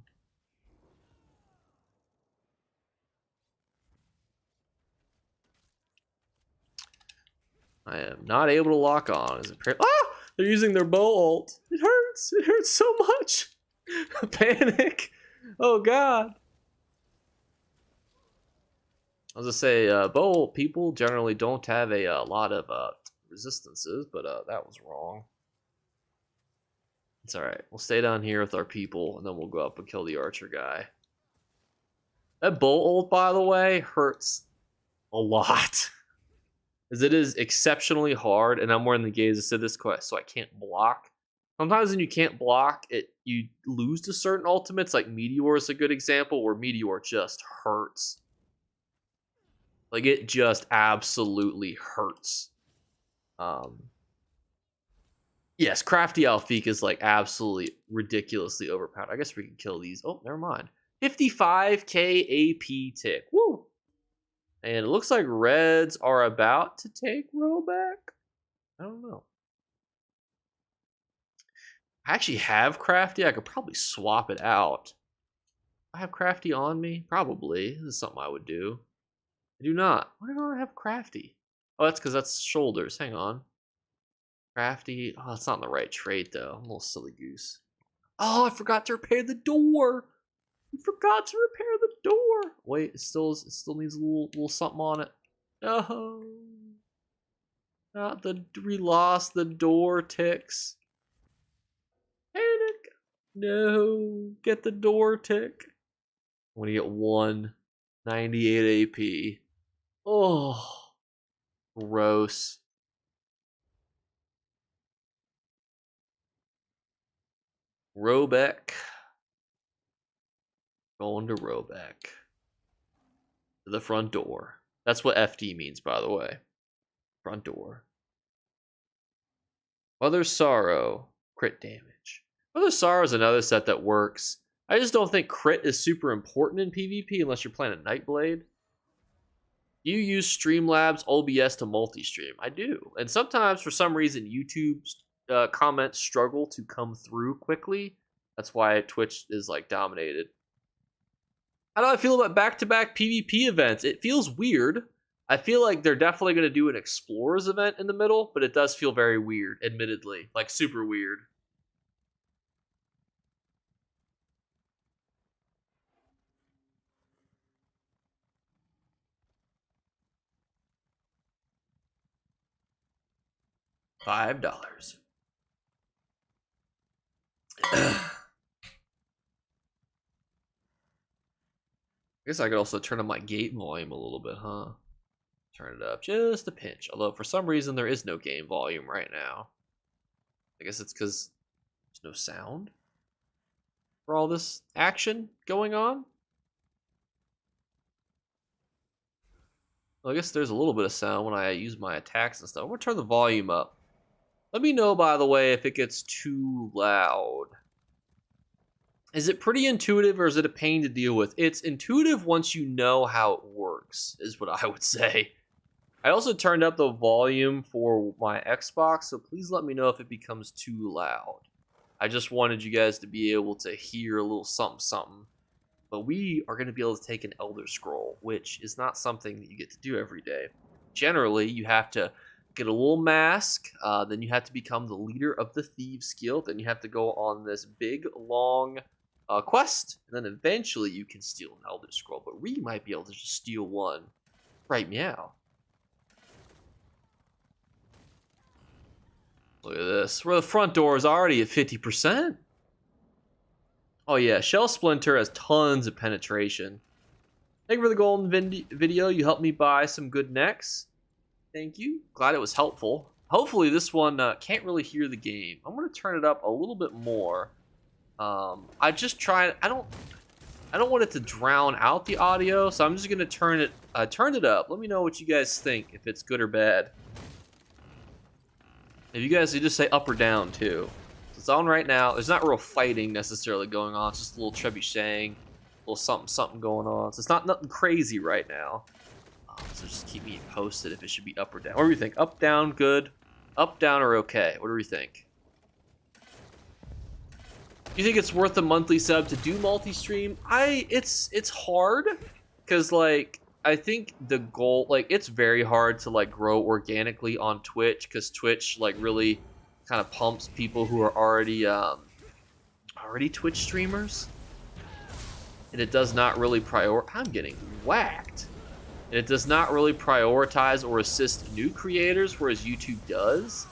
I am not able to lock on. Is it ah! They're using their bow ult. It hurts. It hurts so much. Panic. Oh god. I was gonna say, bow ult people generally don't have a lot of resistances, but that was wrong. It's alright. We'll stay down here with our people, and then we'll go up and kill the archer guy. That bow ult, by the way, hurts a lot. As it is exceptionally hard, and I'm wearing the gaze to this quest, so I can't block. Sometimes when you can't block, you lose to certain ultimates, like Meteor is a good example, where Meteor just hurts. Like, it just absolutely hurts. Yes, Crafty Alfiq is, like, absolutely ridiculously overpowered. I guess we can kill these. Oh, never mind. 55k AP tick. Woo! And it looks like Reds are about to take row back. I don't know. I actually have Crafty. I could probably swap it out. I have Crafty on me? Probably. This is something I would do. I do not. Why do I have Crafty? Oh, that's because that's shoulders. Hang on. Crafty. Oh, that's not the right trait, though. I'm a little silly goose. Oh, I forgot to repair the door. I forgot to repair the door. Wait, it still needs a little something on it. No. Not the we lost the door ticks. Panic. No. Get the door tick. I'm gonna get 198 AP. Oh. Gross. Robeck. Going to Robeck. To the front door. That's what FD means, by the way. Front door. Mother's Sorrow. Crit damage. Mother's Sorrow is another set that works. I just don't think crit is super important in PvP unless you're playing a Nightblade. You use Streamlabs OBS to multi-stream. I do. And sometimes, for some reason, YouTube's comments struggle to come through quickly. That's why Twitch is, like, dominated. How do I feel about back-to-back PvP events? It feels weird. I feel like they're definitely going to do an Explorers event in the middle, but it does feel very weird, admittedly. Like, super weird. $5. I guess I could also turn up my game volume a little bit, huh? Turn it up just a pinch. Although, for some reason, there is no game volume right now. I guess it's because there's no sound for all this action going on. Well, I guess there's a little bit of sound when I use my attacks and stuff. I'm going to turn the volume up. Let me know, by the way, if it gets too loud. Is it pretty intuitive or is it a pain to deal with? It's intuitive once you know how it works, is what I would say. I also turned up the volume for my Xbox, so please let me know if it becomes too loud. I just wanted you guys to be able to hear a little something something. But we are going to be able to take an Elder Scroll, which is not something that you get to do every day. Generally, you have to get a little mask, then you have to become the leader of the Thieves Guild, then you have to go on this big, long quest, and then eventually you can steal an Elder Scroll, but we might be able to just steal one right meow. Look at this. Where the front door is already at 50%. Oh yeah, Shell Splinter has tons of penetration. Thank you for the golden video. You helped me buy some good necks. Thank you. Glad it was helpful. Hopefully this one can't really hear the game. I'm going to turn it up a little bit more. I just try. I don't want it to drown out the audio, so I'm just going to turn it up. Let me know what you guys think, if it's good or bad. If you guys, you just say up or down too. So it's on right now. There's not real fighting necessarily going on. It's just a little trebucheting, a little something going on. So it's not nothing crazy right now. So just keep me posted if it should be up or down. What do you think? Up, down, good? Up, down, or okay? What do we think? Do you think it's worth a monthly sub to do multi-stream? It's hard, because like I think the goal, like it's very hard to like grow organically on Twitch, because Twitch like really kind of pumps people who are already Twitch streamers, and it does not really I'm getting whacked. And it does not really prioritize or assist new creators, whereas YouTube does.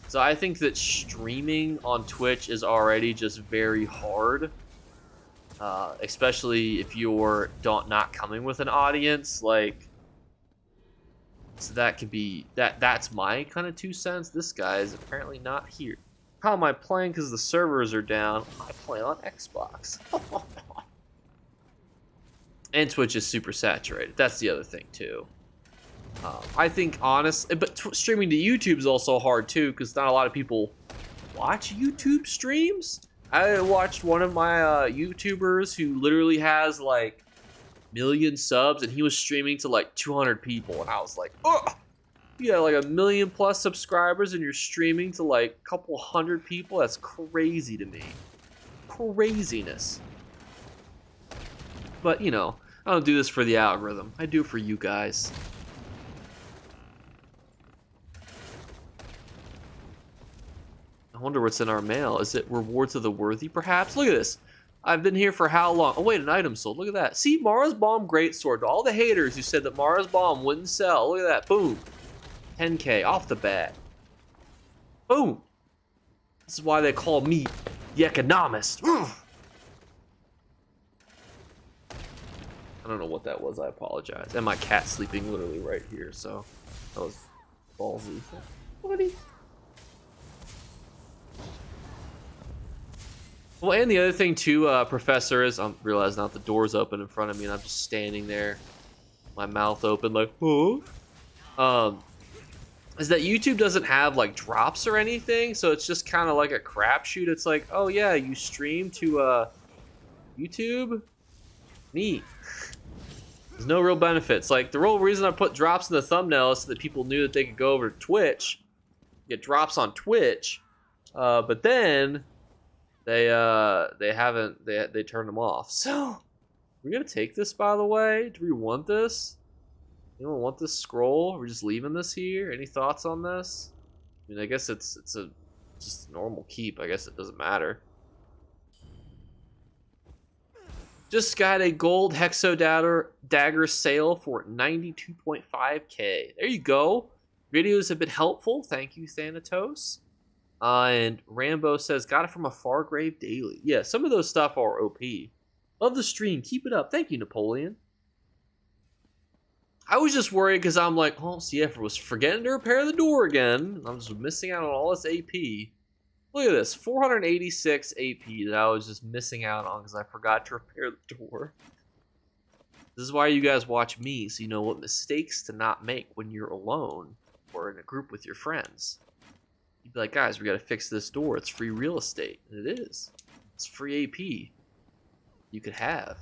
So I think that streaming on Twitch is already just very hard, especially if you're not coming with an audience. Like, so that could be that's my kind of 2 cents. This guy is apparently not here. How am I playing? Because the servers are down. I play on Xbox. And Twitch is super saturated. That's the other thing too. I think honestly, but streaming to YouTube is also hard too, because not a lot of people watch YouTube streams. I watched one of my YouTubers who literally has like 1 million subs, and he was streaming to like 200 people, and I was like, oh, you got like 1 million plus subscribers, and you're streaming to like a couple hundred people. That's crazy to me. Craziness. But, you know, I don't do this for the algorithm. I do it for you guys. I wonder what's in our mail. Is it rewards of the worthy, perhaps? Look at this. I've been here for how long? Oh, wait, an item sold. Look at that. See, Mara's Balm Greatsword. All the haters who said that Mara's Balm wouldn't sell. Look at that. Boom. 10K off the bat. Boom. This is why they call me the economist. I don't know what that was. I apologize. And my cat's sleeping literally right here, so that was ballsy. Buddy. Well, and the other thing too, Professor, is I'm realizing now the door's open in front of me, and I'm just standing there, my mouth open, like, oh. Is that YouTube doesn't have like drops or anything, so it's just kind of like a crapshoot. It's like, oh yeah, you stream to YouTube, neat. There's no real benefits. Like, the real reason I put drops in the thumbnail is so that people knew that they could go over to Twitch, get drops on Twitch, but then they turned them off. So we're gonna take this, by the way. Do we want this? Anyone want this scroll? We're just leaving this here. Any thoughts on this? I mean, I guess it's just a normal keep. I guess it doesn't matter. Just got a gold hexo dagger sale for 92.5K. There you go. Videos have been helpful. Thank you, Thanatos. And Rambo says, got it from a Fargrave Daily. Yeah, some of those stuff are OP. Love the stream. Keep it up. Thank you, Napoleon. I was just worried because I'm like, oh, CF was forgetting to repair the door again. I'm just missing out on all this AP. Look at this, 486 AP that I was just missing out on because I forgot to repair the door. This is why you guys watch me, so you know what mistakes to not make when you're alone or in a group with your friends. You'd be like, guys, we gotta fix this door. It's free real estate. And it is. It's free AP you could have.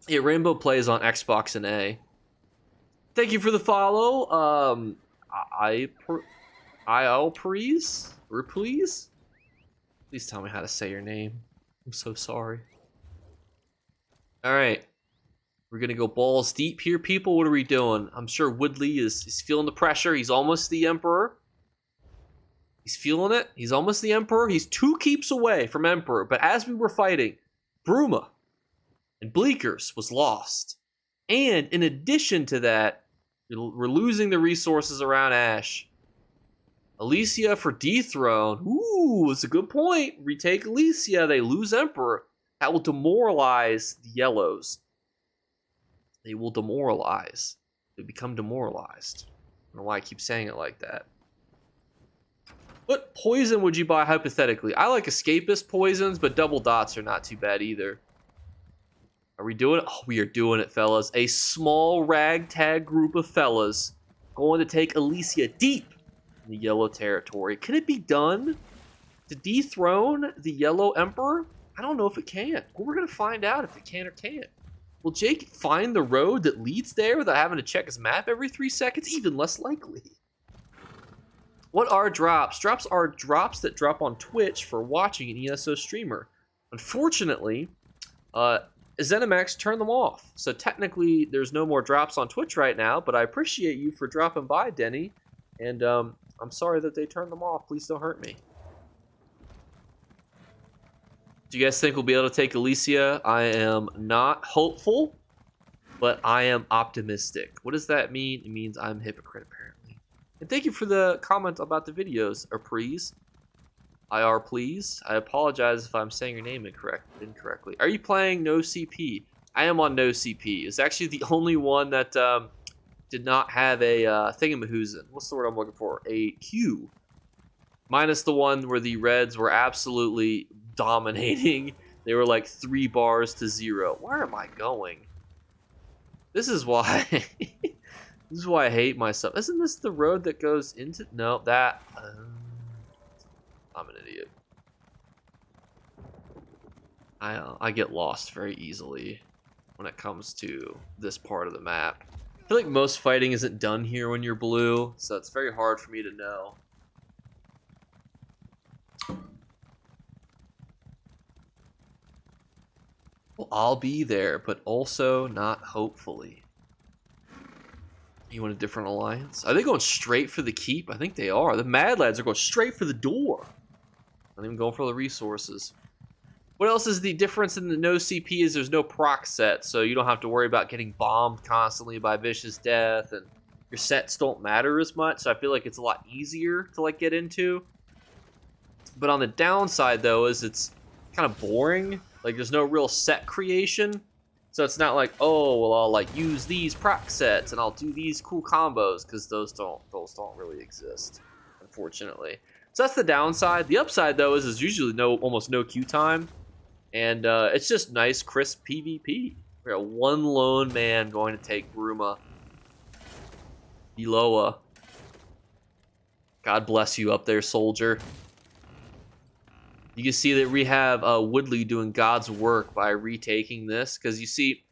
Yeah, Rainbow plays on Xbox and A. Thank you for the follow. Please? Please tell me how to say your name. I'm so sorry. Alright. We're gonna go balls deep here, people. What are we doing? I'm sure Woodley is feeling the pressure. He's almost the Emperor. He's feeling it. He's almost the Emperor. He's 2 keeps away from Emperor. But as we were fighting, Bruma and Bleakers was lost. And in addition to that, we're losing the resources around Ash. Alicia for dethrone. Ooh, it's a good point. Retake Alicia. They lose Emperor. That will demoralize the yellows. They will demoralize. They become demoralized. I don't know why I keep saying it like that. What poison would you buy hypothetically? I like escapist poisons, but double dots are not too bad either. Are we doing it? Oh, we are doing it, fellas. A small ragtag group of fellas going to take Alicia deep in the yellow territory. Can it be done to dethrone the yellow emperor? I don't know if it can. Well, we're going to find out if it can or can't. Will Jake find the road that leads there without having to check his map every 3 seconds? Even less likely. What are drops? Drops are drops that drop on Twitch for watching an ESO streamer. Unfortunately, ZeniMax turned them off. So technically, there's no more drops on Twitch right now, but I appreciate you for dropping by, Denny. And I'm sorry that they turned them off. Please don't hurt me. Do you guys think we'll be able to take Alicia? I am not hopeful, but I am optimistic. What does that mean? It means I'm a hypocrite, apparently. And thank you for the comment about the videos, please. Please. I apologize if I'm saying your name incorrectly. Are you playing No CP? I am on No CP. It's actually the only one that did not have a thingamahoosin. What's the word I'm looking for? A Q. Minus the one where the Reds were absolutely dominating. They were like 3 bars to 0. Where am I going? This is why this is why I hate myself. Isn't this the road that goes into... No, that... I'm an idiot. I get lost very easily when it comes to this part of the map. I feel like most fighting isn't done here when you're blue, so it's very hard for me to know. Well, I'll be there, but also not hopefully. You want a different alliance? Are they going straight for the keep? I think they are. The Mad Lads are going straight for the door. Not even going for the resources. What else is the difference in the no CP is there's no proc set, so you don't have to worry about getting bombed constantly by Vicious Death, and your sets don't matter as much, so I feel like it's a lot easier to like get into. But on the downside though is it's kind of boring. Like there's no real set creation. So it's not like, oh, well, I'll like use these proc sets and I'll do these cool combos, because those don't really exist, unfortunately. So that's the downside. The upside though is there's usually almost no queue time, and it's just nice, crisp PvP. We got one lone man going to take Bruma. Eloa. God bless you up there, soldier. You can see that we have Woodley doing God's work by retaking this, because you see,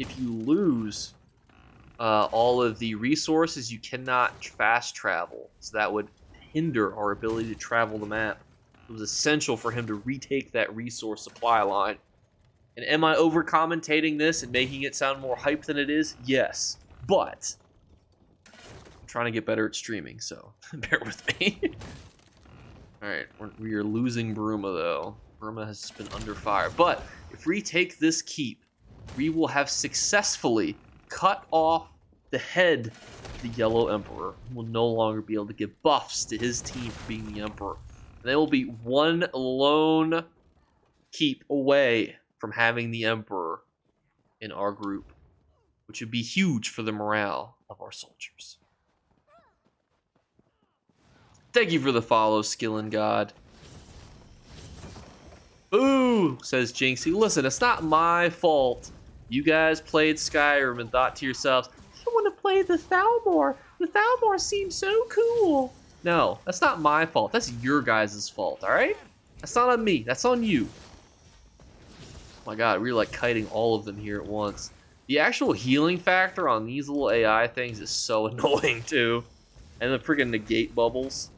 if you lose all of the resources, you cannot fast travel. So that would hinder our ability to travel the map. It was essential for him to retake that resource supply line. And am I over-commentating this and making it sound more hype than it is? Yes. But I'm trying to get better at streaming, so bear with me. Alright, we are losing Bruma, though. Bruma has just been under fire. But if we take this keep, we will have successfully cut off the head of the Yellow Emperor. He will no longer be able to give buffs to his team for being the Emperor. And they will be one lone keep away from having the Emperor in our group, which would be huge for the morale of our soldiers. Thank you for the follow, Skillin' God. Boo, says Jinxie. Listen, it's not my fault. You guys played Skyrim and thought to yourselves, I want to play the Thalmor. The Thalmor seems so cool. No, that's not my fault. That's your guys' fault, all right? That's not on me. That's on you. Oh my God, we're like kiting all of them here at once. The actual healing factor on these little AI things is so annoying too. And the freaking negate bubbles.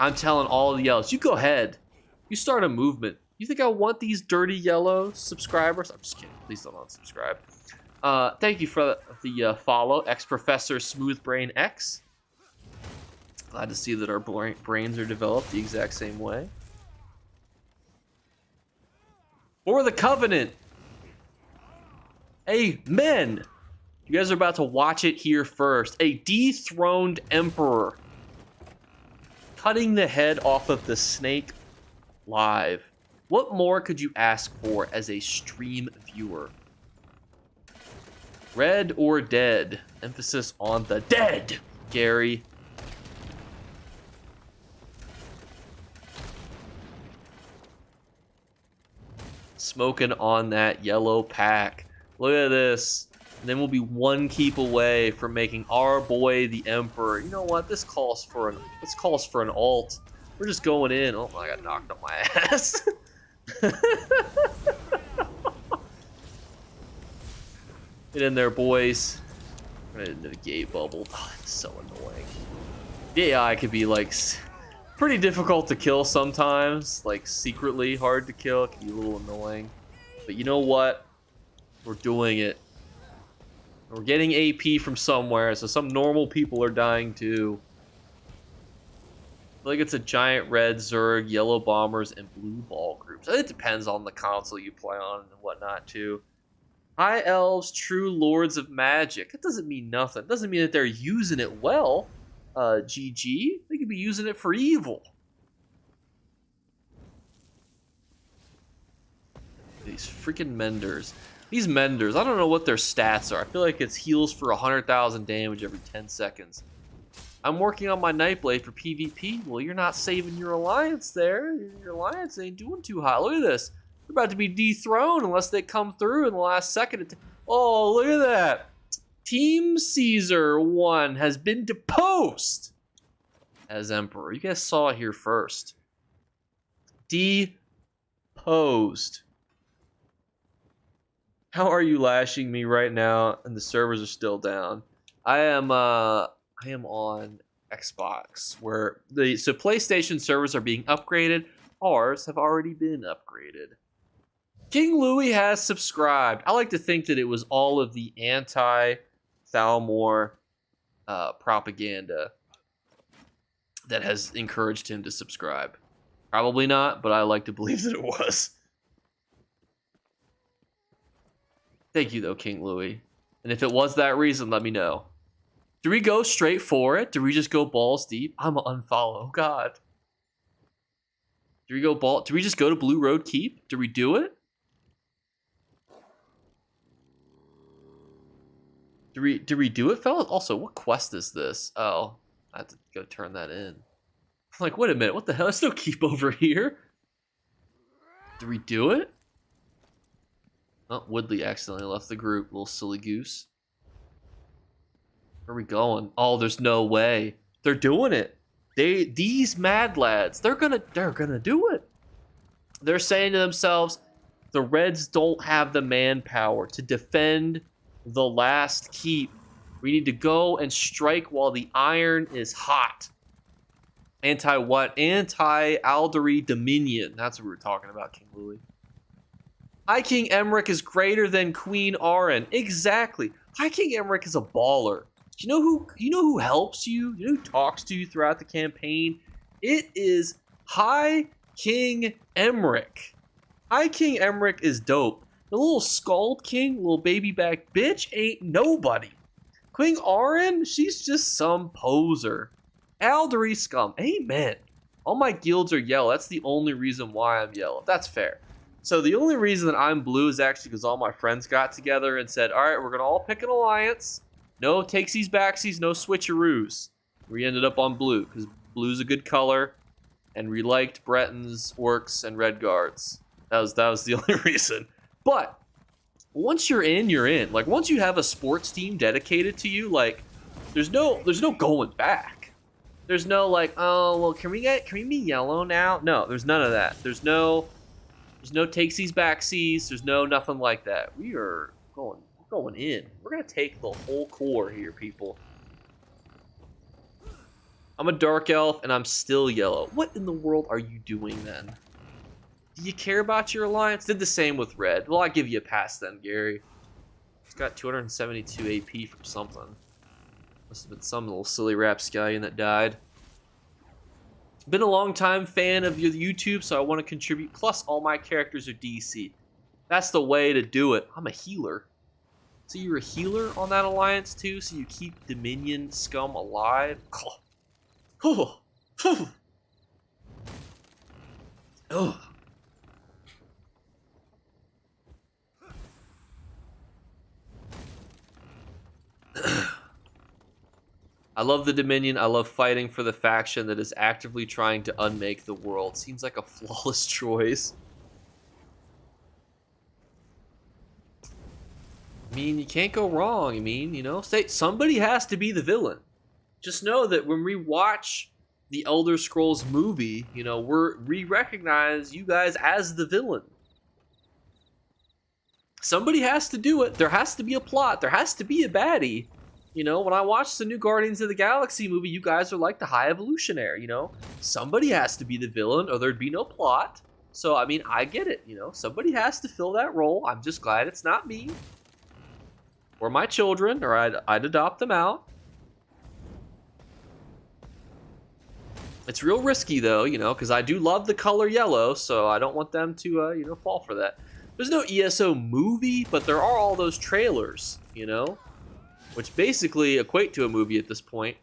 I'm telling all of the yellows, you go ahead. You start a movement. You think I want these dirty yellow subscribers? I'm just kidding. Please don't unsubscribe. Thank you for the follow, Ex-Professor Smoothbrain X. Glad to see that our brains are developed the exact same way. For the Covenant. Amen. You guys are about to watch it here first. A dethroned emperor cutting the head off of the snake live. What more could you ask for as a stream viewer? Red or dead? Emphasis on the dead, Gary. Smoking on that yellow pack. Look at this. And then we'll be one keep away from making our boy the Emperor. You know what? This calls for an alt. We're just going in. Oh, I got knocked on my ass. Get in there, boys. Right into the gate bubble. Oh, that's so annoying. The AI could be like pretty difficult to kill sometimes. Like secretly hard to kill. It can be a little annoying. But you know what? We're doing it. We're getting AP from somewhere, so some normal people are dying too. I feel like it's a giant red Zerg, yellow bombers, and blue ball groups. It depends on the console you play on and whatnot too. High elves, true lords of magic. That doesn't mean nothing. It doesn't mean that they're using it well. GG. They could be using it for evil. These freaking menders. These menders, I don't know what their stats are. I feel like it's heals for 100,000 damage every 10 seconds. I'm working on my Nightblade for PvP. Well, you're not saving your alliance there. Your alliance ain't doing too hot. Look at this. They're about to be dethroned unless they come through in the last second. Oh, look at that. Team Caesar 1 has been deposed as Emperor. You guys saw it here first. Deposed. How are you lashing me right now? And the servers are still down. I am on Xbox, where so PlayStation servers are being upgraded. Ours have already been upgraded. King Louis has subscribed. I like to think that it was all of the anti-Thalmor propaganda that has encouraged him to subscribe. Probably not, but I like to believe that it was. Thank you, though, King Louis. And if it was that reason, let me know. Do we go straight for it? Do we just go balls deep? I'm gonna unfollow. Oh, God. Do we just go to Blue Road Keep? Do we do it? Do we do it, fellas? Also, what quest is this? Oh, I have to go turn that in. I'm like, wait a minute. What the hell? There's no keep over here. Do we do it? Oh, Woodley accidentally left the group. Little silly goose. Where are we going? Oh, there's no way. They're doing it. These mad lads, they're gonna do it. They're saying to themselves, the Reds don't have the manpower to defend the last keep. We need to go and strike while the iron is hot. Anti what? Anti-Aldery Dominion. That's what we were talking about, King Louis. High King Emmerich is greater than Queen Arin. Exactly. High King Emmerich is a baller. You know who helps you? You know who talks to you throughout the campaign? It is High King Emmerich. High King Emmerich is dope. The little Scald King, little baby back bitch, ain't nobody. Queen Arin, she's just some poser. Aldery scum. Amen. All my guilds are yellow. That's the only reason why I'm yellow. That's fair. So the only reason that I'm blue is actually because all my friends got together and said, all right, we're going to all pick an alliance. No takesies, backsies, no switcheroos. We ended up on blue because blue's a good color. And we liked Bretons, Orcs, and Red Guards. That was the only reason. But once you're in, you're in. Like, once you have a sports team dedicated to you, like, there's no going back. There's no like, oh, well, can we be yellow now? No, there's none of that. There's no takesies, backsies. There's no nothing like that. We're going in. We're gonna take the whole core here, people. I'm a dark elf and I'm still yellow. What in the world are you doing then? Do you care about your alliance? Did the same with red. Well, I give you a pass then, Gary. He's got 272 AP from something. Must have been some little silly rapscallion that died. Been a long time fan of your YouTube, so I want to contribute. Plus, all my characters are DC. That's the way to do it. I'm a healer. So you're a healer on that alliance too, so you keep Dominion scum alive? Oh. Oh. I love the Dominion. I love fighting for the faction that is actively trying to unmake the world. Seems like a flawless choice. I mean, you can't go wrong. I mean, you know, somebody has to be the villain. Just know that when we watch the Elder Scrolls movie, you know, we recognize you guys as the villain. Somebody has to do it. There has to be a plot. There has to be a baddie. You know, when I watched the new Guardians of the Galaxy movie, you guys are like the High Evolutionary, you know? Somebody has to be the villain or there'd be no plot. So, I mean, I get it, you know? Somebody has to fill that role. I'm just glad it's not me. Or my children, or I'd adopt them out. It's real risky, though, you know, because I do love the color yellow, so I don't want them to, you know, fall for that. There's no ESO movie, but there are all those trailers, you know? Which basically equate to a movie at this point.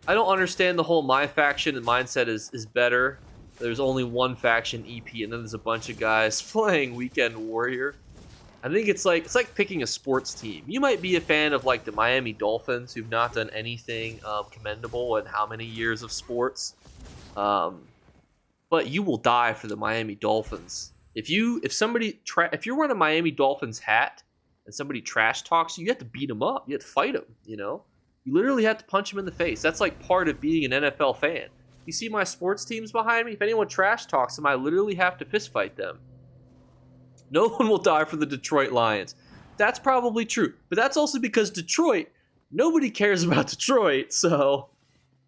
I don't understand the whole my faction and mindset is better. There's only one faction EP, and then there's a bunch of guys playing Weekend Warrior. I think it's like picking a sports team. You might be a fan of like the Miami Dolphins, who've not done anything commendable in how many years of sports, but you will die for the Miami Dolphins. If you're wearing a Miami Dolphins hat and somebody trash talks you have to beat them up. You have to fight them. You know, you literally have to punch them in the face. That's like part of being an NFL fan. You see my sports teams behind me. If anyone trash talks them, I literally have to fist fight them. No one will die for the Detroit Lions. That's probably true. But that's also because Detroit, nobody cares about Detroit. So,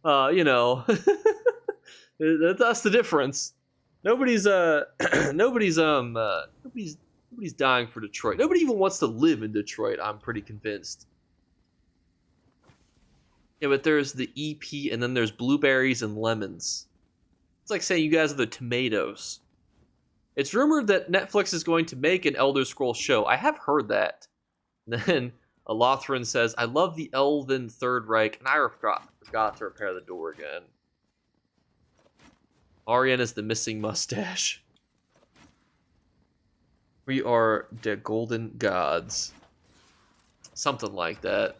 you know, that's the difference. Nobody's dying for Detroit. Nobody even wants to live in Detroit, I'm pretty convinced. Yeah, but there's the EP and then there's blueberries and lemons. It's like saying you guys are the tomatoes. It's rumored that Netflix is going to make an Elder Scrolls show. I have heard that. And then Lothran says, I love the Elven Third Reich, and I forgot to repair the door again. Ariane is the missing mustache. We are the golden gods. Something like that.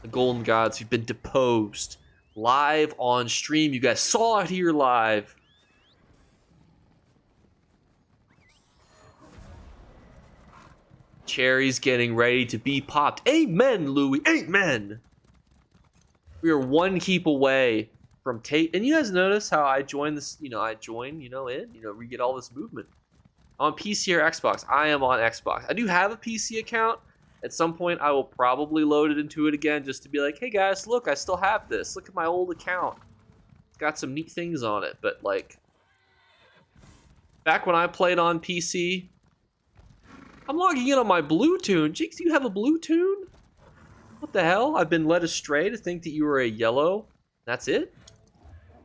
The golden gods who've been deposed. Live on stream. You guys saw it here live. Cherry's getting ready to be popped. Amen, Louis. Amen. We are one keep away from Tate. And you guys notice how I join this, we get all this movement. On PC or Xbox. I am on Xbox. I do have a PC account. At some point, I will probably load it into it again just to be like, hey guys, look, I still have this. Look at my old account. It's got some neat things on it. But like, back when I played on PC, I'm logging in on my blue tune. Jinx, do you have a blue tune? What the hell? I've been led astray to think that you were a yellow. That's it?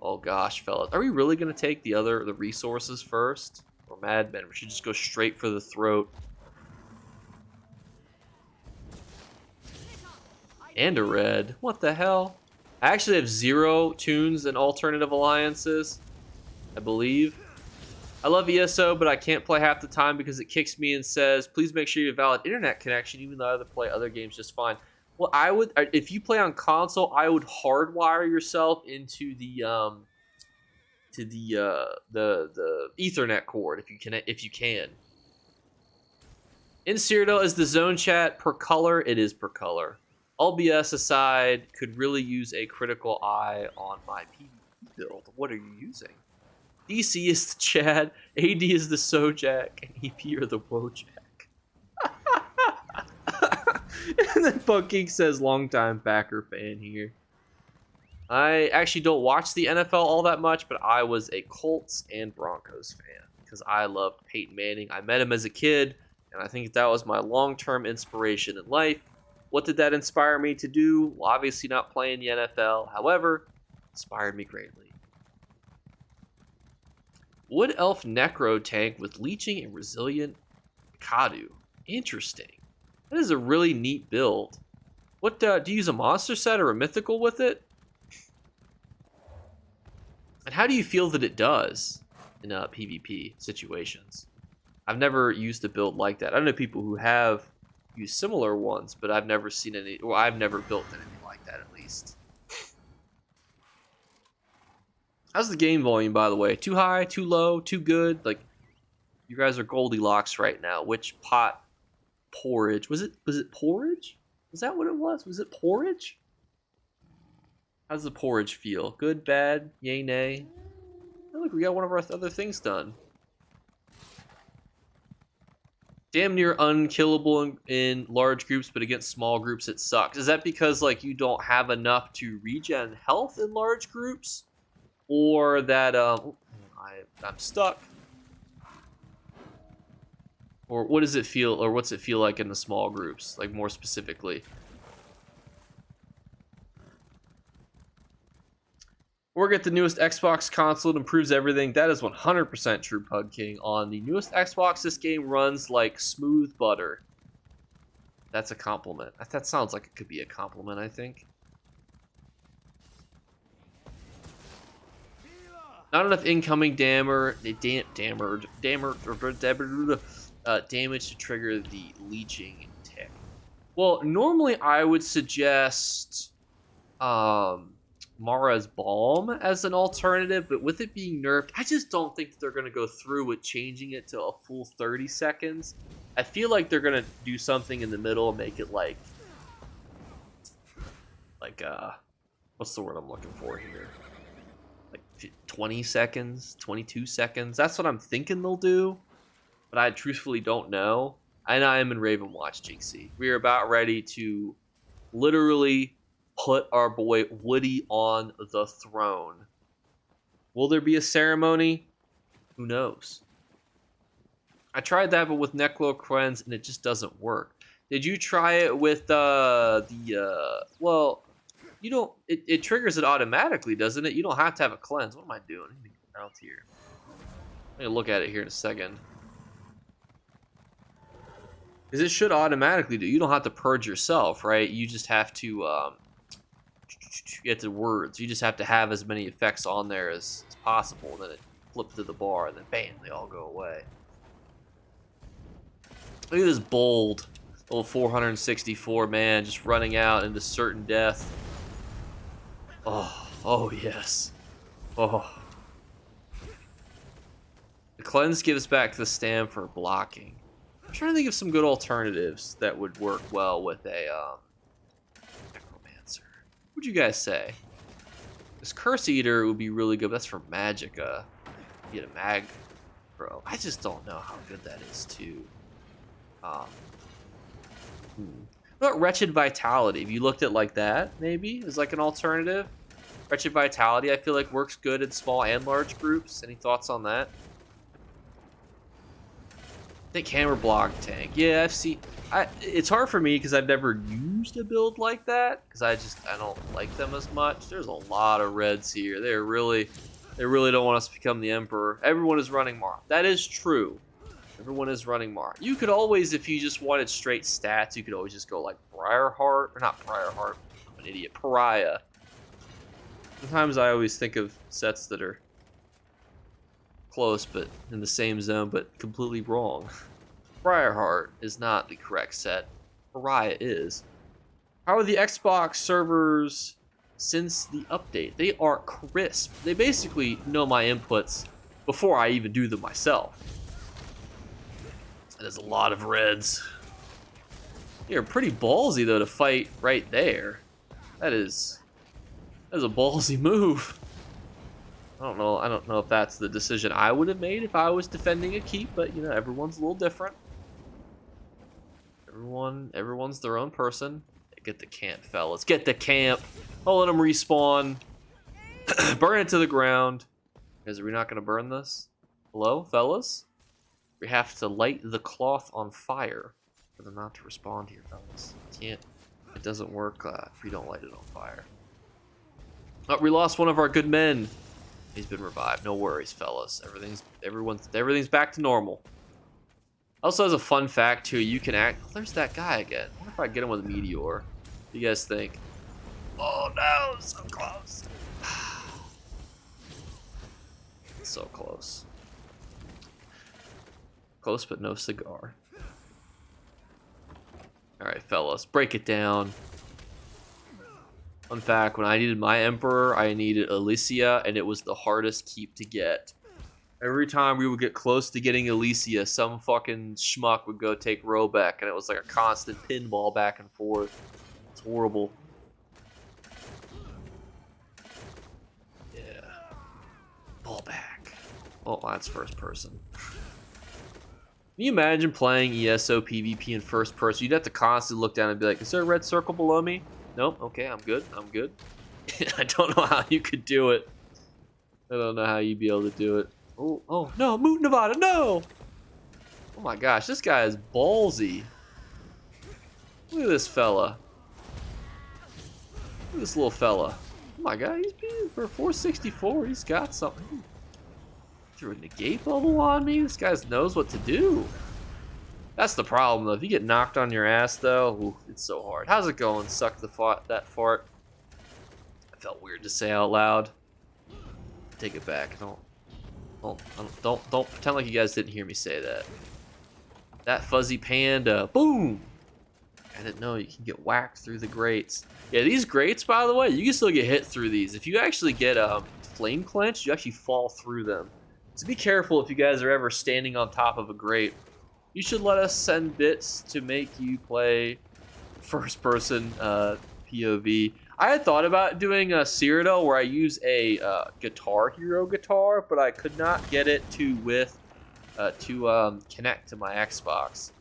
Oh gosh, fellas. Are we really going to take the resources first? Or madmen? We should just go straight for the throat. And a red. What the hell? I actually have 0 tunes and alternative alliances, I believe. I love ESO, but I can't play half the time because it kicks me and says, please make sure you have valid internet connection, even though I play other games just fine. Well, if you play on console, I would hardwire yourself into the Ethernet cord if you can. In Cyrodiil, is the zone chat per color? It is per color. All BS aside, could really use a critical eye on my PVP build. What are you using? DC is the Chad, AD is the Sojak, and EP are the Wojak. And then Punking says, longtime Packer fan here. I actually don't watch the NFL all that much, but I was a Colts and Broncos fan because I loved Peyton Manning. I met him as a kid, and I think that was my long-term inspiration in life. What did that inspire me to do? Well, obviously not playing the NFL. However, it inspired me greatly. Wood Elf Necro tank with leeching and resilient Kadu. Interesting. That is a really neat build. What do you use a monster set or a mythical with it? And how do you feel that it does in PvP situations? I've never used a build like that. I know people who have used similar ones, but I've never seen any, or I've never built anything like that at least. How's the game volume, by the way? Too high, too low, too good? Like, you guys are Goldilocks right now. Which pot porridge? Was it porridge? Was that what it was? Was it porridge? How's the porridge feel? Good, bad, yay, nay? Oh, look, we got one of our other things done. damn near unkillable in large groups, but against small groups it sucks. Is that because like you don't have enough to regen health in large groups, or that I'm stuck, or what does it feel, or what's it feel like in the small groups, like more specifically? Or get the newest Xbox console, it improves everything. That is 100% true, Pug King. On the newest Xbox, this game runs like smooth butter. That's a compliment. That sounds like it could be a compliment, I think. Not enough incoming damage to trigger the leeching tick. Well, normally I would suggest Mara's Balm as an alternative, but with it being nerfed, I just don't think that they're going to go through with changing it to a full 30 seconds. I feel like they're going to do something in the middle and make it like what's the word I'm looking for here? Like 20 seconds, 22 seconds. That's what I'm thinking they'll do, but I truthfully don't know. And I am in Raven Watch, Jinxie. We are about ready to literally put our boy Woody on the throne. Will there be a ceremony? Who knows? I tried that, but with Necro Cleanse, and it just doesn't work. Did you try it with well, you don't, it triggers it automatically, doesn't it? You don't have to have a cleanse. What am I doing? Let me get out here. I'm gonna look at it here in a second. Because it should automatically do. You don't have to purge yourself, right? You just have to get the words. You just have to have as many effects on there as possible. And then it flips to the bar, and then bam, they all go away. Look at this bold little 464 man just running out into certain death. Oh yes. Oh. The cleanse gives back the stam for blocking. I'm trying to think of some good alternatives that would work well with a necromancer. What'd you guys say? This curse eater would be really good. That's for Magicka. You get a mag pro. I just don't know how good that is too. What about Wretched Vitality? If you looked at like that, maybe as like an alternative. Wretched Vitality, I feel like works good in small and large groups. Any thoughts on that? I think Hammer Block Tank. Yeah, I've seen. It's hard for me because I've never used a build like that because I don't like them as much. There's a lot of reds here. They really don't want us to become the Emperor. Everyone is running Mara. That is true. Everyone is running Mara. You could always, if you just wanted straight stats, you could always just go like Briarheart, or not Briarheart. I'm an idiot. Pariah. Sometimes I always think of sets that are close, but in the same zone, but completely wrong. Briarheart is not the correct set. Pariah is. How are the Xbox servers since the update? They are crisp. They basically know my inputs before I even do them myself. There's a lot of reds. You're pretty ballsy though to fight right there. That is a ballsy move. I don't know if that's the decision I would have made if I was defending a keep, but you know, everyone's a little different. Everyone's their own person. Get the camp, fellas. Get the camp. Don't let them respawn. Burn it to the ground. Guys, are we not gonna burn this? Hello, fellas? We have to light the cloth on fire for them not to respond here, fellas. Can't. It doesn't work if we don't light it on fire. Oh, we lost one of our good men. He's been revived. No worries, fellas. Everything's back to normal. Also, as a fun fact too, you can act. Oh, there's that guy again. I wonder if I get him with a meteor. What do you guys think? Oh no, so close. So close. Close but no cigar. Alright, fellas, break it down. Fun fact, when I needed my Emperor, I needed Alicia, and it was the hardest keep to get. Every time we would get close to getting Alicia, some fucking schmuck would go take Robeck, and it was like a constant pinball back and forth. It's horrible. Yeah. Ball back. Oh, that's first person. Can you imagine playing ESO PVP in first person? You'd have to constantly look down and be like, is there a red circle below me? Nope. Okay, I'm good. I'm good. I don't know how you could do it. I don't know how you'd be able to do it. Oh no, Moot Nevada, no! Oh my gosh, this guy is ballsy. Look at this fella. Look at this little fella. Oh my god, he's being for 464. He's got something. He threw a negate bubble on me. This guy knows what to do. That's the problem though. If you get knocked on your ass though, oof, it's so hard. How's it going? Suck that fart. That felt weird to say out loud. Take it back. Don't pretend like you guys didn't hear me say that. That fuzzy panda. Boom! I didn't know you can get whacked through the grates. Yeah, these grates, by the way, you can still get hit through these. If you actually get flame clenched, you actually fall through them. So be careful if you guys are ever standing on top of a grate. You should let us send bits to make you play first-person POV. I had thought about doing a Cyrodiil where I use a Guitar Hero guitar, but I could not get it to connect to my Xbox.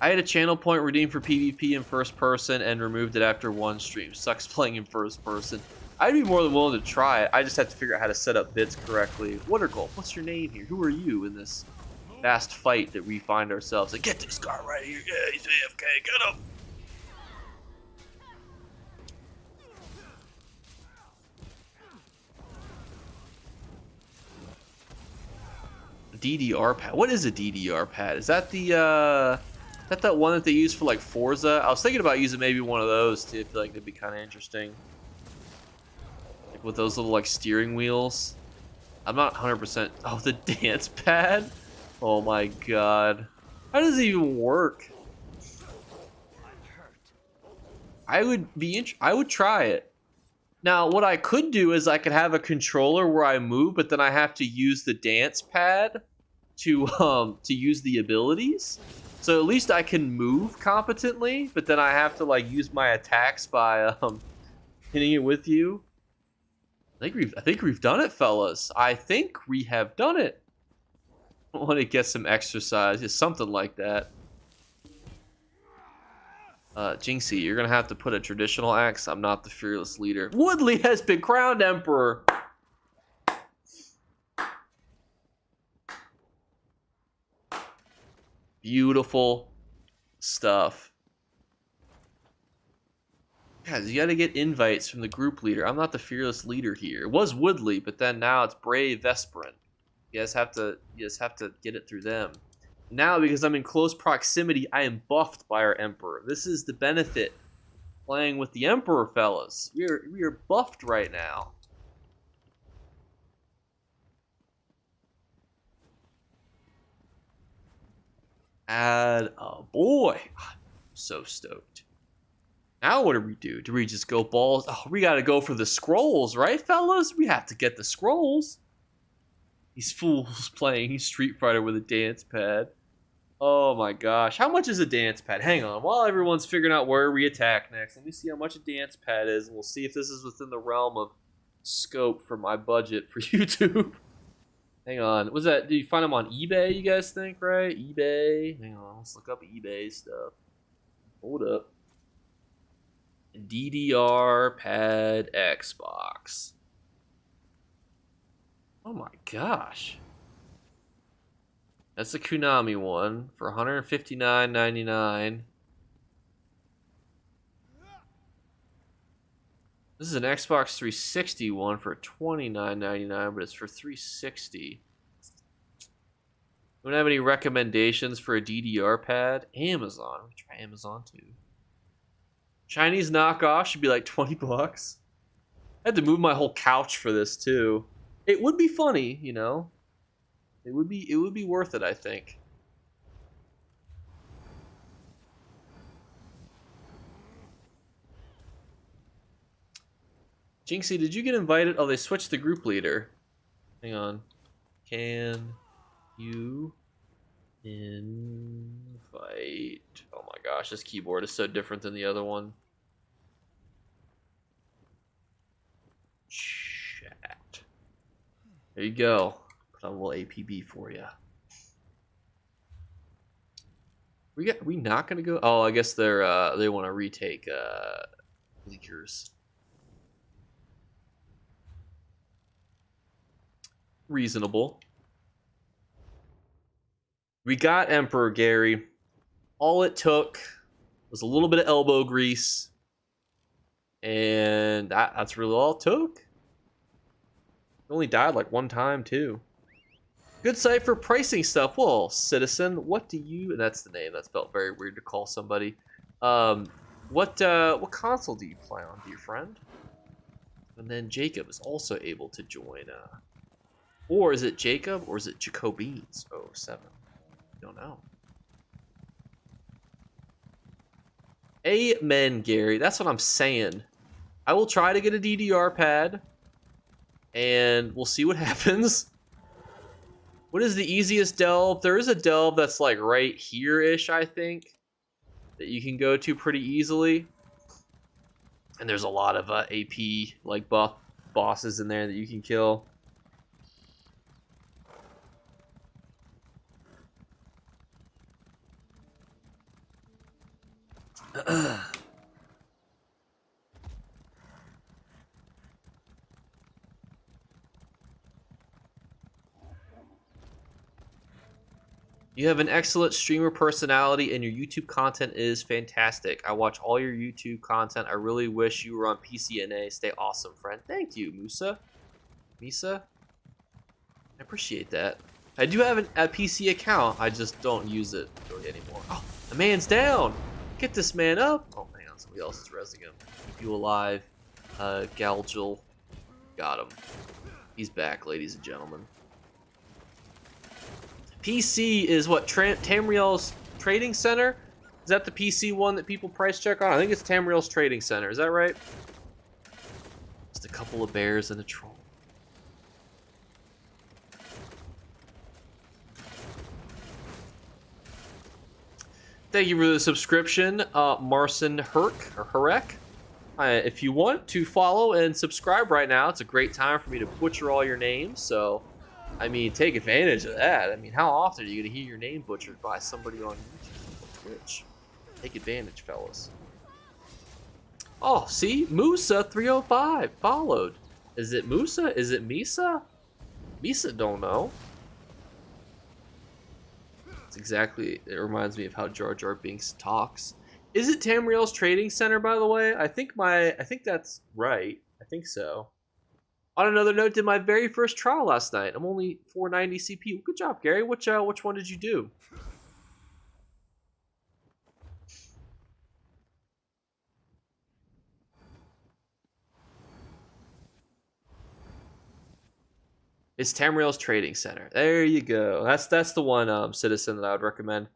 I had a channel point redeemed for PvP in first person and removed it after one stream. Sucks playing in first person. I'd be more than willing to try it. I just have to figure out how to set up bits correctly. Wondergulp, what's your name here? Who are you in this vast fight that we find ourselves in? Get this guy right here. Yeah, he's AFK. Get him. DDR pad. What is a DDR pad? Is that the that one that they use for like Forza? I was thinking about using maybe one of those too. I feel like that'd be kind of interesting. Like with those little like steering wheels. I'm not 100%. Oh, the dance pad. Oh my god. How does it even work? I would try it. Now, what I could do is I could have a controller where I move, but then I have to use the dance pad to use the abilities. So at least I can move competently, but then I have to like use my attacks by hitting it with you. I think we've done it, fellas. I think we have done it. I want to get some exercise, just something like that. Jinxie, you're gonna have to put a traditional axe. I'm not the fearless leader. Woodley has been crowned emperor. Beautiful stuff. Guys, you gotta get invites from the group leader. I'm not the fearless leader here. It was Woodley, but then now it's Brave Vesperin. You guys have to get it through them. Now, because I'm in close proximity, I am buffed by our Emperor. This is the benefit playing with the Emperor, fellas. We are buffed right now. Add a boy. I'm so stoked. Now what do? Do we just go balls? Oh, we gotta go for the scrolls, right, fellas? We have to get the scrolls. These fools playing Street Fighter with a dance pad. Oh my gosh. How much is a dance pad? Hang on. While everyone's figuring out where we attack next, let me see how much a dance pad is, and we'll see if this is within the realm of scope for my budget for YouTube. Hang on. Was that? Did you find them on eBay, you guys think, right? eBay. Hang on. Let's look up eBay stuff. Hold up. DDR pad Xbox. Oh my gosh. That's the Konami one for $159.99. This is an Xbox 360 one for $29.99, but it's for 360. Don't have any recommendations for a DDR pad? Amazon. Let me try Amazon too. Chinese knockoff should be like 20 bucks. I had to move my whole couch for this too. It would be funny, you know. It would be worth it, I think. Jinxie, did you get invited? Oh, they switched the group leader. Hang on. Can you invite? Oh my gosh, this keyboard is so different than the other one. Chat. There you go. Put on a little APB for you. We not gonna go? Oh, I guess they're they want to retake leakers. Reasonable. We got Emperor Gary. All it took was a little bit of elbow grease, and that's really all it took. It only died like one time too. Good site for pricing stuff. Well, citizen, what do you? And that's the name. That felt very weird to call somebody. What console do you play on, dear friend? And then Jacob is also able to join. Or is it Jacob or is it Jacobines? 07. Don't know. Amen, Gary. That's what I'm saying. I will try to get a DDR pad, and we'll see what happens. What is the easiest delve? There is a delve that's like right here-ish, I think, that you can go to pretty easily. And there's a lot of AP like buff bosses in there that you can kill. You have an excellent streamer personality and your YouTube content is fantastic. I watch all your YouTube content. I really wish you were on PCNA. Stay awesome, friend. Thank you, Musa. Misa? I appreciate that. I do have a PC account. I just don't use it really anymore. Oh, the man's down. Get this man up. Oh, hang on. Somebody else is rezzing him. Keep you alive. Galgel. Got him. He's back, ladies and gentlemen. PC is what? Tamriel's Trading Center? Is that the PC one that people price check on? I think it's Tamriel's Trading Center. Is that right? Just a couple of bears and a troll. Thank you for the subscription, Marcin Herc or Herek. If you want to follow and subscribe right now, it's a great time for me to butcher all your names. So, I mean, take advantage of that. I mean, how often are you going to hear your name butchered by somebody on YouTube or Twitch? Take advantage, fellas. Oh, see? Musa305 followed. Is it Musa? Is it Misa? Misa don't know. It's exactly, it reminds me of how Jar Jar Binks talks. Is it Tamriel's Trading Center, by the way? I think that's right. I think so. On another note, did my very first trial last night. I'm only 490 CP. Good job, Gary. Which one did you do? It's Tamriel's Trading Center. There you go. That's the one citizen that I would recommend.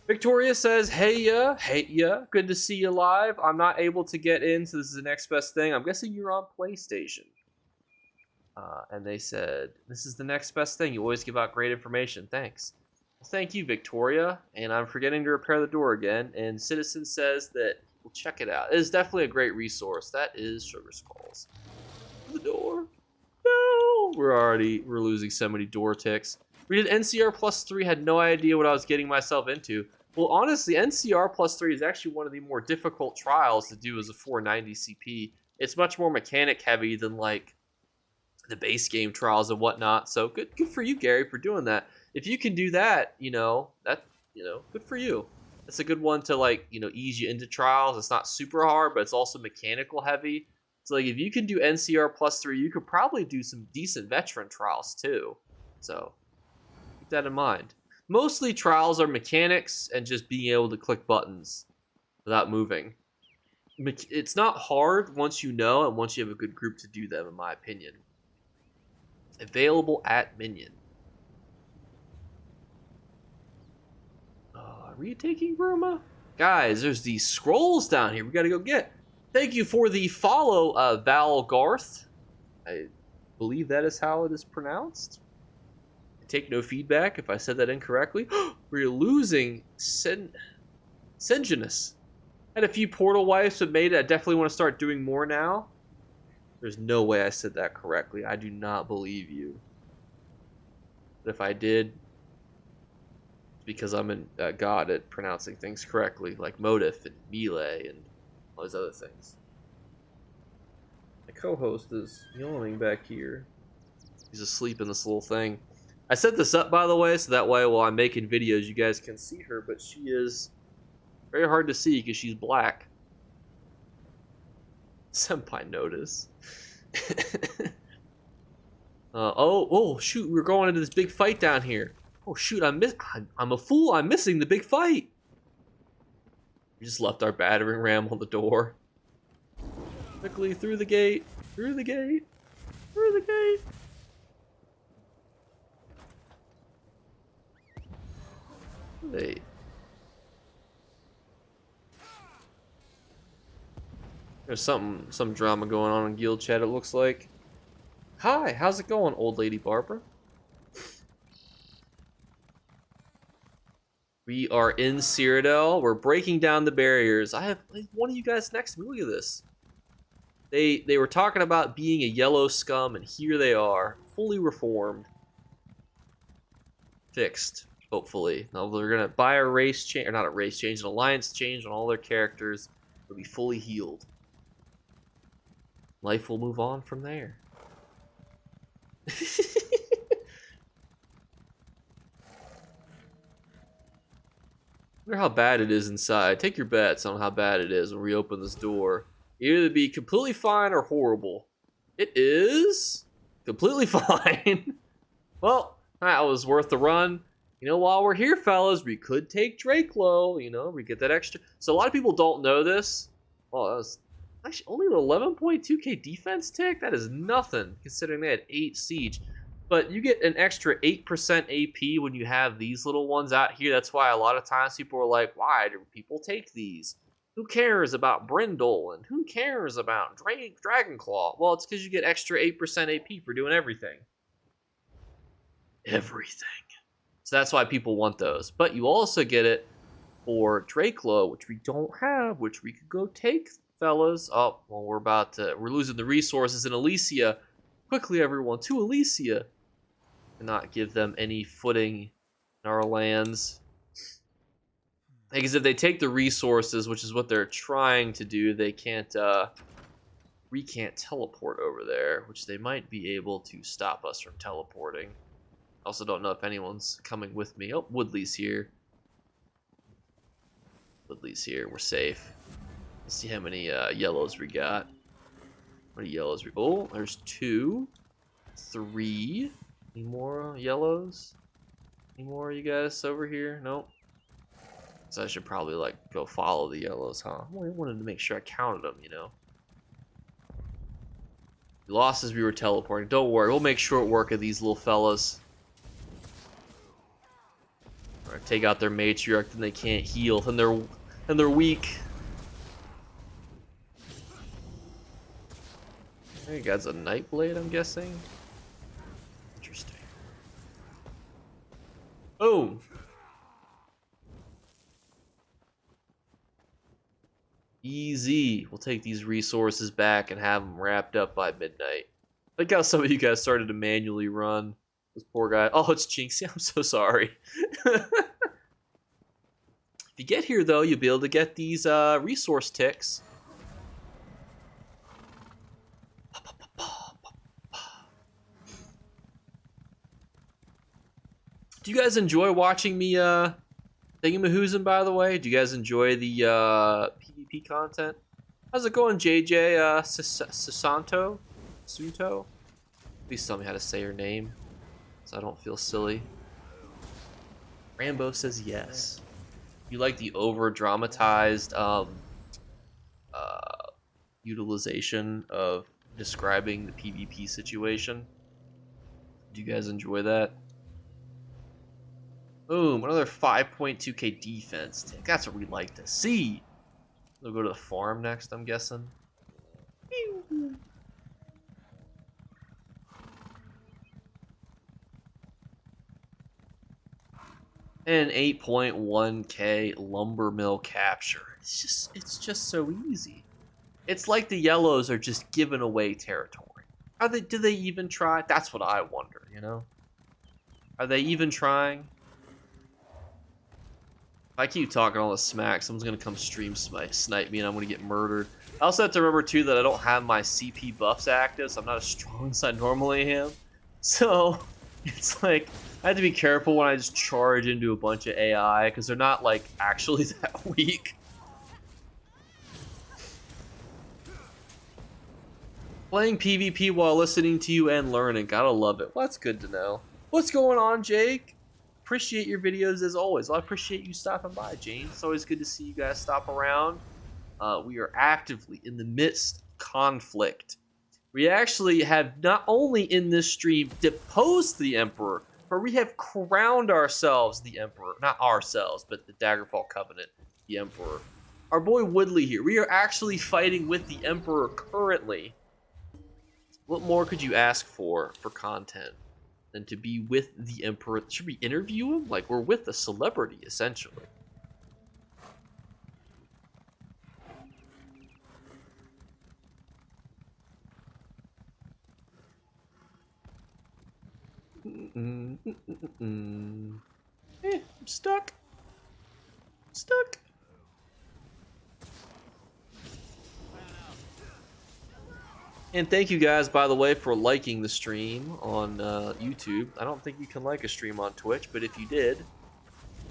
Victoria says, hey ya, good to see you live. I'm not able to get in, so this is the next best thing. I'm guessing you're on PlayStation. And they said, this is the next best thing. You always give out great information. Thanks. Well, thank you, Victoria. And I'm forgetting to repair the door again. And Citizen says that we'll check it out. It is definitely a great resource. That is Sugar Skulls. The door. No. We're losing so many door ticks. We did NCR +3, had no idea what I was getting myself into. Well, honestly, NCR +3 is actually one of the more difficult trials to do as a 490 CP. It's much more mechanic heavy than like the base game trials and whatnot. So good for you, Gary, for doing that. If you can do that, good for you. It's a good one to like, ease you into trials. It's not super hard, but it's also mechanical heavy. So like if you can do NCR +3, you could probably do some decent veteran trials too. So keep that in mind. Mostly trials are mechanics and just being able to click buttons without moving. It's not hard once you know and once you have a good group to do them, in my opinion. Available at Minion. Are we taking Burma? Guys, there's these scrolls down here we gotta go get. Thank you for the follow, Val Garth. I believe that is how it is pronounced. I take no feedback if I said that incorrectly. We're losing Senginus. Had a few portal wipes, but made it. I definitely want to start doing more now. There's no way I said that correctly. I do not believe you. But if I did, because I'm a god at pronouncing things correctly, like motif and melee and all those other things. My co-host is yawning back here. He's asleep in this little thing. I set this up, by the way, so that way while I'm making videos, you guys can see her, but she is very hard to see because she's black. Senpai notice. Oh, shoot, we're going into this big fight down here. Oh, shoot, I'm a fool. I'm missing the big fight. We just left our battering ram on the door. Quickly, through the gate. Through the gate. Through the gate. Wait. There's some drama going on in guild chat, it looks like. Hi, how's it going, old lady Barbara? We are in Cyrodiil. We're breaking down the barriers. I have one of you guys next to me. Look at this. They were talking about being a yellow scum, and here they are, fully reformed. Fixed, hopefully. Now they're gonna buy a race change, or not a race change, an alliance change on all their characters. They'll be fully healed. Life will move on from there. Wonder how bad it is inside. Take your bets on how bad it is when we open this door. Either be completely fine or horrible. It is completely fine. Well, that was worth the run. You know, while we're here, fellas, we could take Drakelow. You know, we get that extra. So a lot of people don't know this. Oh, that was actually only an 11.2k defense tick. That is nothing considering they had 8 siege. But you get an extra 8% AP when you have these little ones out here. That's why a lot of times people are like, why do people take these? Who cares about Brindle? And who cares about Dragonclaw? Well, it's because you get extra 8% AP for doing everything. Everything. So that's why people want those. But you also get it for Drakelow, which we don't have, which we could go take, fellas. Oh, well, we're losing the resources in Elysia. Quickly, everyone, to Elysia. And not give them any footing in our lands. Because if they take the resources, which is what they're trying to do, they can't, we can't teleport over there, which they might be able to stop us from teleporting. I also don't know if anyone's coming with me. Oh, Woodley's here. Woodley's here. We're safe. Let's see how many yellows we got. How many yellows we... Oh, there's 2. 3. Any more yellows? Any more of you guys over here? Nope. So I should probably, like, go follow the yellows, huh? I wanted to make sure I counted them, you know? We lost as we were teleporting. Don't worry. We'll make short work of these little fellas. Alright, take out their matriarch, then they can't heal. Then they're weak. Hey, guys, a Nightblade, I'm guessing? Interesting. Boom! Easy. We'll take these resources back and have them wrapped up by midnight. Look how some of you guys started to manually run. This poor guy. Oh, it's Jinxie. I'm so sorry. If you get here, though, you'll be able to get these resource ticks. Do you guys enjoy watching me thingamahoosin, by the way? Do you guys enjoy the PvP content? How's it going, JJ Sasanto? Sunto? Please tell me how to say your name so I don't feel silly. Rambo says yes. You like the over-dramatized utilization of describing the PvP situation? Do you guys enjoy that? Boom, another 5.2k defense tick. That's what we like to see. We'll go to the farm next, I'm guessing. And 8.1k lumber mill capture. It's just so easy. It's like the yellows are just giving away territory. Do they even try? That's what I wonder, you know? Are they even trying? I keep talking all this smack, someone's gonna come stream snipe me and I'm gonna get murdered. I also have to remember too that I don't have my CP buffs active, so I'm not as strong as I normally am. So it's like I have to be careful when I just charge into a bunch of AI because they're not like actually that weak. Playing PvP while listening to you and learning, gotta love it. Well, that's good to know. What's going on, Jake? Appreciate your videos as always. Well, I appreciate you stopping by, James. It's always good to see you guys stop around. We are actively in the midst of conflict. We actually have not only in this stream deposed the Emperor, but we have crowned ourselves the Emperor. Not ourselves, but the Daggerfall Covenant, the Emperor. Our boy Woodley here. We are actually fighting with the Emperor currently. What more could you ask for content than to be with the Emperor? Should we interview him? Like, we're with a celebrity, essentially. I'm stuck. Stuck. And thank you guys, by the way, for liking the stream on YouTube. I don't think you can like a stream on Twitch, but if you did,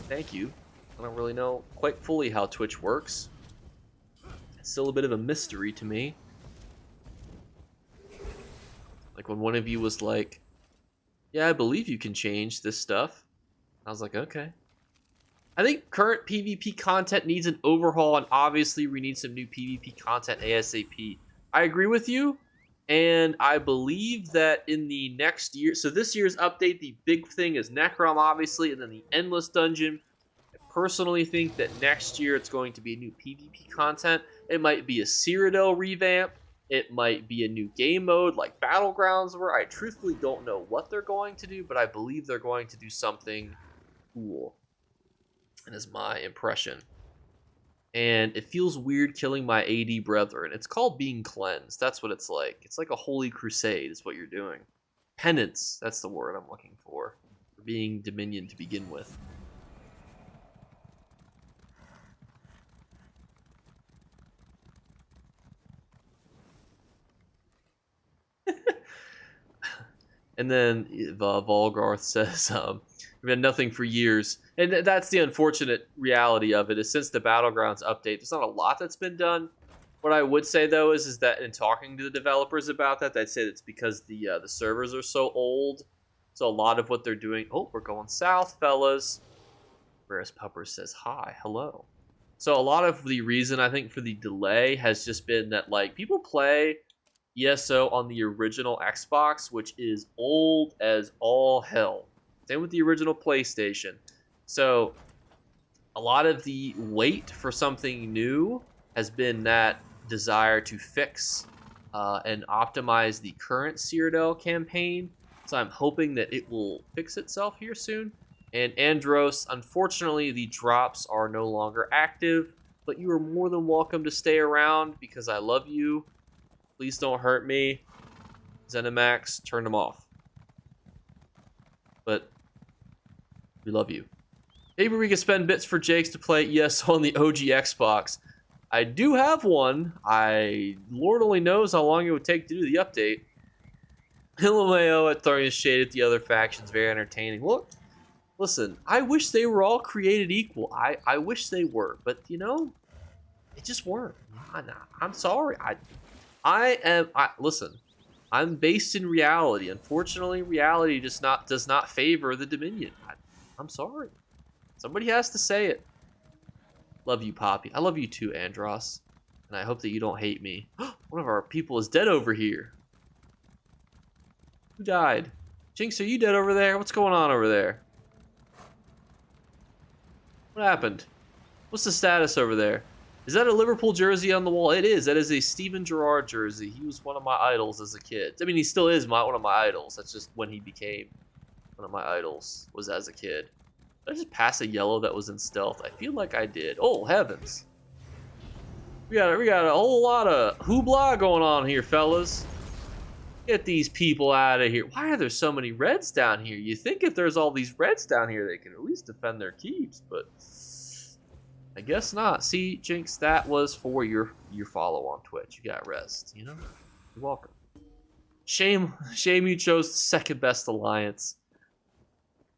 thank you. I don't really know quite fully how Twitch works. It's still a bit of a mystery to me. Like when one of you was like, yeah, I believe you can change this stuff. I was like, okay. I think current PvP content needs an overhaul, and obviously we need some new PvP content ASAP. I agree with you, and I believe that in the next year, so this year's update, the big thing is Necrom, obviously, and then the Endless Dungeon. I personally think that next year it's going to be new PvP content. It might be a Cyrodiil revamp. It might be a new game mode like Battlegrounds, where I truthfully don't know what they're going to do, but I believe they're going to do something cool. And is my impression. And it feels weird killing my AD brethren. It's called being cleansed. That's what it's like. It's like a holy crusade is what you're doing. Penance, that's the word I'm looking for being Dominion to begin with. And then Volgarth says, we've had nothing for years. And that's the unfortunate reality of it, is since the Battlegrounds update, there's not a lot that's been done. What I would say, though, is that in talking to the developers about that, they'd say it's because the servers are so old. So a lot of what they're doing... Oh, we're going south, fellas. Whereas Pupper says, hi, hello. So a lot of the reason, I think, for the delay has just been that, like, people play ESO on the original Xbox, which is old as all hell. Same with the original PlayStation. So a lot of the wait for something new has been that desire to fix and optimize the current Cyrodiil campaign. So I'm hoping that it will fix itself here soon. And Andros, unfortunately, the drops are no longer active, but you are more than welcome to stay around because I love you. Please don't hurt me. Zenimax, turn them off. But we love you. Maybe we can spend bits for Jakes to play ESO on the OG Xbox. I do have one. Lord only knows how long it would take to do the update. LMAO at throwing shade at the other factions, very entertaining. Look, listen, I wish they were all created equal. I wish they were, but you know, they just weren't. I'm sorry. Listen, I'm based in reality. Unfortunately, reality just does not favor the Dominion. I'm sorry. Somebody has to say it. Love you, Poppy. I love you too, Andros. And I hope that you don't hate me. One of our people is dead over here. Who died? Jinx, are you dead over there? What's going on over there? What happened? What's the status over there? Is that a Liverpool jersey on the wall? It is. That is a Steven Gerrard jersey. He was one of my idols as a kid. I mean, he still is one of my idols. That's just when he became one of my idols, was as a kid. Did I just pass a yellow that was in stealth? I feel like I did. Oh, heavens. We got a whole lot of hoopla going on here, fellas. Get these people out of here. Why are there so many reds down here? You think if there's all these reds down here, they can at least defend their keeps, but I guess not. See, Jinx, that was for your follow on Twitch. You got rest, you know? You're welcome. Shame you chose the second best alliance.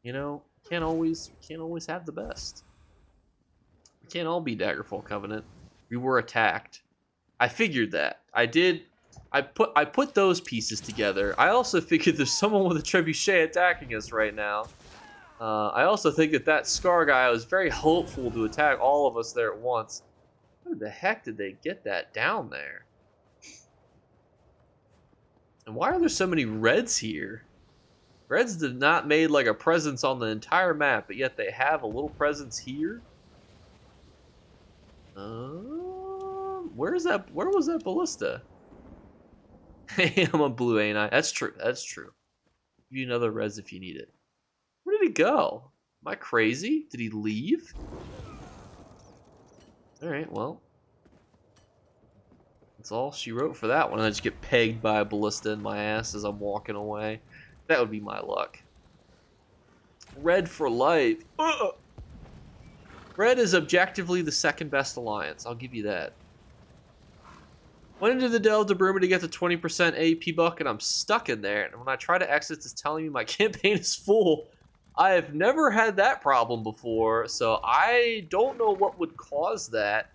You know, can't always have the best. We can't all be Daggerfall Covenant. We were attacked. I figured that. I put those pieces together. I also figured there's someone with a trebuchet attacking us right now. I also think that Scar guy was very hopeful to attack all of us there at once. How the heck did they get that down there? And why are there so many reds here? Reds did not made like a presence on the entire map, but yet they have a little presence here. Where was that ballista? Hey, I'm a blue, ain't I? That's true. That's true. Give you another res if you need it. Where did he go? Am I crazy? Did he leave? Alright, well. That's all she wrote for that one. I just get pegged by a ballista in my ass as I'm walking away. That would be my luck. Red for life. Ugh! Red is objectively the second best alliance. I'll give you that. Went into the Delve to Bruma to get the 20% AP buck, and I'm stuck in there. And when I try to exit, it's telling me my campaign is full. I have never had that problem before, so I don't know what would cause that.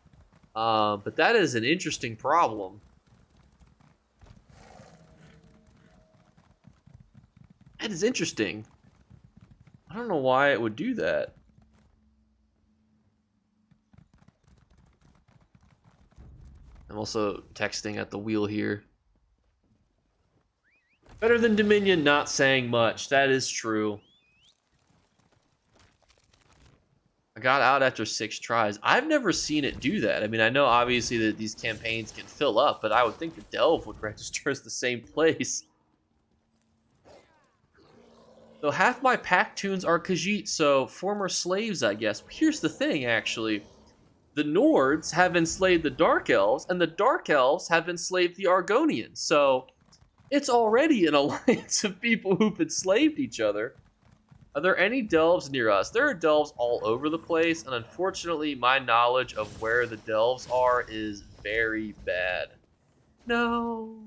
But that is an interesting problem. That is interesting. I don't know why it would do that. I'm also texting at the wheel here. Better than Dominion not saying much. That is true. I got out after 6 tries. I've never seen it do that. I mean, I know obviously that these campaigns can fill up, but I would think the Delve would register as the same place. So half my pack tunes are Khajiit, so former slaves, I guess. Here's the thing, actually. The Nords have enslaved the Dark Elves, and the Dark Elves have enslaved the Argonians. So it's already an alliance of people who've enslaved each other. Are there any delves near us? There are delves all over the place, and unfortunately, my knowledge of where the delves are is very bad. No,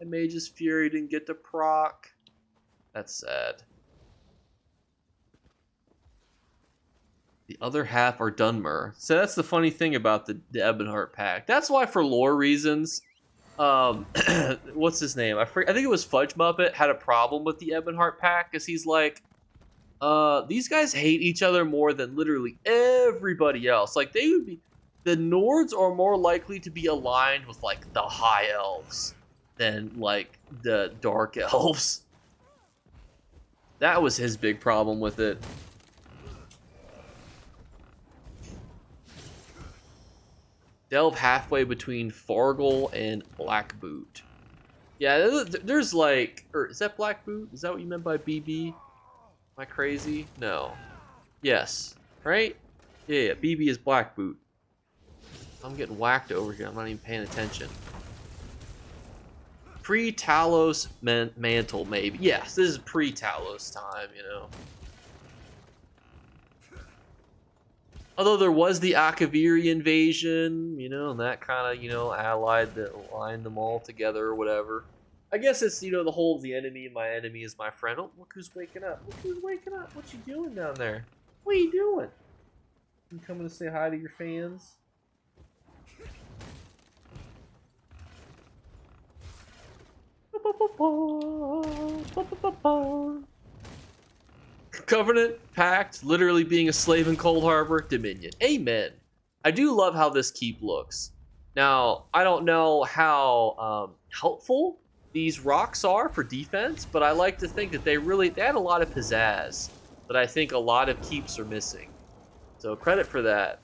I Mage's Fury didn't get to proc. That's sad. The other half are Dunmer. So that's the funny thing about the Ebonheart pack. That's why, for lore reasons, what's his name? I think it was Fudge Muppet had a problem with the Ebonheart pack, because he's like, these guys hate each other more than literally everybody else. Like, they would be, the Nords are more likely to be aligned with like the High Elves than like the Dark Elves. That was his big problem with it. Delve halfway between Fargle and Black Boot. Yeah, there's like, or is that Black Boot? Is that what you meant by BB? Am I crazy? No. Yes. Right? Yeah, BB is Black Boot. I'm getting whacked over here. I'm not even paying attention. Pre-Talos Mantle, maybe. Yes, this is pre-Talos time, you know. Although there was the Akaviri invasion, you know, and that kind of, you know, allied that aligned them all together or whatever. I guess it's, you know, the whole the enemy my enemy is my friend. Oh, look who's waking up. Look who's waking up. What you doing down there? What are you doing? You coming to say hi to your fans? Covenant, Pact, literally being a slave in Cold Harbor, Dominion. Amen. I do love how this keep looks. Now, I don't know how helpful these rocks are for defense, but I like to think that they add a lot of pizzazz that I think a lot of keeps are missing. So credit for that.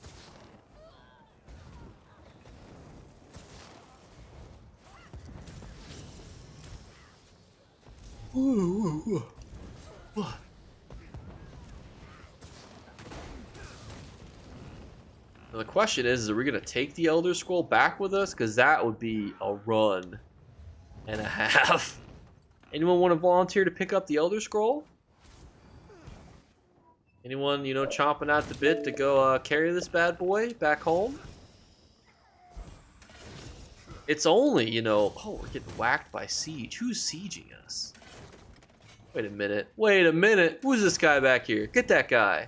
Ooh. Now the question is are we going to take the Elder Scroll back with us? Because that would be a run and a half. Anyone want to volunteer to pick up the Elder Scroll? Anyone, you know, chomping at the bit to go carry this bad boy back home? It's only, you know, oh, we're getting whacked by siege. Who's sieging us? Wait a minute. Wait a minute. Who's this guy back here? Get that guy.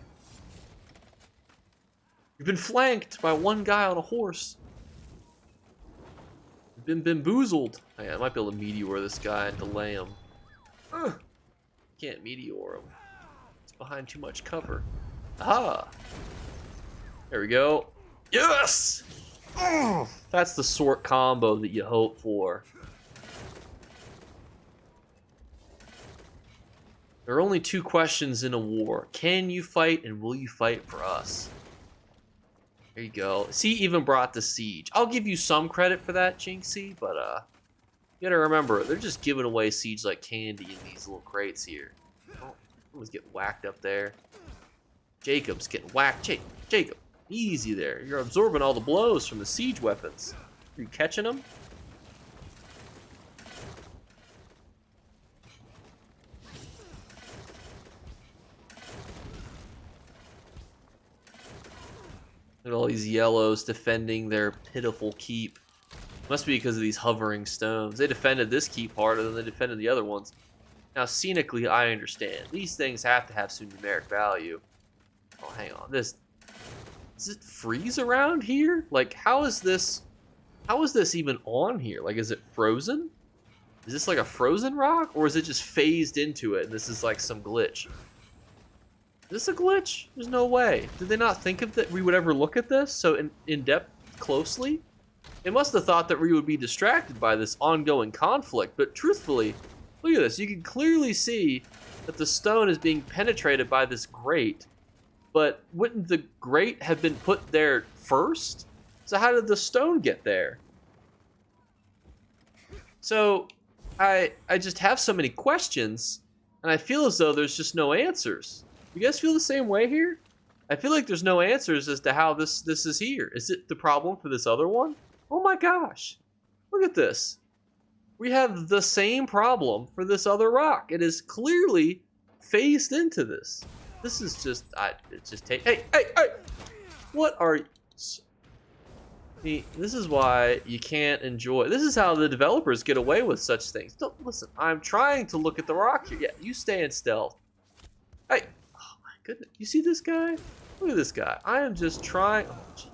You've been flanked by one guy on a horse. You've been bamboozled. Oh, yeah, I might be able to meteor this guy and delay him. Ugh. Can't meteor him. It's behind too much cover. Aha! There we go. Yes! Oh, that's the sort combo that you hope for. There are only 2 questions in a war. Can you fight and will you fight for us? There you go. See, even brought the siege. I'll give you some credit for that, Jinxie, but you gotta remember, they're just giving away siege like candy in these little crates here. Oh, someone's getting whacked up there. Jacob's getting whacked. Jacob, easy there. You're absorbing all the blows from the siege weapons. Are you catching them? Look at all these yellows defending their pitiful keep. Must be because of these hovering stones. They defended this keep harder than they defended the other ones. Now, scenically, I understand. These things have to have some numeric value. Oh, hang on. Does it freeze around here? Like, how is this even on here? Like, is it frozen? Is this like a frozen rock? Or is it just phased into it and this is like some glitch? Is this a glitch? There's no way. Did they not think of that we would ever look at this so in depth closely? They must have thought that we would be distracted by this ongoing conflict, but truthfully, look at this. You can clearly see that the stone is being penetrated by this grate, but wouldn't the grate have been put there first? So how did the stone get there? So I just have so many questions, and I feel as though there's just no answers. You guys feel the same way here? I feel like there's no answers as to how this is here. Is it the problem for this other one? Oh my gosh. Look at this. We have the same problem for this other rock. It is clearly phased into this. This is just, it just take, hey! What are you? See, this is why you can't enjoy, this is how the developers get away with such things. Don't, listen, I'm trying to look at the rock here. Yeah, you stay in stealth. Hey! Goodness, you see this guy? Look at this guy. I am just trying. Oh,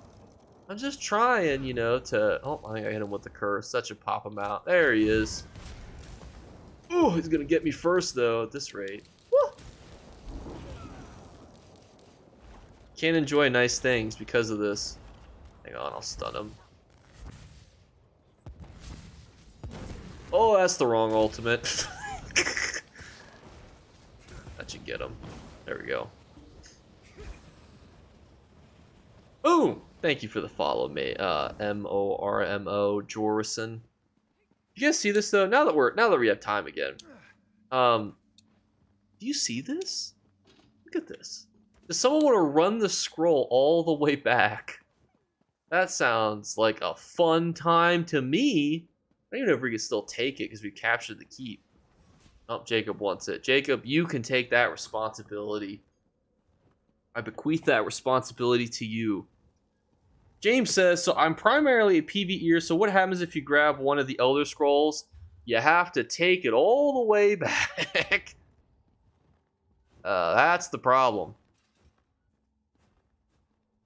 I'm just trying, you know, to. Oh, I think I hit him with the curse. That should pop him out. There he is. Oh, he's gonna get me first though at this rate. Woo! Can't enjoy nice things because of this. Hang on, I'll stun him. Oh, that's the wrong ultimate. That should get him. There we go. Boom! Thank you for the follow, mate. M-O-R-M-O, Jorison. You guys see this though? Now that we have time again. Do you see this? Look at this. Does someone want to run the scroll all the way back? That sounds like a fun time to me. I don't even know if we can still take it because we captured the keep. Oh, Jacob wants it. Jacob, you can take that responsibility. I bequeath that responsibility to you. James says, so I'm primarily a PvEer, so what happens if you grab one of the Elder Scrolls? You have to take it all the way back. That's the problem.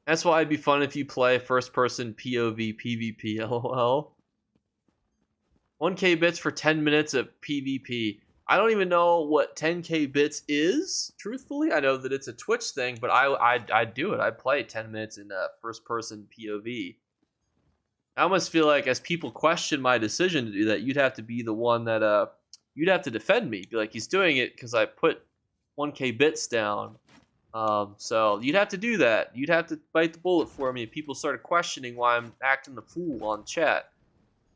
That's why it'd be fun if you play first-person POV PvP, lol. 1k bits for 10 minutes of PvP. I don't even know what 10k bits is, truthfully. I know that it's a Twitch thing, but I'd do it. I'd play 10 minutes in first-person POV. I almost feel like as people question my decision to do that, you'd have to be the one that, you'd have to defend me. Be like, he's doing it because I put 1k bits down. So you'd have to do that. You'd have to bite the bullet for me if people started questioning why I'm acting the fool on chat.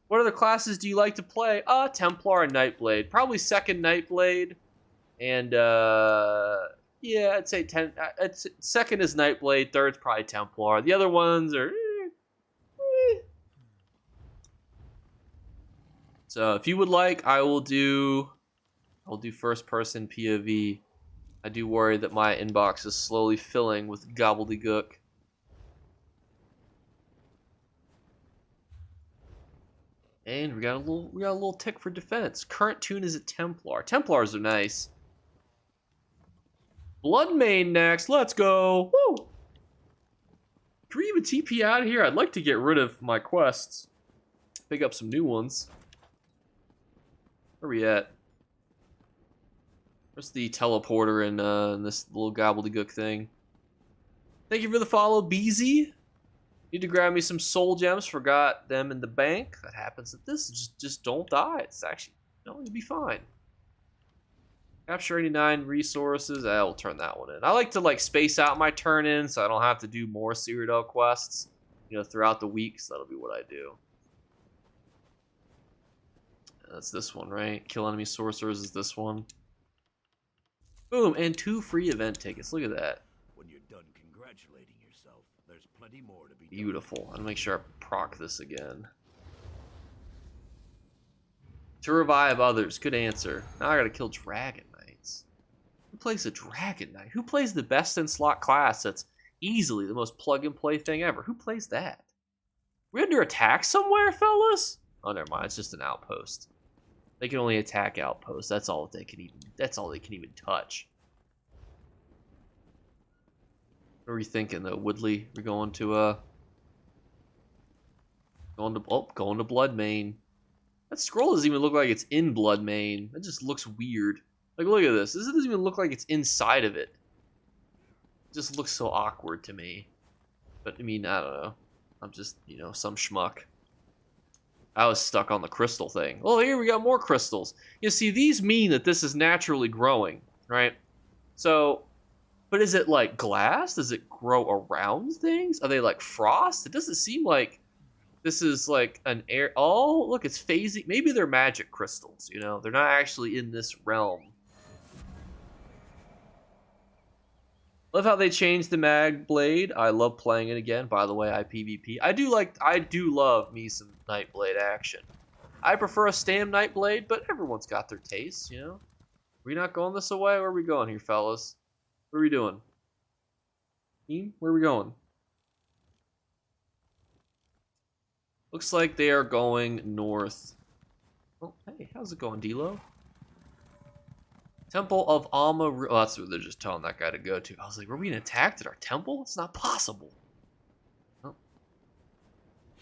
What other classes do you like to play? Templar and Nightblade. Probably second Nightblade. And, yeah, I'd say second is Nightblade, third's probably Templar. The other ones are... So if you would like, I'll do first person POV. I do worry that my inbox is slowly filling with gobbledygook. And we got a little tick for defense. Current tune is a Templar. Templars are nice. Bloodmane next. Let's go. Woo! Can we even TP out of here? I'd like to get rid of my quests. Pick up some new ones. Where are we at? Where's the teleporter in this little gobbledygook thing? Thank you for the follow, BZ. Need to grab me some soul gems. Forgot them in the bank. That happens at this. Just don't die. It's actually going to be fine. Capture 89 resources. I'll turn that one in. I like to like space out my turn in so I don't have to do more Cyrodiil quests, you know, throughout the week. So that'll be what I do. That's this one, right? Kill enemy sorcerers is this one. Boom, and 2 free event tickets. Look at that. When you're done congratulating yourself, there's plenty more to be done. Beautiful. I'm gonna make sure I proc this again. To revive others. Good answer. Now I gotta kill Dragon Knights. Who plays a Dragon Knight? Who plays the best in slot class that's easily the most plug and play thing ever? Who plays that? We under attack somewhere, fellas? Oh, never mind. It's just an outpost. They can only attack outposts. That's all they can even touch. What are you thinking though, Woodley? We're going to going to Bloodmane. That scroll doesn't even look like it's in Bloodmane. That just looks weird. Like, look at this. This doesn't even look like it's inside of it. It just looks so awkward to me. But I mean, I don't know. I'm just, you know, some schmuck. I was stuck on the crystal thing. Oh, here we got more crystals. You see, these mean that this is naturally growing, right? So, but is it like glass? Does it grow around things? Are they like frost? It doesn't seem like this is like an air. Oh, look, it's phasing. Maybe they're magic crystals, you know? They're not actually in this realm. Love how they changed the mag blade. I love playing it again. By the way, I PvP. I do love me some Nightblade action. I prefer a Stam Nightblade, but everyone's got their tastes, you know? Are we not going this way? Where are we going here, fellas? What are we doing? Team, where are we going? Looks like they are going north. Oh, hey, how's it going, D-Lo? Temple of Alma. Oh, that's what they're just telling that guy to go to. I was like, we're being attacked at our temple? It's not possible. Oh.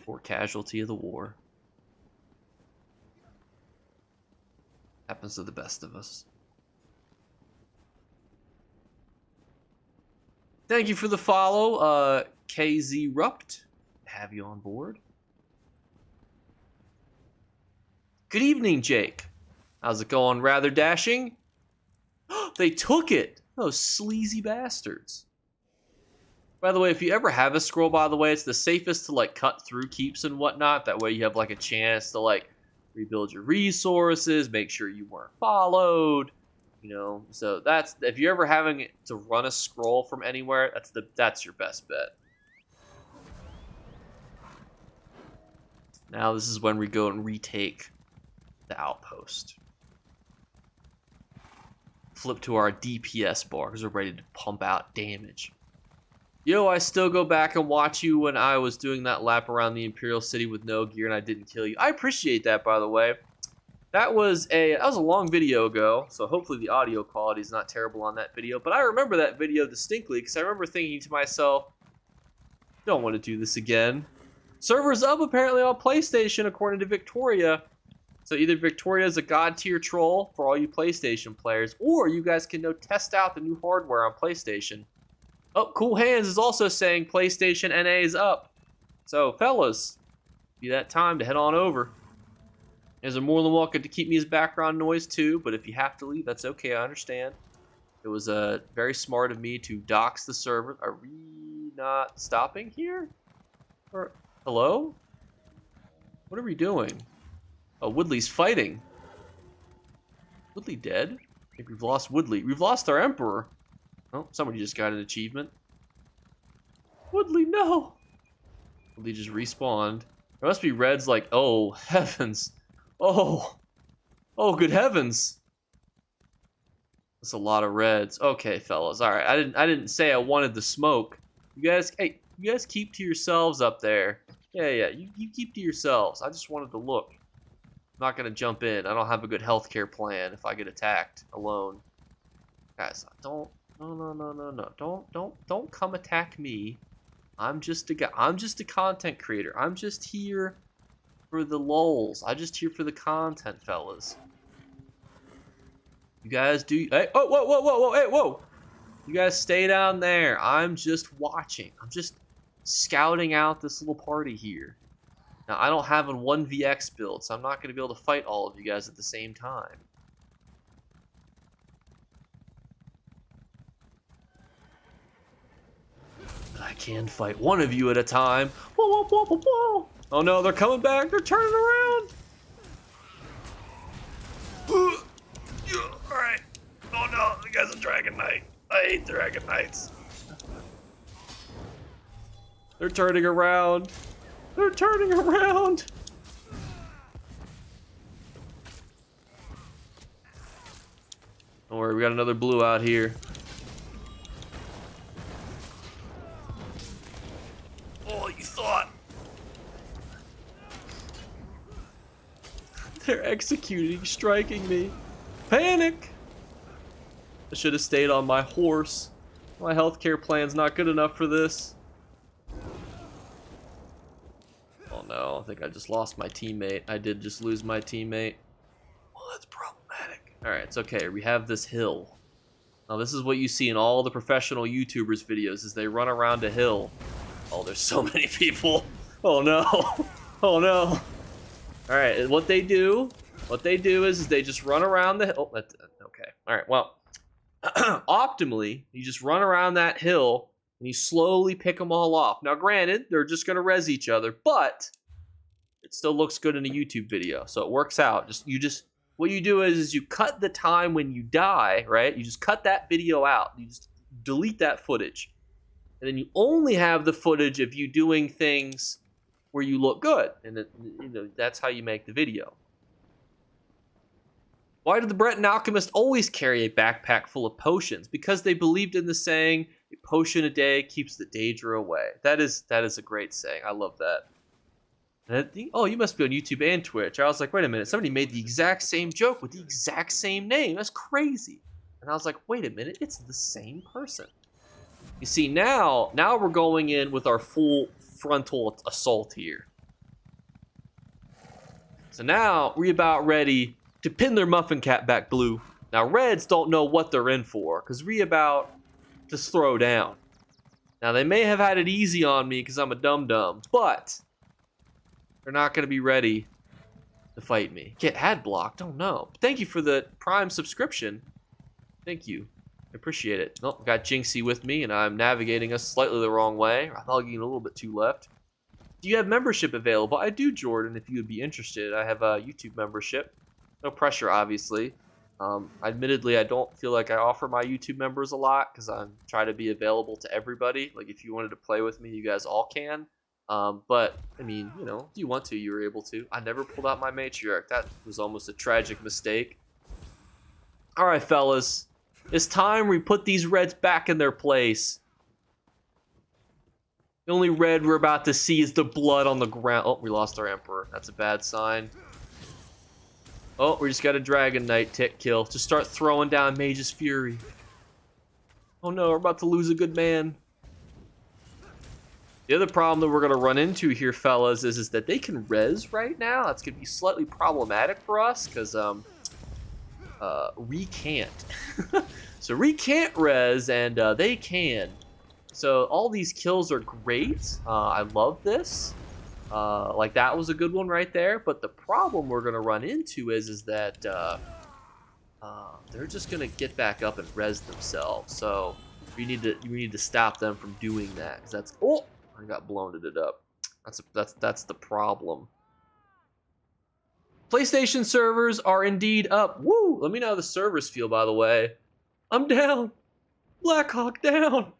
Poor casualty of the war. Happens to the best of us. Thank you for the follow, KZ Rupt. Have you on board? Good evening, Jake. How's it going? Rather dashing? They took it! Those sleazy bastards. By the way, if you ever have a scroll, by the way, it's the safest to like cut through keeps and whatnot. That way you have like a chance to like rebuild your resources, make sure you weren't followed, you know. So that's, if you're ever having to run a scroll from anywhere, that's your best bet. Now this is when we go and retake the outpost. Flip to our DPS bar because we're ready to pump out damage. Yo, I still go back and watch you when I was doing that lap around the Imperial City with no gear and I didn't kill you. I appreciate that, by the way. That was a long video ago, so hopefully the audio quality is not terrible on that video. But I remember that video distinctly because I remember thinking to myself, don't want to do this again. Servers up apparently on PlayStation according to Victoria. So either Victoria is a god tier troll for all you PlayStation players, or you guys can go test out the new hardware on PlayStation. Oh, Cool Hands is also saying PlayStation NA is up. So fellas, be that time to head on over. You guys are more than welcome to keep me as background noise too, but if you have to leave, that's okay, I understand. It was very smart of me to dox the server. Are we not stopping here? Or, hello? What are we doing? Oh, Woodley's fighting. Woodley dead? I think we've lost Woodley. We've lost our Emperor. Oh, somebody just got an achievement. Woodley, no! Woodley just respawned. There must be reds like, oh, heavens. Oh. Oh, good heavens. That's a lot of reds. Okay, fellas. All right. I didn't say I wanted the smoke. You guys, hey, you guys keep to yourselves up there. Yeah. You keep to yourselves. I just wanted to look. I'm not gonna jump in. I don't have a good healthcare plan if I get attacked alone. Guys, don't. No. Don't come attack me. I'm just a guy. I'm just a content creator. I'm just here for the lulz. I'm just here for the content, fellas. You guys do. Hey, oh, whoa, hey, whoa. You guys stay down there. I'm just watching. I'm just scouting out this little party here. Now, I don't have a 1vx build, so I'm not going to be able to fight all of you guys at the same time. But I can fight one of you at a time. Whoa. Oh no, they're coming back. They're turning around. Alright. Oh no, the guy's a Dragon Knight. I hate Dragon Knights. They're turning around. They're turning around. Don't worry, we got another blue out here. Oh, you thought. They're executing, striking me. Panic! I should have stayed on my horse. My healthcare plan's not good enough for this. Oh no, I think I just lost my teammate. I did just lose my teammate. Oh, that's problematic. Alright, it's okay. We have this hill. Now this is what you see in all the professional YouTubers videos, is they run around a hill. Oh, there's so many people. Oh no. Oh no. Alright, what they do is they just run around the hill. Oh, okay. Alright, well, optimally, you just run around that hill and you slowly pick them all off. Now, granted, they're just going to res each other, but it still looks good in a YouTube video, so it works out. What you do is you cut the time when you die, right? You just cut that video out. You just delete that footage. And then you only have the footage of you doing things where you look good. And that's how you make the video. Why did the Breton alchemist always carry a backpack full of potions? Because they believed in the saying, a potion a day keeps the danger away. That is a great saying. I love that. Oh, you must be on YouTube and Twitch. I was like, wait a minute. Somebody made the exact same joke with the exact same name. That's crazy. And I was like, wait a minute. It's the same person. You see, now we're going in with our full frontal assault here. So now we're about ready to pin their muffin cap back blue. Now, Reds don't know what they're in for, because we about to throw down. Now, they may have had it easy on me because I'm a dum-dum, but they're not going to be ready to fight me. Get ad blocked? Oh, no. Thank you for the Prime subscription. Thank you. I appreciate it. Oh, got Jinxie with me, and I'm navigating us slightly the wrong way. I'm hugging a little bit too left. Do you have membership available? I do, Jordan, if you would be interested. I have a YouTube membership. No pressure, obviously. Admittedly, I don't feel like I offer my YouTube members a lot because I'm trying to be available to everybody. Like, if you wanted to play with me, you guys all can. But, I mean, you know, if you want to, you were able to. I never pulled out my matriarch. That was almost a tragic mistake. All right, fellas. It's time we put these Reds back in their place. The only red we're about to see is the blood on the ground. Oh, we lost our Emperor. That's a bad sign. Oh, we just got a Dragon Knight tick kill. Just start throwing down Mage's Fury. Oh no, we're about to lose a good man. The other problem that we're going to run into here, fellas, is that they can res right now. That's going to be slightly problematic for us because we can't. So we can't res, and they can. So all these kills are great. I love this. Like that was a good one right there. But the problem we're gonna run into is that they're just gonna get back up and res themselves. So we need to stop them from doing that. 'Cause that's I got blown it up. That's the problem. PlayStation servers are indeed up. Woo! Let me know how the servers feel, by the way. I'm down. Blackhawk down.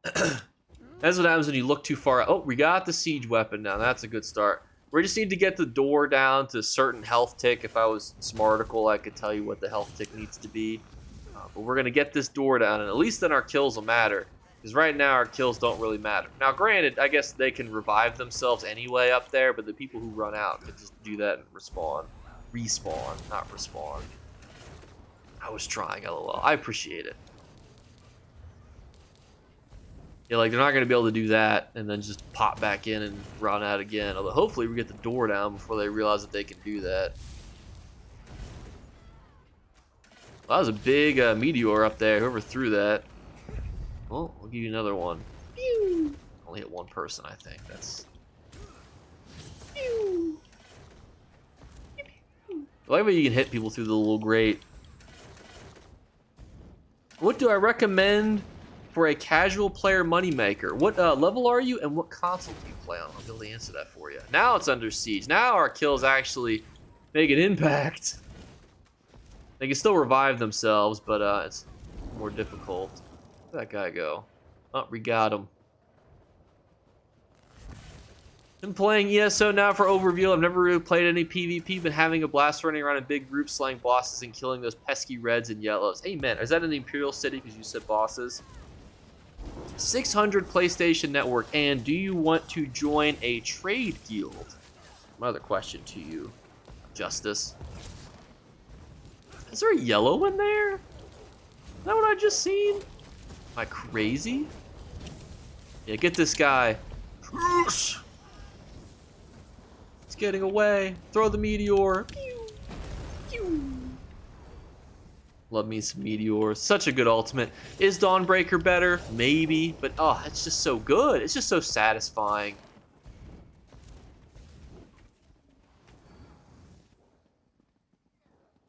That's what happens when you look too far. Oh, we got the siege weapon now. That's a good start. We just need to get the door down to a certain health tick. If I was Smarticle, I could tell you what the health tick needs to be. But we're going to get this door down, and at least then our kills will matter. Because right now our kills don't really matter. Now, granted, I guess they can revive themselves anyway up there, but the people who run out can just do that and respawn. Respawn, not respawn. I was trying, lol. I appreciate it. Yeah, like, they're not going to be able to do that and then just pop back in and run out again. Although, hopefully, we get the door down before they realize that they can do that. Well, that was a big meteor up there. Whoever threw that. Well, I'll give you another one. Pew! Only hit one person, I think. That's... Pew! I like how you can hit people through the little grate. What do I recommend for a casual player moneymaker? What level are you and what console do you play on? I'll be able to answer that for you. Now it's under siege. Now our kills actually make an impact. They can still revive themselves, but it's more difficult. Where'd that guy go? Oh, we got him. Been playing ESO now for overview. I've never really played any PvP, been having a blast running around in big groups, slaying bosses and killing those pesky reds and yellows. Hey man, is that in the Imperial City because you said bosses? 600 PlayStation Network, and do you want to join a trade guild? Another question to you, Justice. Is there a yellow in there? Is that what I just seen? Am I crazy? Yeah, get this guy. It's getting away. Throw the meteor. Pew, pew. Love me some meteors. Such a good ultimate. Is Dawnbreaker better? Maybe, but oh, it's just so good. It's just so satisfying.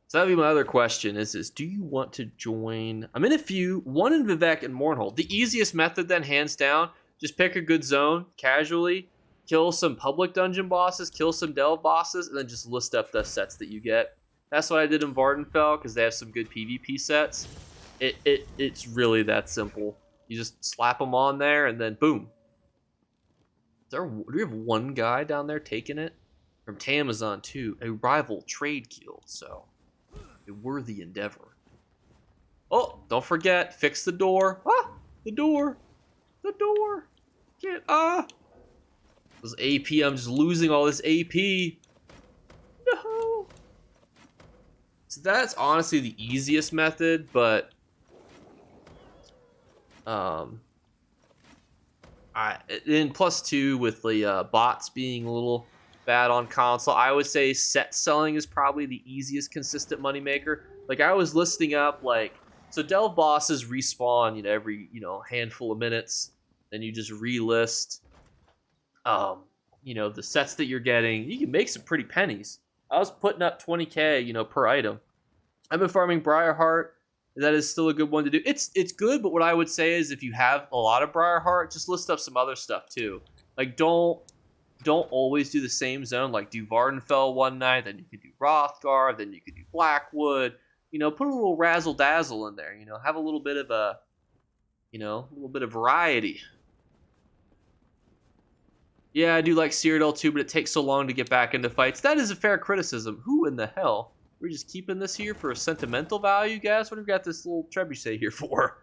So that'd be my other question is do you want to join? I'm in a few, one in Vivek and Mournhold. The easiest method then, hands down, just pick a good zone, casually, kill some public dungeon bosses, kill some delve bosses, and then just list up the sets that you get. That's what I did in Vardenfell, because they have some good PvP sets. It's really that simple. You just slap them on there, and then boom. Do we have one guy down there taking it? From Tamazon, too. A rival trade guild, so... a worthy endeavor. Oh, don't forget, fix the door. Ah, the door. The door. Can't, This AP, I'm just losing all this AP. No. So that's honestly the easiest method, but in +2 with the bots being a little bad on console, I would say set selling is probably the easiest consistent moneymaker. Like, I was listing up, like, so delve bosses respawn, you know, every, you know, handful of minutes. Then you just relist, you know, the sets that you're getting. You can make some pretty pennies. I was putting up 20k, you know, per item. I've been farming Briarheart. That is still a good one to do. It's good, but what I would say is if you have a lot of Briarheart, just list up some other stuff too. Like, don't always do the same zone. Like, do Vardenfell one night, then you could do Hrothgar, then you could do Blackwood. You know, put a little razzle dazzle in there. You know, have a little bit of a, you know, a little bit of variety. Yeah, I do like Cyrodiil too, but it takes so long to get back into fights. That is a fair criticism. Who in the hell? We're just keeping this here for a sentimental value, guys? What have we got this little trebuchet here for?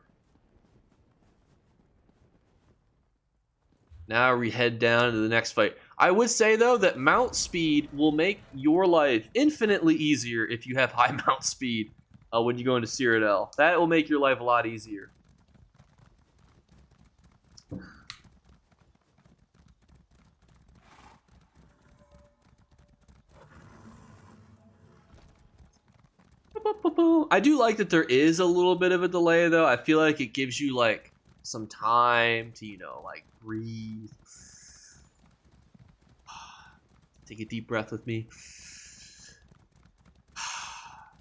Now we head down to the next fight. I would say, though, that mount speed will make your life infinitely easier if you have high mount speed when you go into Cyrodiil. That will make your life a lot easier. I do like that there is a little bit of a delay, though. I feel like it gives you, like, some time to, you know, like, breathe. Take a deep breath with me.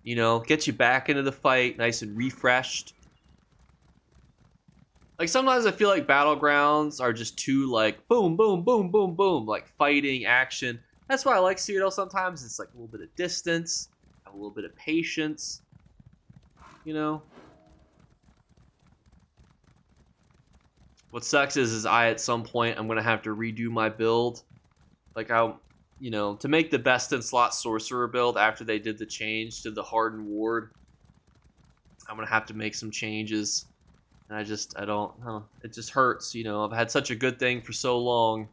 You know, get you back into the fight, nice and refreshed. Like, sometimes I feel like Battlegrounds are just too, like, boom, boom, boom, boom, boom, like, fighting, action. That's why I like Cyrodiil sometimes. It's, like, a little bit of distance, have a little bit of patience, you know? What sucks is I, at some point, I'm going to have to redo my build. Like, you know, to make the best in slot sorcerer build after they did the change to the hardened ward, I'm gonna have to make some changes. And I don't know. It just hurts, you know. I've had such a good thing for so long.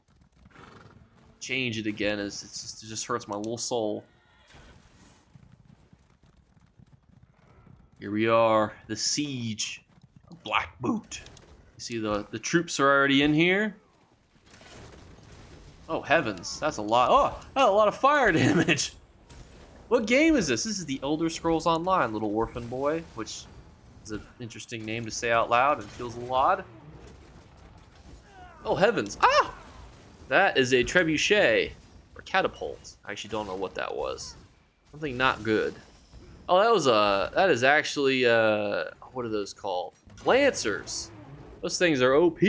Change it again it just hurts my little soul. Here we are, the siege of Black Boot. You see the troops are already in here. Oh heavens, that's a lot. Oh, a lot of fire damage. What game is this? This is the Elder Scrolls Online, little orphan boy, which is an interesting name to say out loud and feels a little odd. Oh heavens! Ah! That is a trebuchet or catapult. I actually don't know what that was. Something not good. Oh, that is actually what are those called? Lancers. Those things are OP.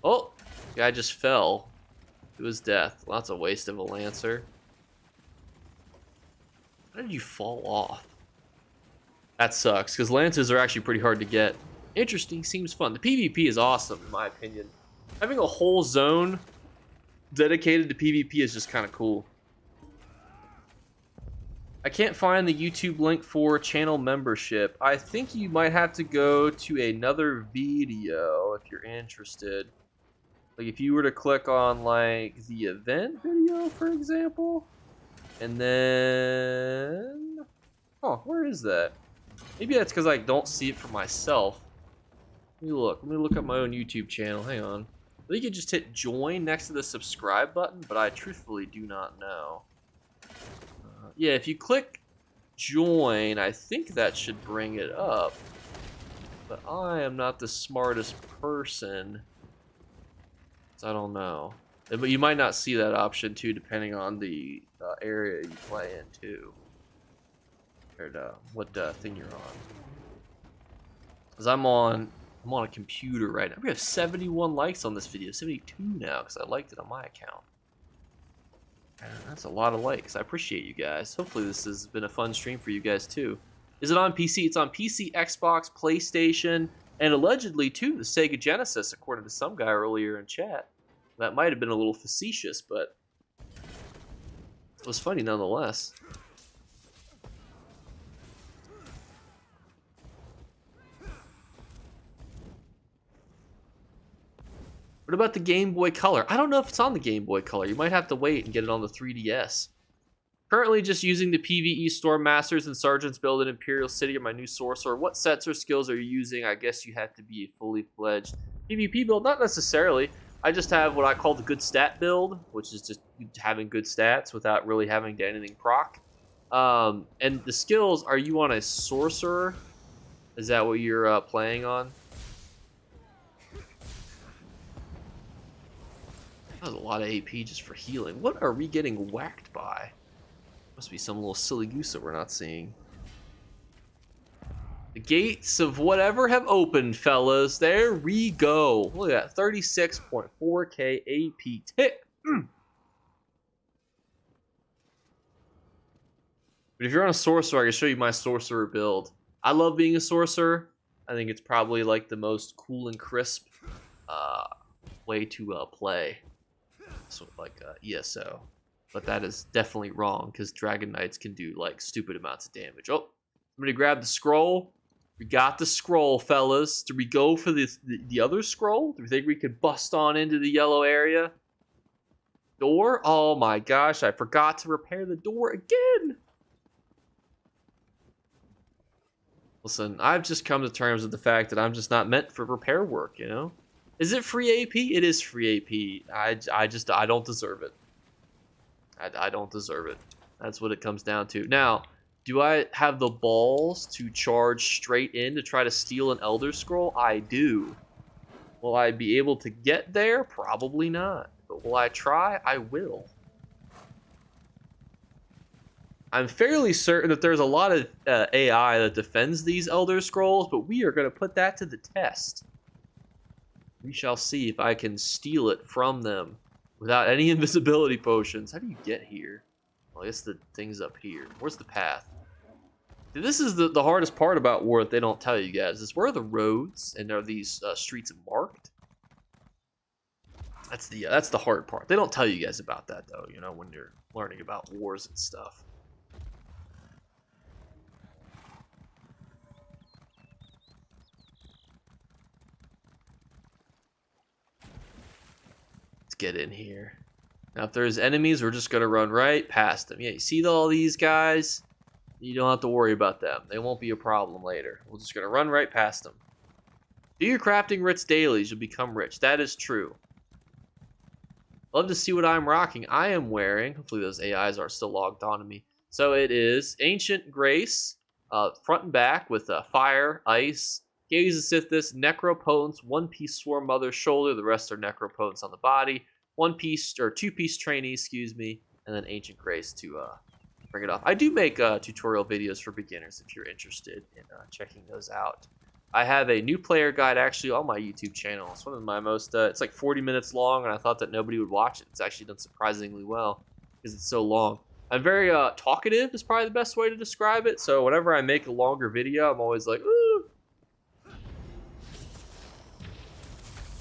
Oh, guy just fell to his death. Well, that's a waste of a lancer. How did you fall off? That sucks, because lancers are actually pretty hard to get. Interesting, seems fun. The PvP is awesome, in my opinion. Having a whole zone dedicated to PvP is just kind of cool. I can't find the YouTube link for channel membership. I think you might have to go to another video if you're interested. Like if you were to click on like the event video, for example, and then, oh, where is that? Maybe that's because I don't see it for myself. Let me look at my own YouTube channel. Hang on. I think you just hit join next to the subscribe button, but I truthfully do not know. Yeah, if you click join, I think that should bring it up. But I am not the smartest person, so I don't know. But you might not see that option too, depending on the area you play in too, or what thing you're on. Because I'm on a computer right now. We have 71 likes on this video, 72 now, because I liked it on my account. That's a lot of likes. I appreciate you guys. Hopefully this has been a fun stream for you guys too. Is it on PC? It's on PC, Xbox, PlayStation, and allegedly too the Sega Genesis, according to some guy earlier in chat. That might have been a little facetious, but it was funny nonetheless. What about the Game Boy Color? I don't know if it's on the Game Boy Color. You might have to wait and get it on the 3DS. Currently just using the PvE Storm Masters and Sergeants build in Imperial City or my new Sorcerer. What sets or skills are you using? I guess you have to be a fully fledged PvP build. Not necessarily. I just have what I call the good stat build, which is just having good stats without really having to anything proc. And the skills, are you on a Sorcerer? Is that what you're playing on? That was a lot of AP just for healing. What are we getting whacked by? Must be some little silly goose that we're not seeing. The gates of whatever have opened, fellas. There we go. Look at that. 36.4k AP tick. But if you're on a sorcerer, I can show you my sorcerer build. I love being a sorcerer. I think it's probably like the most cool and crisp way to play. Sort of like ESO, but that is definitely wrong because Dragon Knights can do like stupid amounts of damage. Oh, somebody grab the scroll. We got the scroll, fellas. Do we go for the other scroll? Do we think we could bust on into the yellow area? Door? Oh my gosh, I forgot to repair the door again. Listen, I've just come to terms with the fact that I'm just not meant for repair work, you know? Is it free AP? It is free AP. I don't deserve it. I don't deserve it. That's what it comes down to. Now, do I have the balls to charge straight in to try to steal an Elder Scroll? I do. Will I be able to get there? Probably not. But will I try? I will. I'm fairly certain that there's a lot of AI that defends these Elder Scrolls, but we are going to put that to the test. We shall see if I can steal it from them without any invisibility potions. How do you get here? Well, I guess the thing's up here. Where's the path? This is the hardest part about war that they don't tell you guys. Is where are the roads and are these streets marked? That's the hard part. They don't tell you guys about that though, you know, when you're learning about wars and stuff. Let's get in here. Now if there's enemies, we're just gonna run right past them. Yeah, you see all these guys? You don't have to worry about them. They won't be a problem later. We're just gonna run right past them. Do your crafting writs dailies, you'll become rich. That is true. Love to see what I'm rocking. I am wearing, hopefully those AIs are still logged on to me. So it is Ancient Grace, front and back with fire, ice, Gaze of Sithis, Necropotence, one-piece Swarm Mother shoulder, the rest are Necropotence on the body, one-piece, or two-piece trainee, excuse me, and then Ancient Grace to bring it off. I do make tutorial videos for beginners if you're interested in checking those out. I have a new player guide actually on my YouTube channel. It's one of my most, it's like 40 minutes long, and I thought that nobody would watch it. It's actually done surprisingly well because it's so long. I'm very talkative is probably the best way to describe it. So whenever I make a longer video, I'm always like, ooh.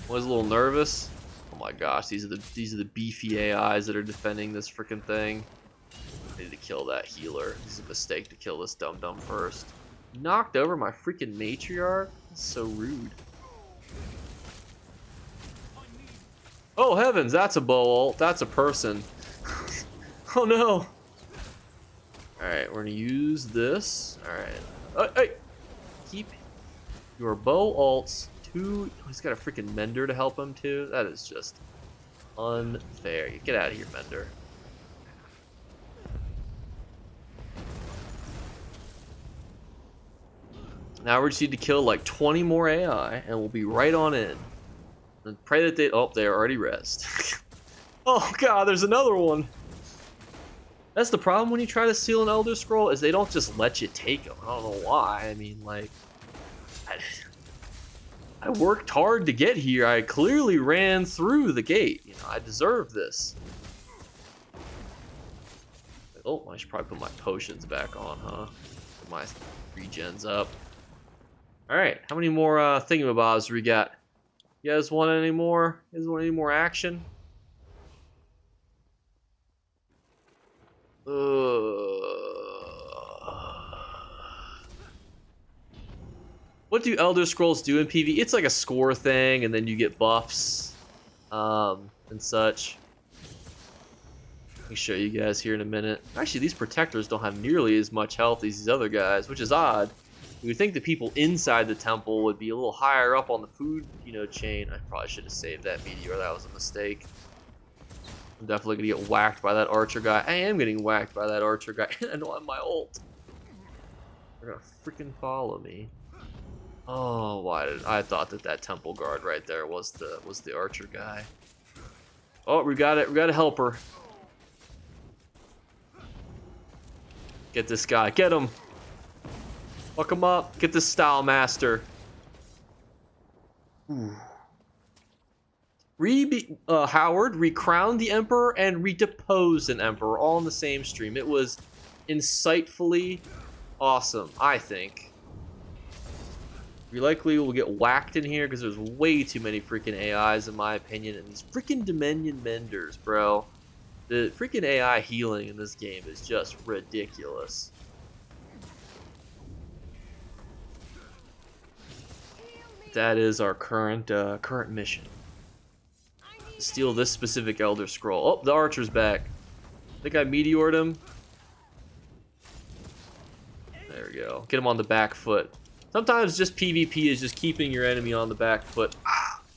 Always a little nervous. Oh my gosh, these are the beefy AIs that are defending this freaking thing. I need to kill that healer. This is a mistake to kill this dum-dum first. Knocked over my freaking matriarch? That's so rude. Oh heavens, that's a bow ult. That's a person. Oh no. Alright, we're gonna use this. Alright. Hey! Keep your bow ults to... Oh, he's got a freaking mender to help him too. That is just unfair. Get out of here, mender. Now we just need to kill like 20 more AI, and we'll be right on in. And pray that they... Oh, they're already rezzed. Oh god, there's another one. That's the problem when you try to steal an Elder Scroll, is they don't just let you take them. I don't know why. I mean, like... I worked hard to get here. I clearly ran through the gate. You know, I deserve this. Oh, I should probably put my potions back on, huh? Put my regens up. Alright, how many more thingamabobs we got? You guys want any more? You guys want any more action? What do Elder Scrolls do in PvE? It's like a score thing, and then you get buffs and such. Let me show you guys here in a minute. Actually, these protectors don't have nearly as much health as these other guys, which is odd. You would think the people inside the temple would be a little higher up on the food, you know, chain. I probably should have saved that meteor. That was a mistake. I'm definitely gonna get whacked by that archer guy. I am getting whacked by that archer guy. I don't have my ult. They're gonna freaking follow me. Oh, why did I thought that temple guard right there was the archer guy. Oh, we got it. We got a helper. Get this guy. Get him. Fuck him up. Get this style master. Ooh. Howard recrowned the emperor and redeposed an emperor all in the same stream. It was insightfully awesome, I think. We likely will get whacked in here because there's way too many freaking AIs in my opinion, and these freaking Dominion Menders, bro. The freaking AI healing in this game is just ridiculous. That is our current mission. Steal this specific Elder Scroll. Oh, the archer's back. I think I meteored him. There we go. Get him on the back foot. Sometimes just PvP is just keeping your enemy on the back foot.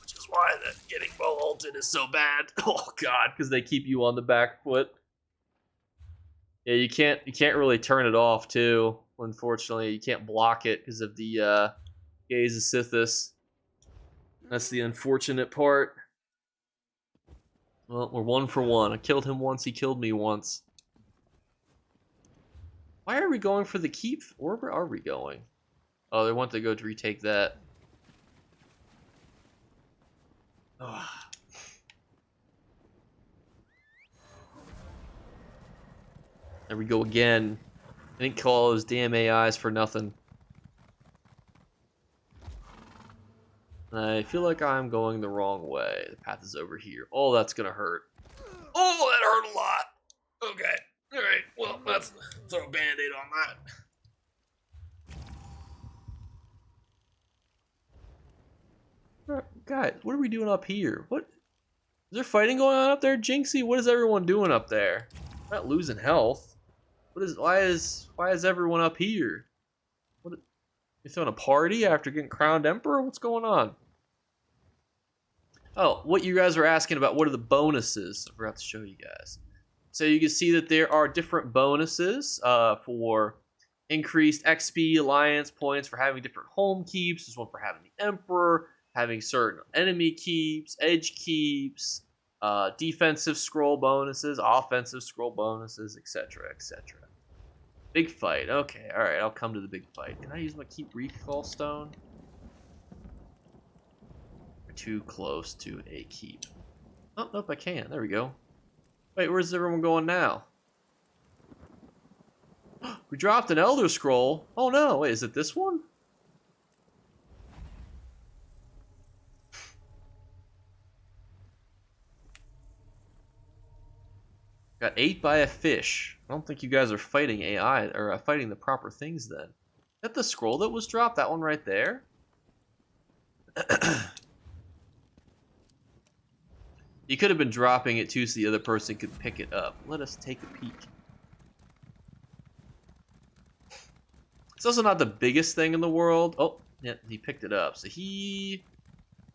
Which is why that getting well ulted is so bad. Oh god, because they keep you on the back foot. Yeah, you can't really turn it off too. Unfortunately, you can't block it because of the Gaze of Sithis. That's the unfortunate part. Well, we're 1 for 1. I killed him once, he killed me once. Why are we going for the keep? Where are we going? Oh, they want to go to retake that. Oh. There we go again. I didn't kill all those damn AIs for nothing. I feel like I'm going the wrong way. The path is over here. Oh, that's gonna hurt. Oh, that hurt a lot. Okay. Alright, well, let's throw a band-aid on that. Guys, what are we doing up here? What? Is there fighting going on up there, Jinxie? What is everyone doing up there? I'm not losing health. Why is everyone up here? What? You throwing a party after getting crowned emperor? What's going on? Oh, what you guys were asking about, what are the bonuses? I forgot to show you guys. So you can see that there are different bonuses for increased XP alliance points for having different home keeps. There's one for having the emperor, having certain enemy keeps, edge keeps, defensive scroll bonuses, offensive scroll bonuses, etc., etc. Big fight. Okay, all right. I'll come to the big fight. Can I use my keep recall stone? We're too close to a keep. Oh, nope, I can. There we go. Wait, where's everyone going now? We dropped an Elder Scroll. Oh no, wait, is it this one? Got ate by a fish. I don't think you guys are fighting AI, or fighting the proper things then. Is that the scroll that was dropped? That one right there? You could have been dropping it too so the other person could pick it up. Let us take a peek. It's also not the biggest thing in the world. Oh, yeah, he picked it up. So he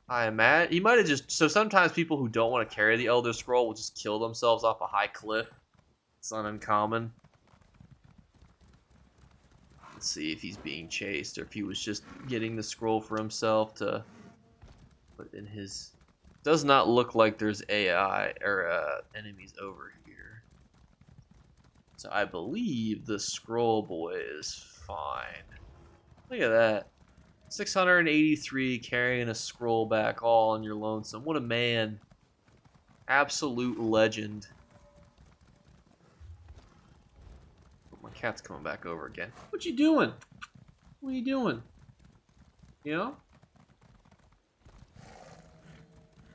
might have just... So sometimes people who don't want to carry the Elder Scroll will just kill themselves off a high cliff. It's not uncommon. Let's see if he's being chased or if he was just getting the scroll for himself to put in his... Does not look like there's AI or enemies over here. So I believe the scroll boy is fine. Look at that. 683 carrying a scroll back all on your lonesome. What a man. Absolute legend. Oh, my cat's coming back over again. What you doing? What are you doing? You know?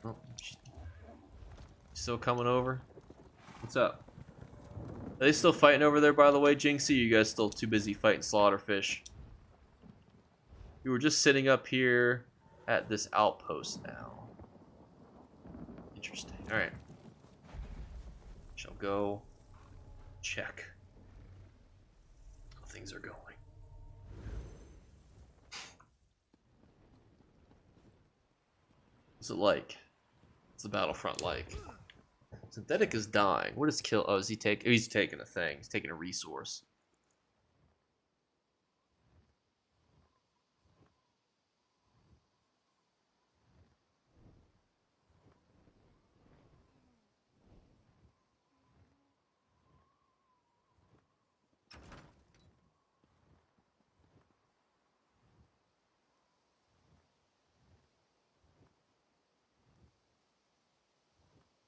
Oh, still coming over? What's up? Are they still fighting over there, by the way, Jinxie? Or you guys still too busy fighting slaughterfish? You were just sitting up here at this outpost now. Interesting. Alright. Shall go check how things are going. What's it like? What's the battlefront like? Synthetic is dying. What is kill? Oh, is he take? Oh, he's taking a thing. He's taking a resource.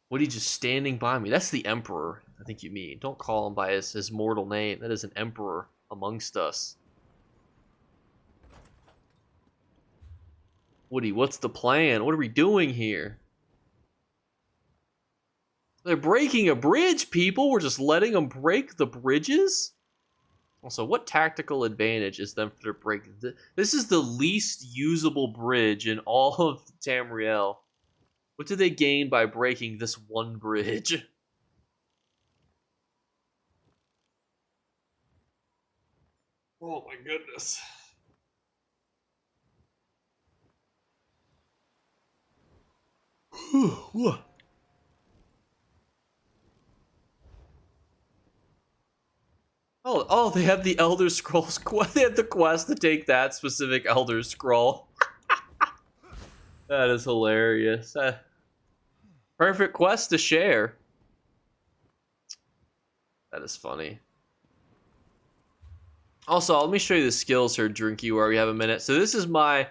What, he just standing by me? That's the Emperor, I think you mean. Don't call him by his mortal name. That is an Emperor amongst us. Woody, what's the plan? What are we doing here? They're breaking a bridge, people. We're just letting them break the bridges? Also, what tactical advantage is them for breaking? This is the least usable bridge in all of Tamriel. What do they gain by breaking this one bridge? Oh my goodness. Oh, they have the Elder Scrolls quest. They have the quest to take that specific Elder Scroll. That is hilarious. Perfect quest to share. That is funny. Also, let me show you the skills here, Drinky, where we have a minute. So this is my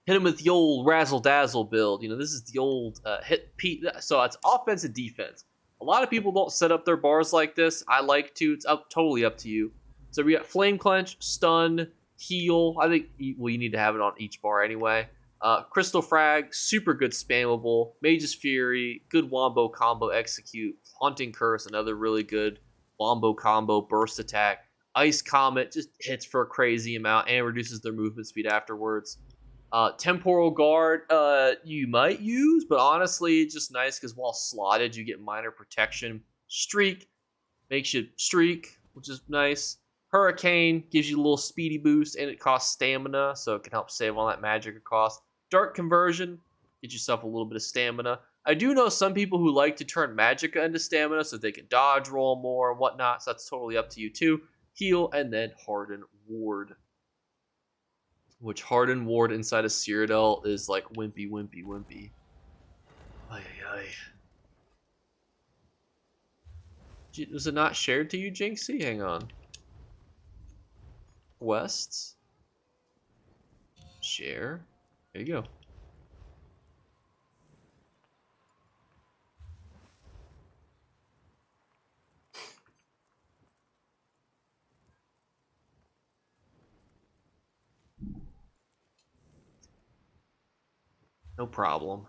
hit him with the old razzle dazzle build. You know, this is the old hit Pete. So it's offense and defense. A lot of people don't set up their bars like this. I like to. It's totally up to you. So we got flame clench, stun, heal. I think, well, you need to have it on each bar anyway. Crystal Frag, super good spammable. Mage's Fury, good wombo combo execute. Haunting Curse, another really good wombo combo burst attack. Ice Comet just hits for a crazy amount and reduces their movement speed afterwards. Temporal Guard, you might use, but honestly, it's just nice because while slotted, you get minor protection. Streak makes you streak, which is nice. Hurricane gives you a little speedy boost, and it costs stamina, so it can help save on that magic cost. Dark Conversion, get yourself a little bit of stamina. I do know some people who like to turn Magicka into stamina so they can dodge roll more and whatnot, so that's totally up to you too. Heal, and then Harden Ward. Which Harden Ward inside of Cyrodiil is like wimpy. Ay, ay, ay. Was it not shared to you, Jinxie? Hang on. Quests. Share. There you go. No problem.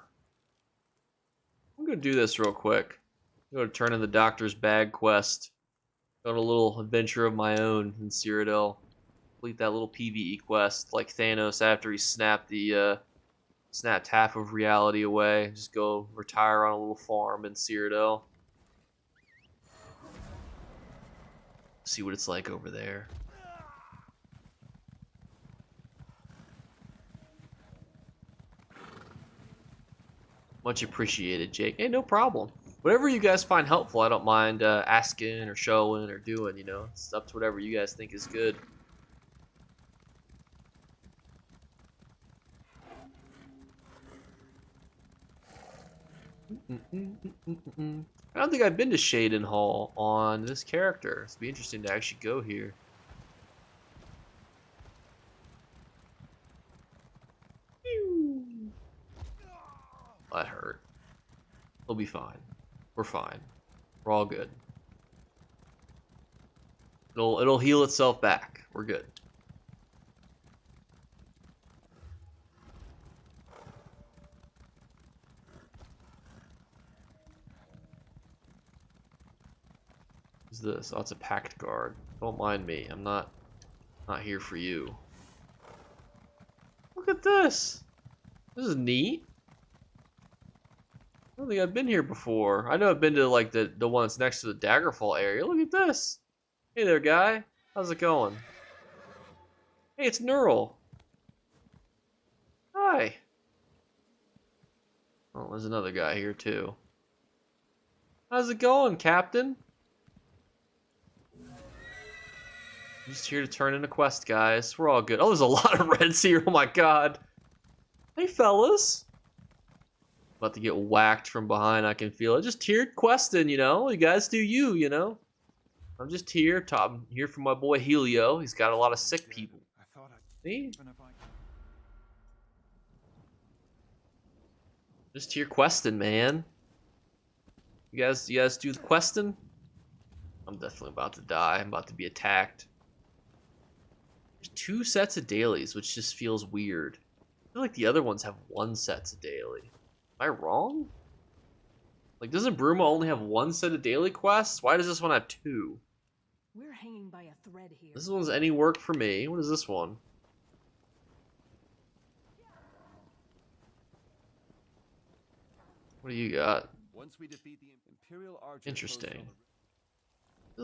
I'm gonna do this real quick. I'm gonna turn in the Doctor's Bag quest. Got a little adventure of my own in Cyrodiil. Complete that little PvE quest like Thanos after he snapped half of reality away. Just go retire on a little farm in Cyrodiil. See what it's like over there. Much appreciated, Jake. Hey, no problem. Whatever you guys find helpful, I don't mind asking or showing or doing, you know. It's up to whatever you guys think is good. I don't think I've been to Shaden Hall on this character. It'd be interesting to actually go here. That hurt. We'll be fine. We're fine. We're all good. It'll heal itself back. We're good. What's this? Oh, it's a pact guard. Don't mind me. I'm not here for you. Look at this. This is neat. I don't think I've been here before. I know I've been to like the one that's next to the Daggerfall area. Look at this. Hey there, guy. How's it going? Hey, it's Neural. Hi. Oh, there's another guy here too. How's it going, Captain? I'm just here to turn in a quest, guys. We're all good. Oh, there's a lot of reds here. Oh my god. Hey, fellas. About to get whacked from behind. I can feel it. Just here questing, you know. You guys do you, you know. I'm just here. I'm here for my boy Helio. He's got a lot of sick people. See? Just here questing, man. You guys do the questing? I'm definitely about to die. I'm about to be attacked. There's 2 sets of dailies, which just feels weird. I feel like the other ones have 1 set of daily. Am I wrong? Like, doesn't Bruma only have 1 set of daily quests? Why does this one have 2? We're hanging by a thread here. This one's any work for me. What is this one? What do you got? Once we defeat the Imperial Archer. Interesting.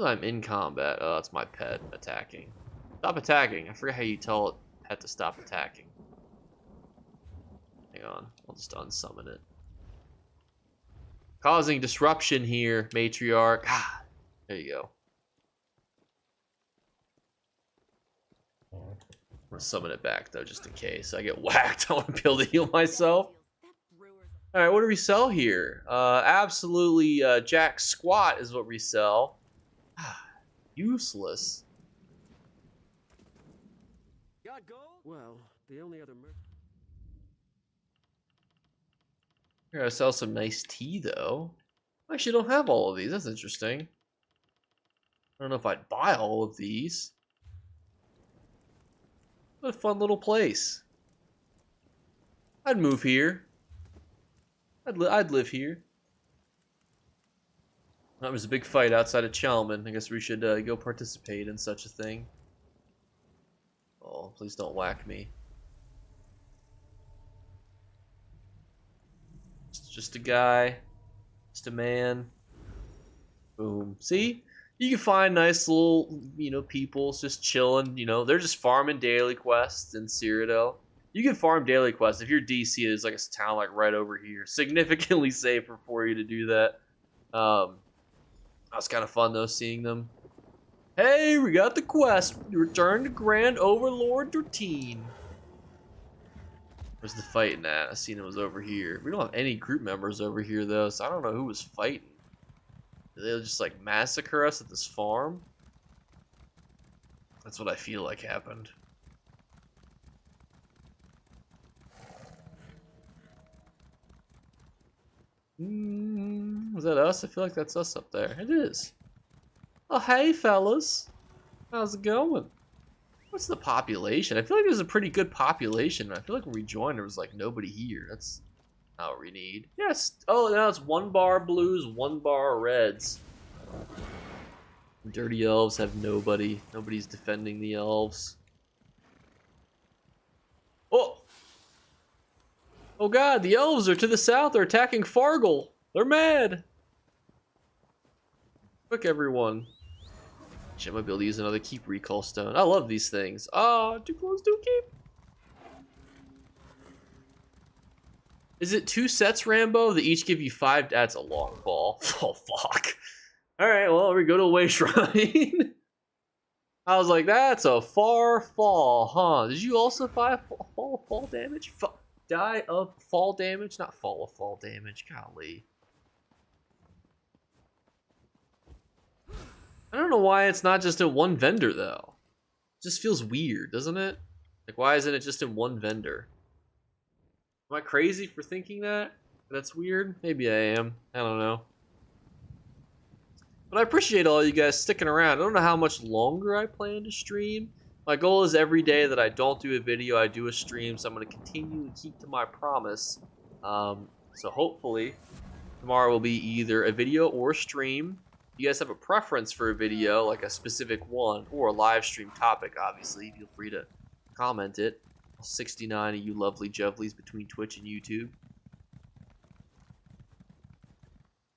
I'm in combat. Oh, it's my pet attacking. Stop attacking. I forget how you tell a pet to stop attacking. Hang on. I'll just unsummon it. Causing disruption here, Matriarch. Ah, there you go. I'm gonna summon it back though, just in case I get whacked. I want to be able to heal myself. All right, what do we sell here? Absolutely, jack squat is what we sell. Useless. Got gold? Well, the only other Here, I sell some nice tea though. I actually don't have all of these. That's interesting. I don't know if I'd buy all of these. What a fun little place. I'd move here. I'd live here. That was a big fight outside of Chalman. I guess we should go participate in such a thing. Oh, please don't whack me. It's just a guy. Just a man. Boom. See? You can find nice little, people just chilling. They're just farming daily quests in Cyrodiil. You can farm daily quests. If you're DC, there's like a town like right over here. Significantly safer for you to do that. That was kind of fun though, seeing them. Hey, we got the quest. Return to Grand Overlord Routine. Where's the fighting at? I seen it was over here. We don't have any group members over here though, so I don't know who was fighting. Did they just like massacre us at this farm? That's what I feel like happened. Was that us? I feel like that's us up there. It is. Oh, hey, fellas. How's it going? What's the population? I feel like there's a pretty good population. I feel like when we joined, there was like nobody here. That's not what we need. Yes. Oh, now it's 1 bar blues, 1 bar reds. Dirty elves have nobody. Nobody's defending the elves. Oh! Oh god, the elves are to the south. They're attacking Fargle. They're mad. Quick, everyone. Shit, I might be able to use another keep recall stone. I love these things. Ah, too close to keep. Is it 2 sets, Rambo, that each give you 5? That's a long fall. Oh, fuck. Alright, well, we go to Way Shrine. I was like, that's a far fall, huh? Did you also fall damage? Die of fall damage? Not fall of fall damage. Golly. I don't know why it's not just in one vendor, though. It just feels weird, doesn't it? Like, why isn't it just in one vendor? Am I crazy for thinking that? That's weird? Maybe I am. I don't know. But I appreciate all you guys sticking around. I don't know how much longer I plan to stream. My goal is every day that I don't do a video, I do a stream. So I'm going to continue to keep to my promise. So hopefully, tomorrow will be either a video or a stream. If you guys have a preference for a video, like a specific one, or a live stream topic, obviously, feel free to comment it. 69 of you lovely juvlies between Twitch and YouTube.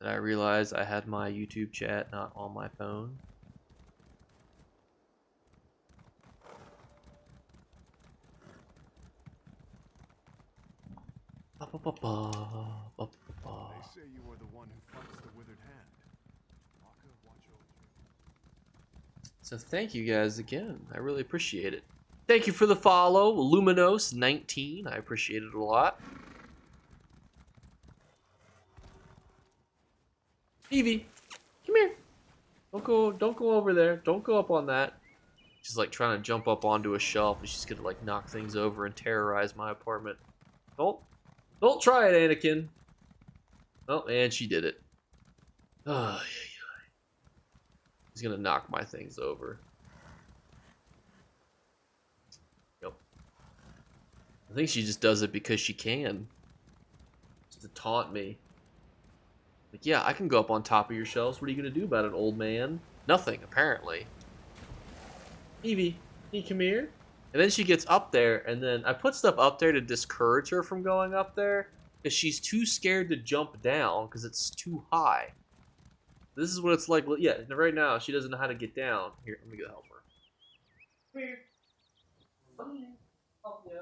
And I realized I had my YouTube chat not on my phone. They say you are the one who fights the withered hand. Maka, watch over you. So thank you guys again. I really appreciate it. Thank you for the follow, Luminos19. I appreciate it a lot. Evie, come here. Don't go over there. Don't go up on that. She's like trying to jump up onto a shelf and she's gonna like knock things over and terrorize my apartment. Don't try it, Anakin. Oh, and she did it. Oh, he's gonna knock my things over. Yep. I think she just does it because she can. Just to taunt me. Like, yeah, I can go up on top of your shelves. What are you gonna do about it, old man? Nothing, apparently. Evie, can you come here? And then she gets up there, and then I put stuff up there to discourage her from going up there, because she's too scared to jump down, because it's too high. This is what it's like. Yeah, right now, she doesn't know how to get down. Here, let me go help her. Come here. Come here. Oh, yeah.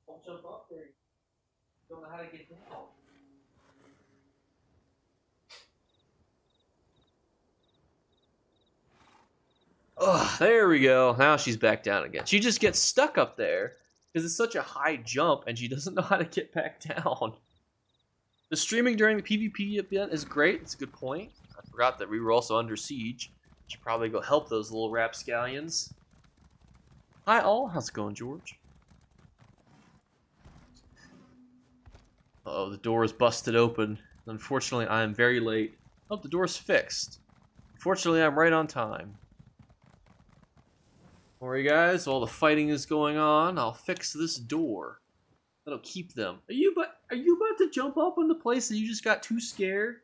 Don't jump up there. Don't know how to get down. Ugh, there we go. Now she's back down again. She just gets stuck up there because it's such a high jump and she doesn't know how to get back down. The streaming during the PvP event is great. It's a good point. I forgot that we were also under siege. Should probably go help those little rapscallions. Hi all. How's it going, George? Uh oh, the door is busted open. Unfortunately, I am very late. Oh, the door's fixed. Fortunately, I'm right on time. Alright guys, while the fighting is going on, I'll fix this door. That'll keep them. Are you about to jump up on the place that you just got too scared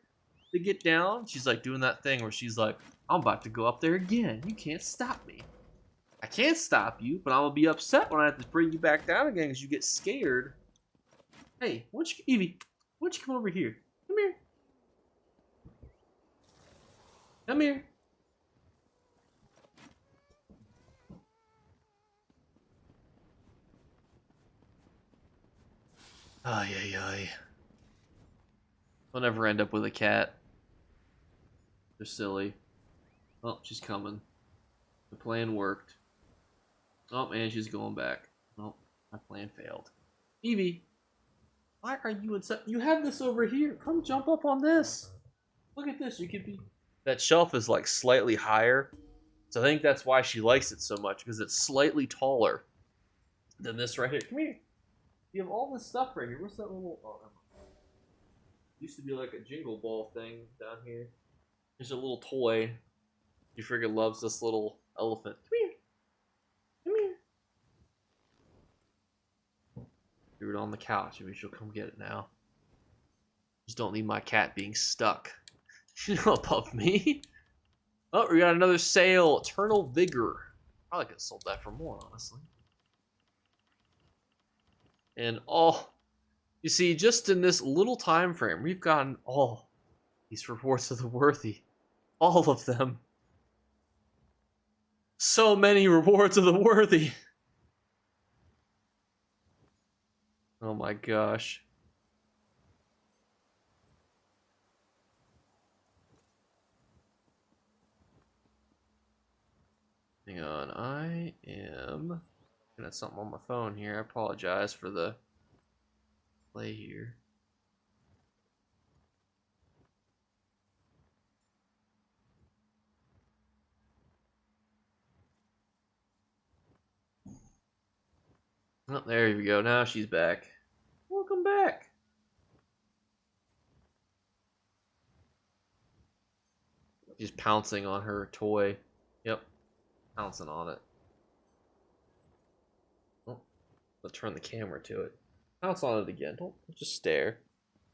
to get down? She's like doing that thing where she's like, I'm about to go up there again. You can't stop me. I can't stop you, but I'm gonna be upset when I have to bring you back down again because you get scared. Hey, Evie, why don't you come over here? Come here. Come here. Ay, ay, ay. I'll never end up with a cat. They're silly. Oh, she's coming. The plan worked. Oh, and she's going back. Oh, my plan failed. Evie, why are you inside? You have this over here. Come jump up on this. Look at this. You could be... That shelf is like slightly higher. So I think that's why she likes it so much, because it's slightly taller than this right here. Come here. You have all this stuff right here. What's that little... Oh, used to be like a jingle ball thing down here. There's a little toy. She friggin' loves this little elephant. Come here. Come here. Threw it on the couch. Maybe she'll come get it now. Just don't need my cat being stuck. She's not above me. Oh, we got another sale. Eternal Vigor. Probably could have sold that for more, honestly. And you see, just in this little time frame, we've gotten all these rewards of the worthy. All of them. So many rewards of the worthy. Oh my gosh. Hang on, I am looking at something on my phone here. I apologize for the play here. Oh, there you go. Now she's back. Welcome back. She's pouncing on her toy. Yep. Pouncing on it. Oh, let's turn the camera to it. Pounce on it again. Don't just stare.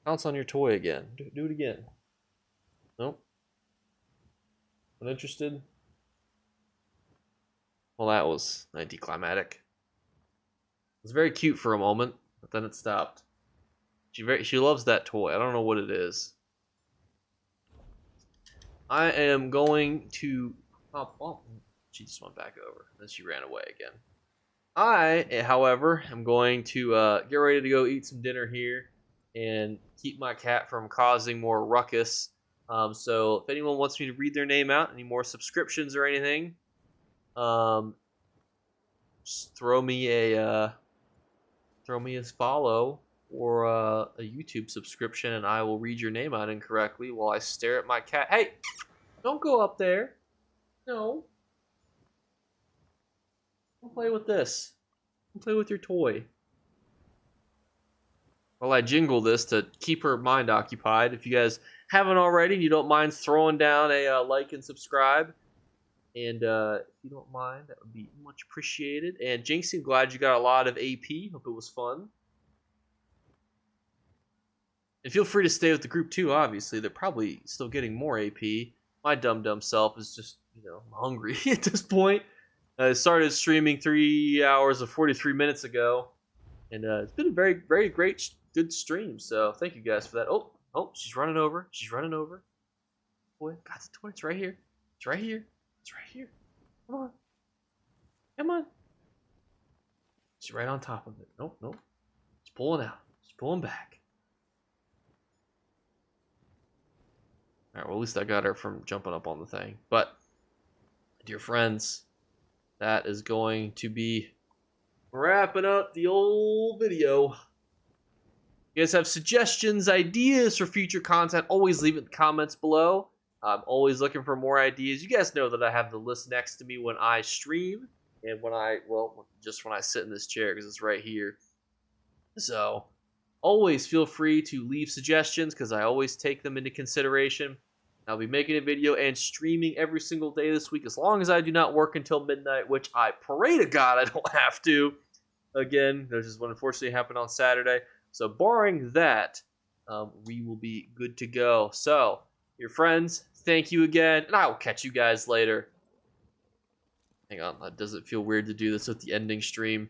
Pounce on your toy again. Do it again. Nope. Not interested? Well, that was anticlimactic. It was very cute for a moment, but then it stopped. She loves that toy. I don't know what it is. I am going to... Oh, she just went back over. Then she ran away again. I, however, am going to get ready to go eat some dinner here and keep my cat from causing more ruckus. So if anyone wants me to read their name out, any more subscriptions or anything, just throw me a follow or a YouTube subscription, and I will read your name out incorrectly while I stare at my cat. Hey, don't go up there. No. Don't play with this. Don't play with your toy. While I jingle this to keep her mind occupied. If you guys haven't already and you don't mind throwing down a like and subscribe. And if you don't mind, that would be much appreciated. And Jinxie, I'm glad you got a lot of AP. Hope it was fun. And feel free to stay with the group too, obviously. They're probably still getting more AP. My dumb self is just, hungry at this point. I started streaming 3 hours and 43 minutes ago. And it's been a very, very great, good stream. So thank you guys for that. Oh, she's running over. She's running over. Boy, got the toy. It's right here. It's right here. It's right here. Come on. Come on. She's right on top of it. Nope. She's pulling out. She's pulling back. Alright, well, at least I got her from jumping up on the thing. But, dear friends, that is going to be wrapping up the old video. You guys have suggestions, ideas for future content, always leave it in the comments below. I'm always looking for more ideas. You guys know that I have the list next to me when I stream. And just when I sit in this chair, because it's right here. So, always feel free to leave suggestions, because I always take them into consideration. I'll be making a video and streaming every single day this week, as long as I do not work until midnight, which I pray to God I don't have to. Again, there's just what unfortunately happened on Saturday. So barring that, we will be good to go. So, your friends, thank you again, and I will catch you guys later. Hang on, does it feel weird to do this with the ending stream?